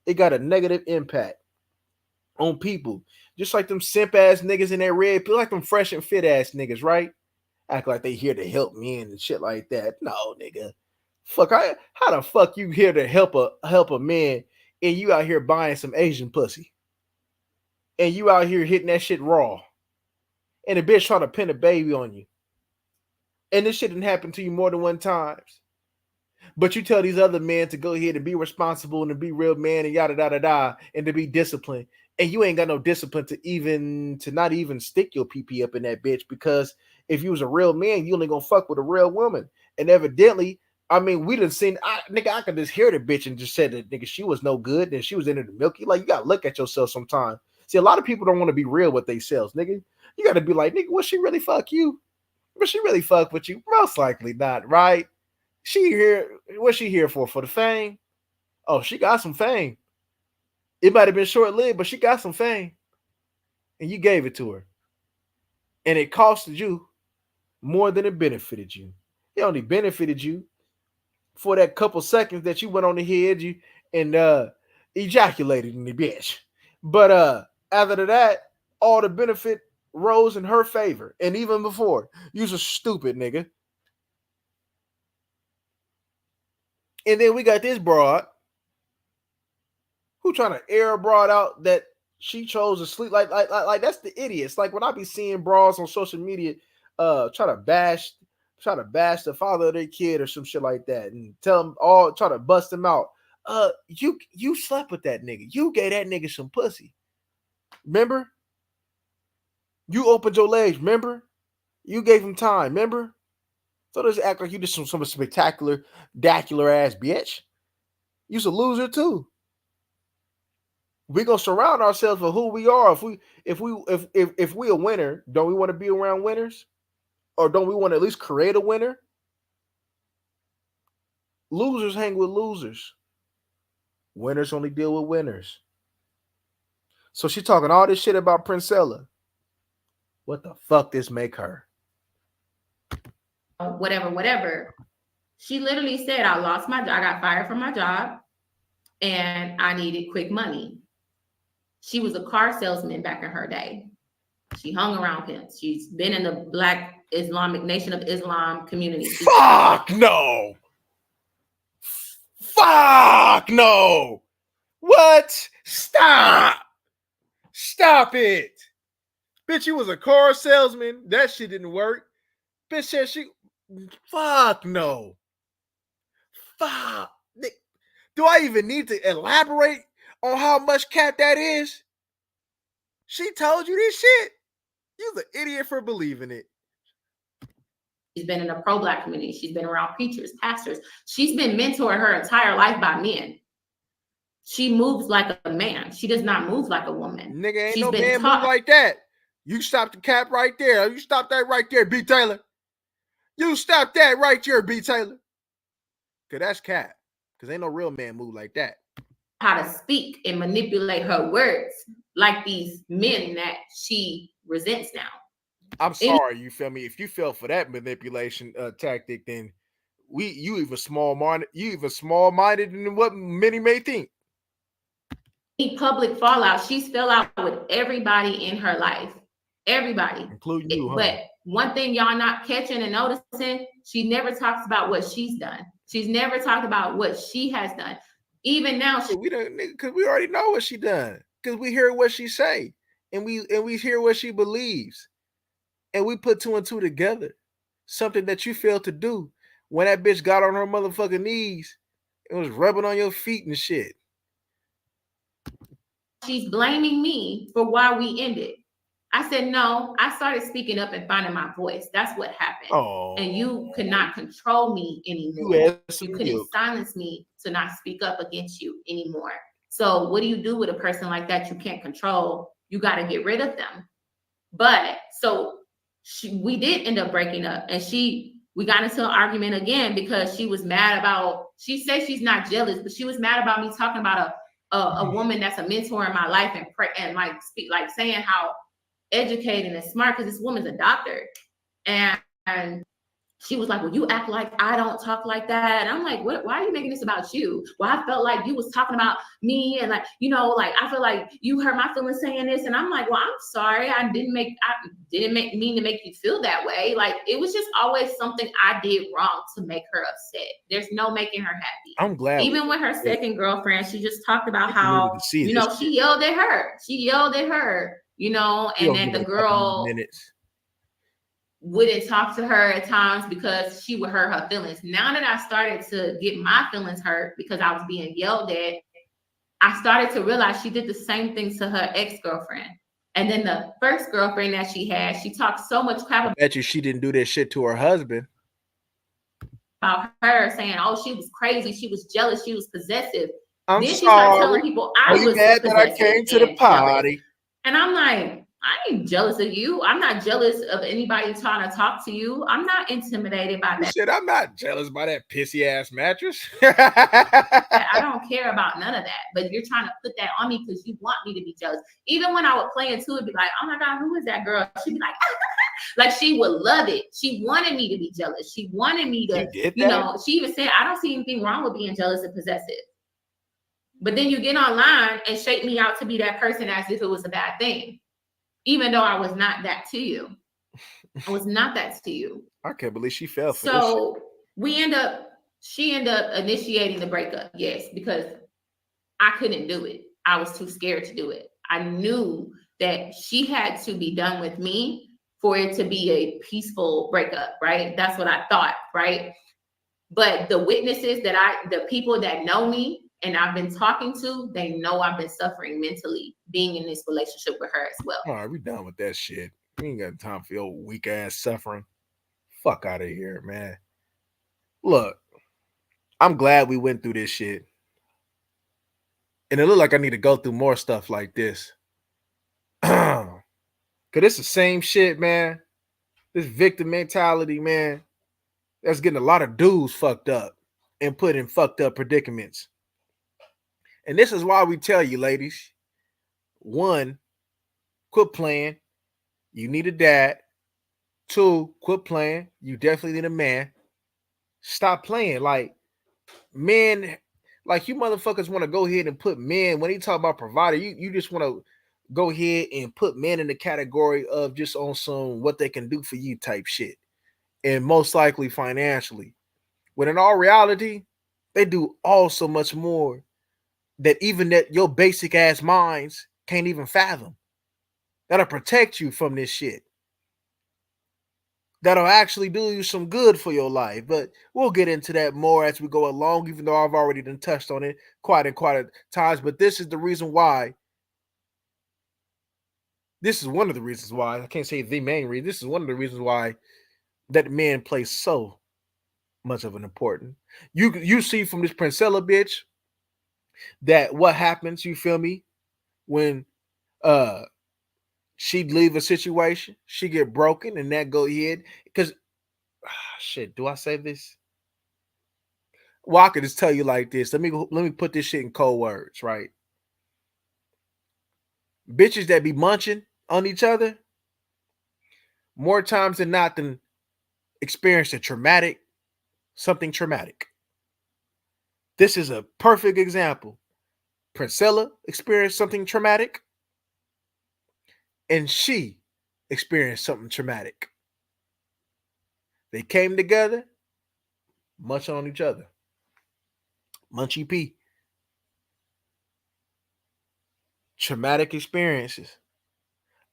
it got a negative impact on people. Just like them simp ass niggas in that red pill, like them fresh and fit ass niggas, right? Act like they here to help men and shit like that. No, nigga. How the fuck you here to help a man and you out here buying some Asian pussy? And you out here hitting that shit raw. And the bitch trying to pin a baby on you. And this shit didn't happen to you more than one time. But you tell these other men to go ahead and be responsible and to be real man and yada yada yada and to be disciplined. And you ain't got no discipline to not even stick your PP up in that bitch, because if you was a real man, you only gonna fuck with a real woman. And evidently, I mean, we done seen I could just hear the bitch and just said that nigga she was no good and she was into the milky. Like, you gotta look at yourself sometime. See, a lot of people don't want to be real with themselves, nigga. You gotta be like, nigga, will she really fuck you? Will she really fuck with you? Most likely not, right? She here, what's she here for? For the fame? Oh, she got some fame. It might have been short-lived, but she got some fame. And you gave it to her. And it costed you more than it benefited you. It only benefited you for that couple seconds that you went on the head you and ejaculated in the bitch. But after that, all the benefit rose in her favor. And even before, you's a stupid nigga. And then we got this broad who trying to air a broad out that she chose to sleep like that's the idiots. Like when I be seeing broads on social media try to bash the father of their kid or some shit like that and tell them all, try to bust them out. You slept with that nigga. You gave that nigga some pussy. Remember? You opened your legs, remember? You gave him time, remember? So does act like you just some spectacular, dacular ass bitch. You's a loser too. We're gonna surround ourselves with who we are. If we a winner, don't we want to be around winners? Or don't we want to at least create a winner? Losers hang with losers. Winners only deal with winners. So she talking all this shit about Princella. What the fuck this make her? Whatever. She literally said, I lost my job. I got fired from my job and I needed quick money. She was a car salesman back in her day. She hung around pimps. She's been in the Black Islamic Nation of Islam community. Fuck no. Fuck no. What? Stop. Stop it. Bitch, you was a car salesman. That shit didn't work. Bitch said she. Fuck no. Fuck. Do I even need to elaborate on how much cat that is? She told you this shit. You're the idiot for believing it. She's been in the pro-Black community. She's been around preachers, pastors. She's been mentored her entire life by men. She moves like a man. She does not move like a woman. Nigga, ain't no man move like that. You stop the cap right there. You stop that right there, B. Taylor. You stop that right there, B. Taylor. Cause that's cap. Cause ain't no real man move like that. How to speak and manipulate her words like these men that she resents now. I'm sorry, you feel me? If you fell for that manipulation tactic, then you even small-minded than what many may think. Public fallout. She's fell out with everybody in her life. Everybody. Including you, huh? But one thing y'all not catching and noticing, she never talks about what she's done. She's never talked about what she has done. Even now, we don't, because we already know what she done. Because we hear what she say, and we hear what she believes. and we put two and two together. Something that you failed to do when that bitch got on her motherfucking knees and was rubbing on your feet and shit. She's blaming me for why we ended. I said, no, I started speaking up and finding my voice. That's what happened. Oh, and you could not control me anymore. You couldn't milk. silence me to not speak up against you anymore. So what do you do with a person like that you can't control? You got to get rid of them. But so we did end up breaking up, and we got into an argument again because she was mad about, she said she's not jealous, but she was mad about me talking about a woman that's a mentor in my life and like speak, like saying how educated and smart, because this woman's a doctor. And she was like, well, you act like I don't talk like that. And I'm like, what? Why are you making this about you? Well, I felt like you was talking about me, and like, you know, like I feel like you hurt my feelings saying this. And I'm like, well, I'm sorry. I didn't mean to make you feel that way. Like, it was just always something I did wrong to make her upset. There's no making her happy. I'm glad. Even with her second girlfriend, she just talked about how, you know, she yelled at her. You know, and then the girl wouldn't talk to her at times because she would hurt her feelings. Now that I started to get my feelings hurt because I was being yelled at, I started to realize she did the same thing to her ex-girlfriend. And then the first girlfriend that she had, she talked so much crap about. I bet you she didn't do that shit to her husband. About her, saying, oh, she was crazy, she was jealous, she was possessive. Then she started telling people I was mad that I came to the party. Jealous. And I'm like, I ain't jealous of you. I'm not jealous of anybody trying to talk to you. I'm not intimidated by that. Shit, I'm not jealous by that pissy ass mattress. I don't care about none of that. But you're trying to put that on me because you want me to be jealous. Even when I would play into it, be like, oh my God, who is that girl? She'd be like, like she would love it. She wanted me to be jealous. She wanted me to, you know, she even said, I don't see anything wrong with being jealous and possessive. But then you get online and shape me out to be that person as if it was a bad thing. Even though I was not that to you. I was not that to you. I can't believe she fell for this. So she ended up initiating the breakup. Yes, because I couldn't do it. I was too scared to do it. I knew that she had to be done with me for it to be a peaceful breakup, right? That's what I thought, right? But the witnesses the people that know me and I've been talking to, they know I've been suffering mentally being in this relationship with her as well. All right, we done with that shit. We ain't got time for your weak ass suffering. Fuck out of here, man. Look, I'm glad we went through this shit. And it looked like I need to go through more stuff like this. Cause it's the same shit, man. This victim mentality, man, that's getting a lot of dudes fucked up and put in fucked up predicaments. And this is why we tell you, ladies, 1, quit playing. You need a dad. 2, quit playing. You definitely need a man. Stop playing. Like, men, like you motherfuckers want to go ahead and put men, when you talk about provider, you just want to go ahead and put men in the category of just on some what they can do for you type shit. And most likely financially. When in all reality, they do all so much more that even that your basic ass minds can't even fathom. That'll protect you from this shit. That'll actually do you some good for your life. But we'll get into that more as we go along, even though I've already done touched on it quite a times. But this is the reason why. This is one of the reasons why. I can't say the main reason. This is one of the reasons why that men play so much of an important. You see from this Princella bitch that what happens, you feel me, when she'd leave a situation, she get broken, and that go ahead. Because shit, do I say this? Well, I could just tell you like this. Let me put this shit in cold words, right? Bitches that be munching on each other, more times than not than experience something traumatic. This is a perfect example. Princella experienced something traumatic, and she experienced something traumatic. They came together, munch on each other. Munchy P. Traumatic experiences.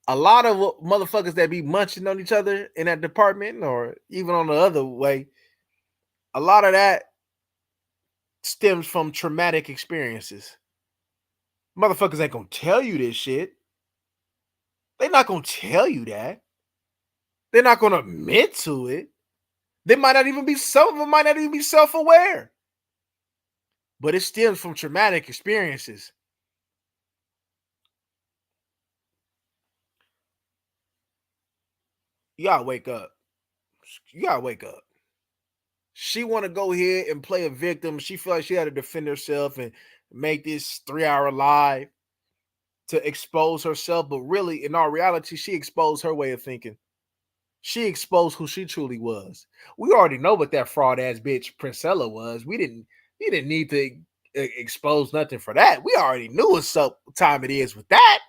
A lot of motherfuckers that be munching on each other in that department or even on the other way, a lot of that stems from traumatic experiences. Motherfuckers ain't gonna tell you this shit. They're not gonna tell you that. They're not gonna admit to it. They might not even be some of them might not even be self-aware. But it stems from traumatic experiences. You gotta wake up. You gotta wake up. She want to go ahead and play a victim. She felt like she had to defend herself and make this 3-hour live to expose herself. But really, in all reality, she exposed her way of thinking. She exposed who she truly was. We already know what that fraud ass bitch Princella was. We didn't need to expose nothing for that. We already knew what time it is with that.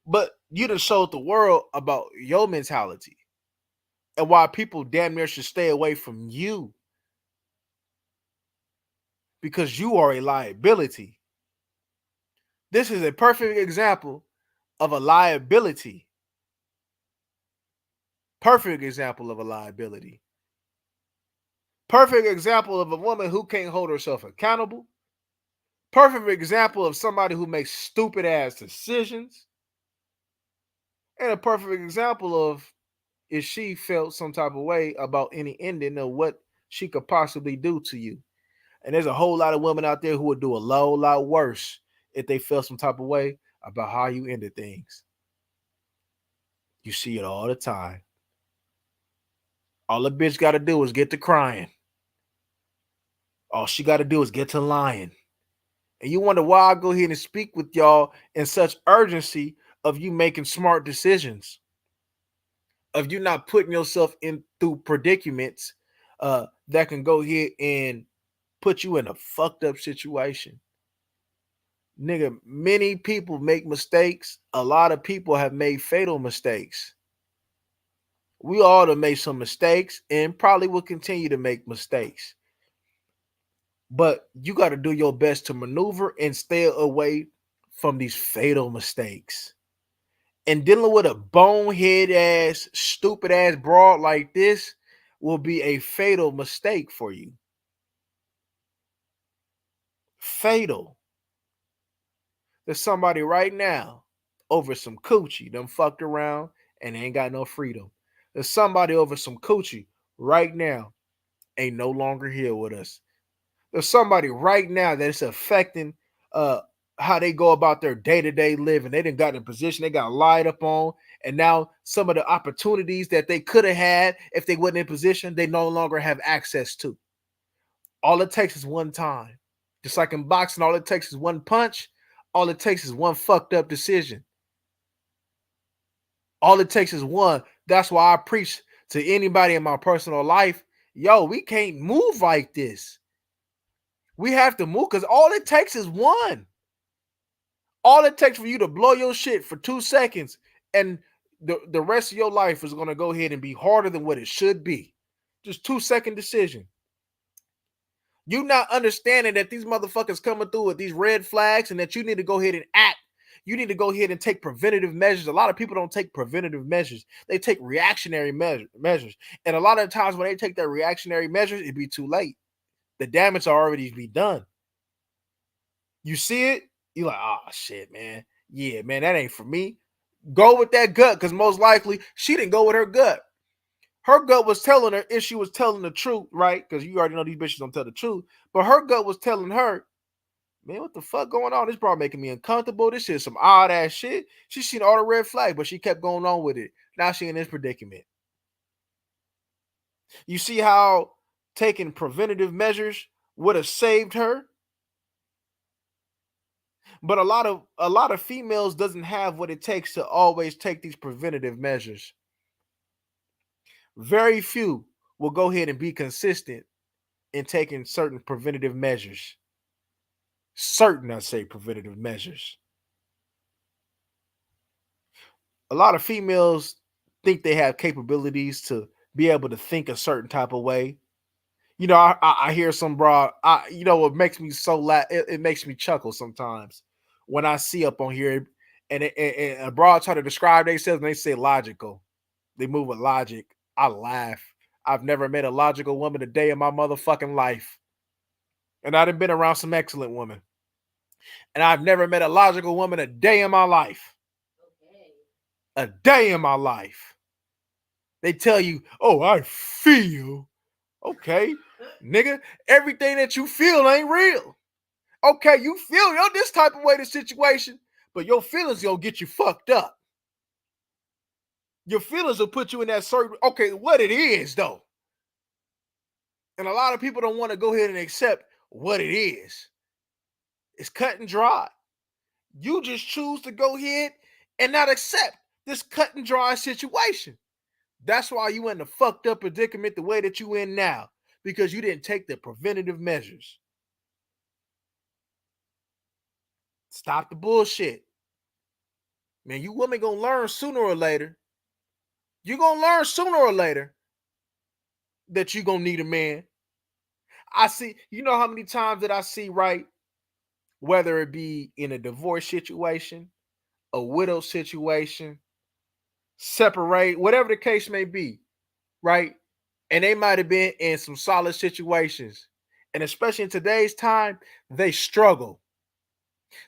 But you done showed the world about your mentality and why people damn near should stay away from you because you are a liability. This is a perfect example of a liability. Perfect example of a liability. Perfect example of a woman who can't hold herself accountable. Perfect example of somebody who makes stupid ass decisions. And a perfect example of if she felt some type of way about any ending of what she could possibly do to you. And there's a whole lot of women out there who would do a lot worse if they felt some type of way about how you ended things. You see it all the time. All the bitch got to do is get to crying. All she got to do is get to lying. And you wonder why I go here and speak with y'all in such urgency of you making smart decisions, of you not putting yourself in through predicaments that can go here and put you in a fucked up situation. Nigga, many people make mistakes. A lot of people have made fatal mistakes. We all have made some mistakes and probably will continue to make mistakes. But you got to do your best to maneuver and stay away from these fatal mistakes. And dealing with a bonehead ass, stupid ass broad like this will be a fatal mistake for you. Fatal. There's somebody right now over some coochie done fucked around and ain't got no freedom. There's somebody over some coochie right now ain't no longer here with us. There's somebody right now that it's affecting how they go about their day-to-day living. They done got in a position they got lied up on, and now some of the opportunities that they could have had if they wasn't in position, they no longer have access to. All it takes is one time. Just like in boxing, all it takes is one punch. All it takes is one fucked up decision. All it takes is one. That's why I preach to anybody in my personal life, yo, we can't move like this. We have to move because all it takes is one. All it takes for you to blow your shit for 2 seconds and the rest of your life is going to go ahead and be harder than what it should be. Just 2-second decision. You not understanding that these motherfuckers coming through with these red flags and that you need to go ahead and act. You need to go ahead and take preventative measures. A lot of people don't take preventative measures. They take reactionary measures. And a lot of times when they take their reactionary measures, it'd be too late. The damage already be done. You see it, you're like, oh shit, man. Yeah, man, that ain't for me. Go with that gut, because most likely she didn't go with her gut. Her gut was telling her if she was telling the truth, right? Because you already know these bitches don't tell the truth. But her gut was telling her, man, what the fuck going on? This probably making me uncomfortable. This shit is some odd ass shit. She seen all the red flags, but she kept going on with it. Now she in this predicament. You see how taking preventative measures would have saved her? But a lot of females doesn't have what it takes to always take these preventative measures. Very few will go ahead and be consistent in taking certain preventative measures. Certain, I say, preventative measures. A lot of females think they have capabilities to be able to think a certain type of way. You know, I hear some broad. You know what makes me so it makes me chuckle sometimes when I see up on here. and abroad try to describe themselves and they say logical. They move with logic. I laugh. I've never met a logical woman a day in my motherfucking life. And I've been around some excellent women. And I've never met a logical woman a day in my life. A day in my life. They tell you, oh, I feel. Okay, nigga, everything that you feel ain't real. Okay, you feel this type of way the situation, but your feelings gonna get you fucked up. Your feelings will put you in that certain, okay, what it is though. And a lot of people don't want to go ahead and accept what it is. It's cut and dry. You just choose to go ahead and not accept this cut and dry situation. That's why you in the fucked up predicament the way that you in now, because you didn't take the preventative measures. Stop the bullshit. Man, you women gonna learn sooner or later. You're gonna learn sooner or later that you're gonna need a man. I see, you know how many times that I see, right? Whether it be in a divorce situation, a widow situation, separate, whatever the case may be, right? And they might have been in some solid situations. And especially in today's time, they struggle.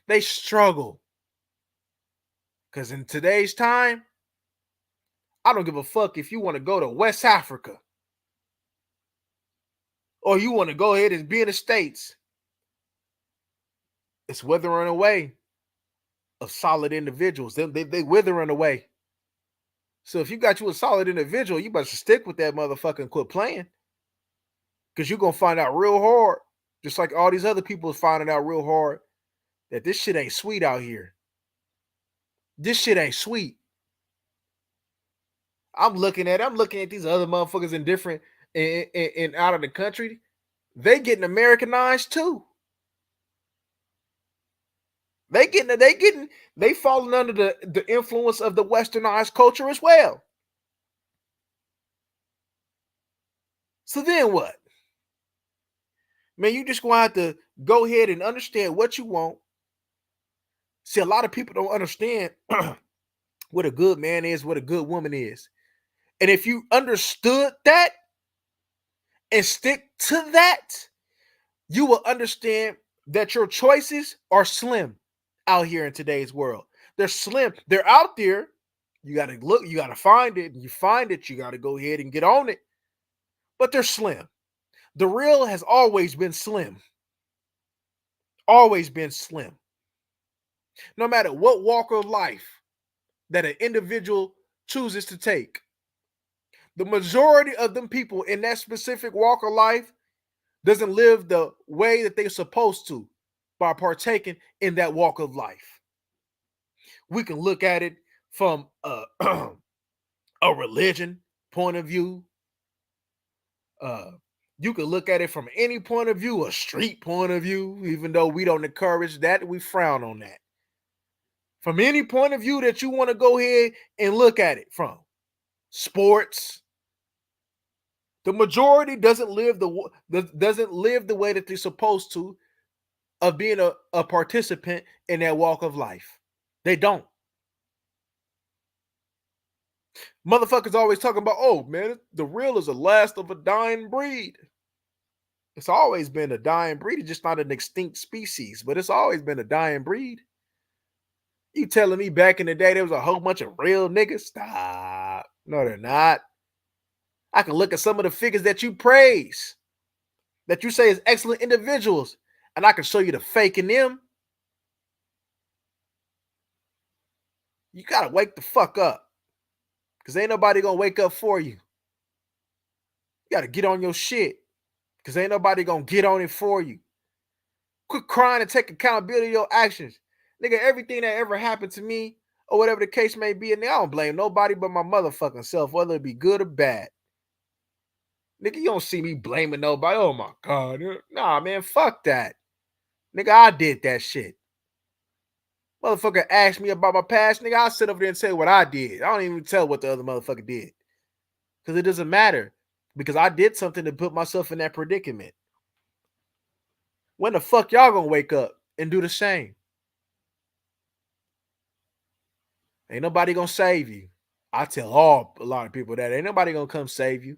They struggle. Because in today's time, I don't give a fuck if you want to go to West Africa or you want to go ahead and be in the States. It's withering away of solid individuals. They withering away. So if you got you a solid individual, you better stick with that motherfucker and quit playing. Because you're going to find out real hard, just like all these other people is finding out real hard, that this shit ain't sweet out here. This shit ain't sweet. I'm looking at these other motherfuckers in different in out of the country. They getting Americanized too. They falling under the influence of the westernized culture as well. So then what? Man, you just gonna have to go ahead and understand what you want. See, a lot of people don't understand what a good man is, what a good woman is. And if you understood that and stick to that, you will understand that your choices are slim out here in today's world. They're slim. They're out there. You got to look, you got to find it. And you find it, you got to go ahead and get on it. But they're slim. The real has always been slim. Always been slim. No matter what walk of life that an individual chooses to take, the majority of them people in that specific walk of life doesn't live the way that they're supposed to by partaking in that walk of life. We can look at it from a religion point of view. You can look at it from any point of view, a street point of view, even though we don't encourage that, we frown on that. From any point of view that you want to go ahead and look at it from, sports, the majority doesn't live the way that they're supposed to of being a participant in that walk of life. They don't. Motherfuckers always talking about, oh man, the real is the last of a dying breed. It's always been a dying breed. It's just not an extinct species, but it's always been a dying breed. You telling me back in the day there was a whole bunch of real niggas? Stop. No, they're not. I can look at some of the figures that you praise, that you say is excellent individuals, and I can show you the fake in them. You gotta wake the fuck up. Because ain't nobody gonna wake up for you. You gotta get on your shit. Because ain't nobody gonna get on it for you. Quit crying and take accountability of your actions. Nigga, everything that ever happened to me, or whatever the case may be, and I don't blame nobody but my motherfucking self, whether it be good or bad. Nigga, you don't see me blaming nobody. Oh my God. Nah, man, fuck that. Nigga, I did that shit. Motherfucker asked me about my past, nigga, I'll sit over there and tell what I did. I don't even tell what the other motherfucker did. Because it doesn't matter. Because I did something to put myself in that predicament. When the fuck y'all gonna wake up and do the same? Ain't nobody gonna save you. I tell a lot of people that ain't nobody gonna come save you.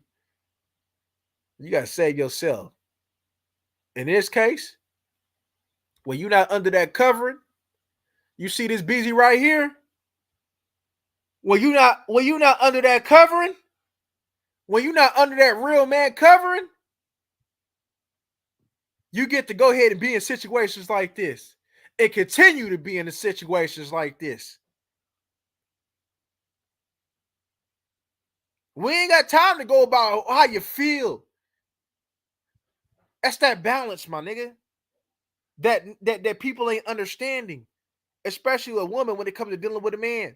You gotta save yourself. In this case, when you're not under that covering, you see this busy right here. When you not under that covering, when you're not under that real man covering, you get to go ahead and be in situations like this and continue to be in the situations like this. We ain't got time to go about how you feel. That's that balance, my nigga. That people ain't understanding, especially a woman when it comes to dealing with a man.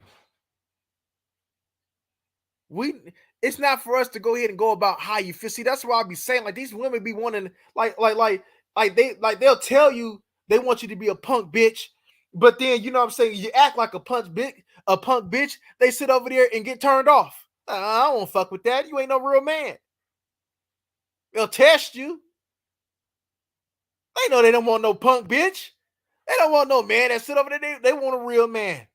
It's not for us to go ahead and go about how you feel. See, that's why I be saying like these women be wanting they'll tell you they want you to be a punk bitch, but then you know what I'm saying you act like a punk bitch. They sit over there and get turned off. I don't fuck with that. You ain't no real man. They'll test you. They know they don't want no punk bitch. They don't want no man that sit over there. They want a real man.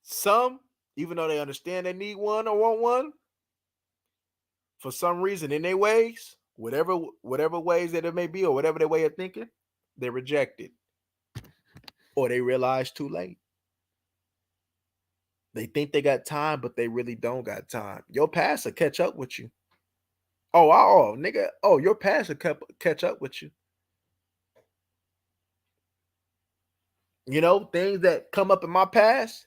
Some, even though they understand they need one or want one, for some reason in their ways, whatever ways that it may be, or whatever their way of thinking, they reject it. Or they realize too late. They think they got time, but they really don't got time. Your past will catch up with you. Nigga. Oh, your past will catch up with you. You know, things that come up in my past,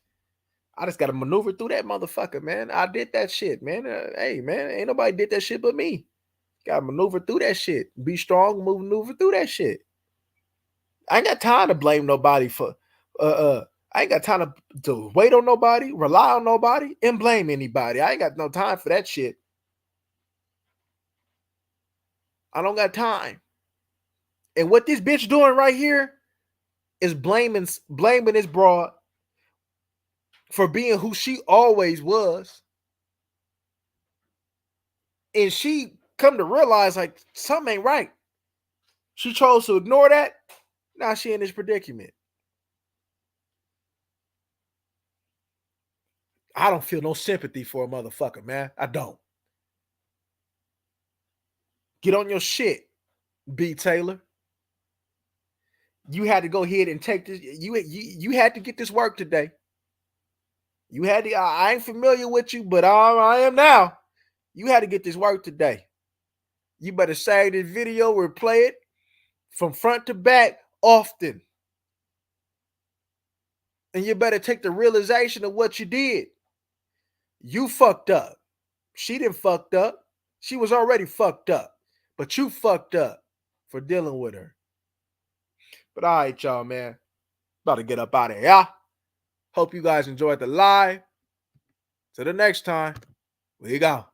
I just got to maneuver through that motherfucker, man. I did that shit, man. Hey, man, ain't nobody did that shit but me. Got to maneuver through that shit. Be strong, maneuver through that shit. I ain't got time to blame nobody for, I ain't got time to wait on nobody, rely on nobody, and blame anybody. I ain't got no time for that shit. I don't got time. And what this bitch doing right here is blaming this broad for being who she always was. And she come to realize like something ain't right. She chose to ignore that. Now she in this predicament. I don't feel no sympathy for a motherfucker, man. I don't. Get on your shit, B. Taylor. You had to go ahead and take this. You had to get this work today. You had to. I ain't familiar with you, but I am now. You had to get this work today. You better save this video or play it from front to back often. And you better take the realization of what you did. You fucked up. She didn't fucked up. She was already fucked up. But you fucked up for dealing with her. But all right, y'all, man. About to get up out of here. Hope you guys enjoyed the live. Till the next time, we go.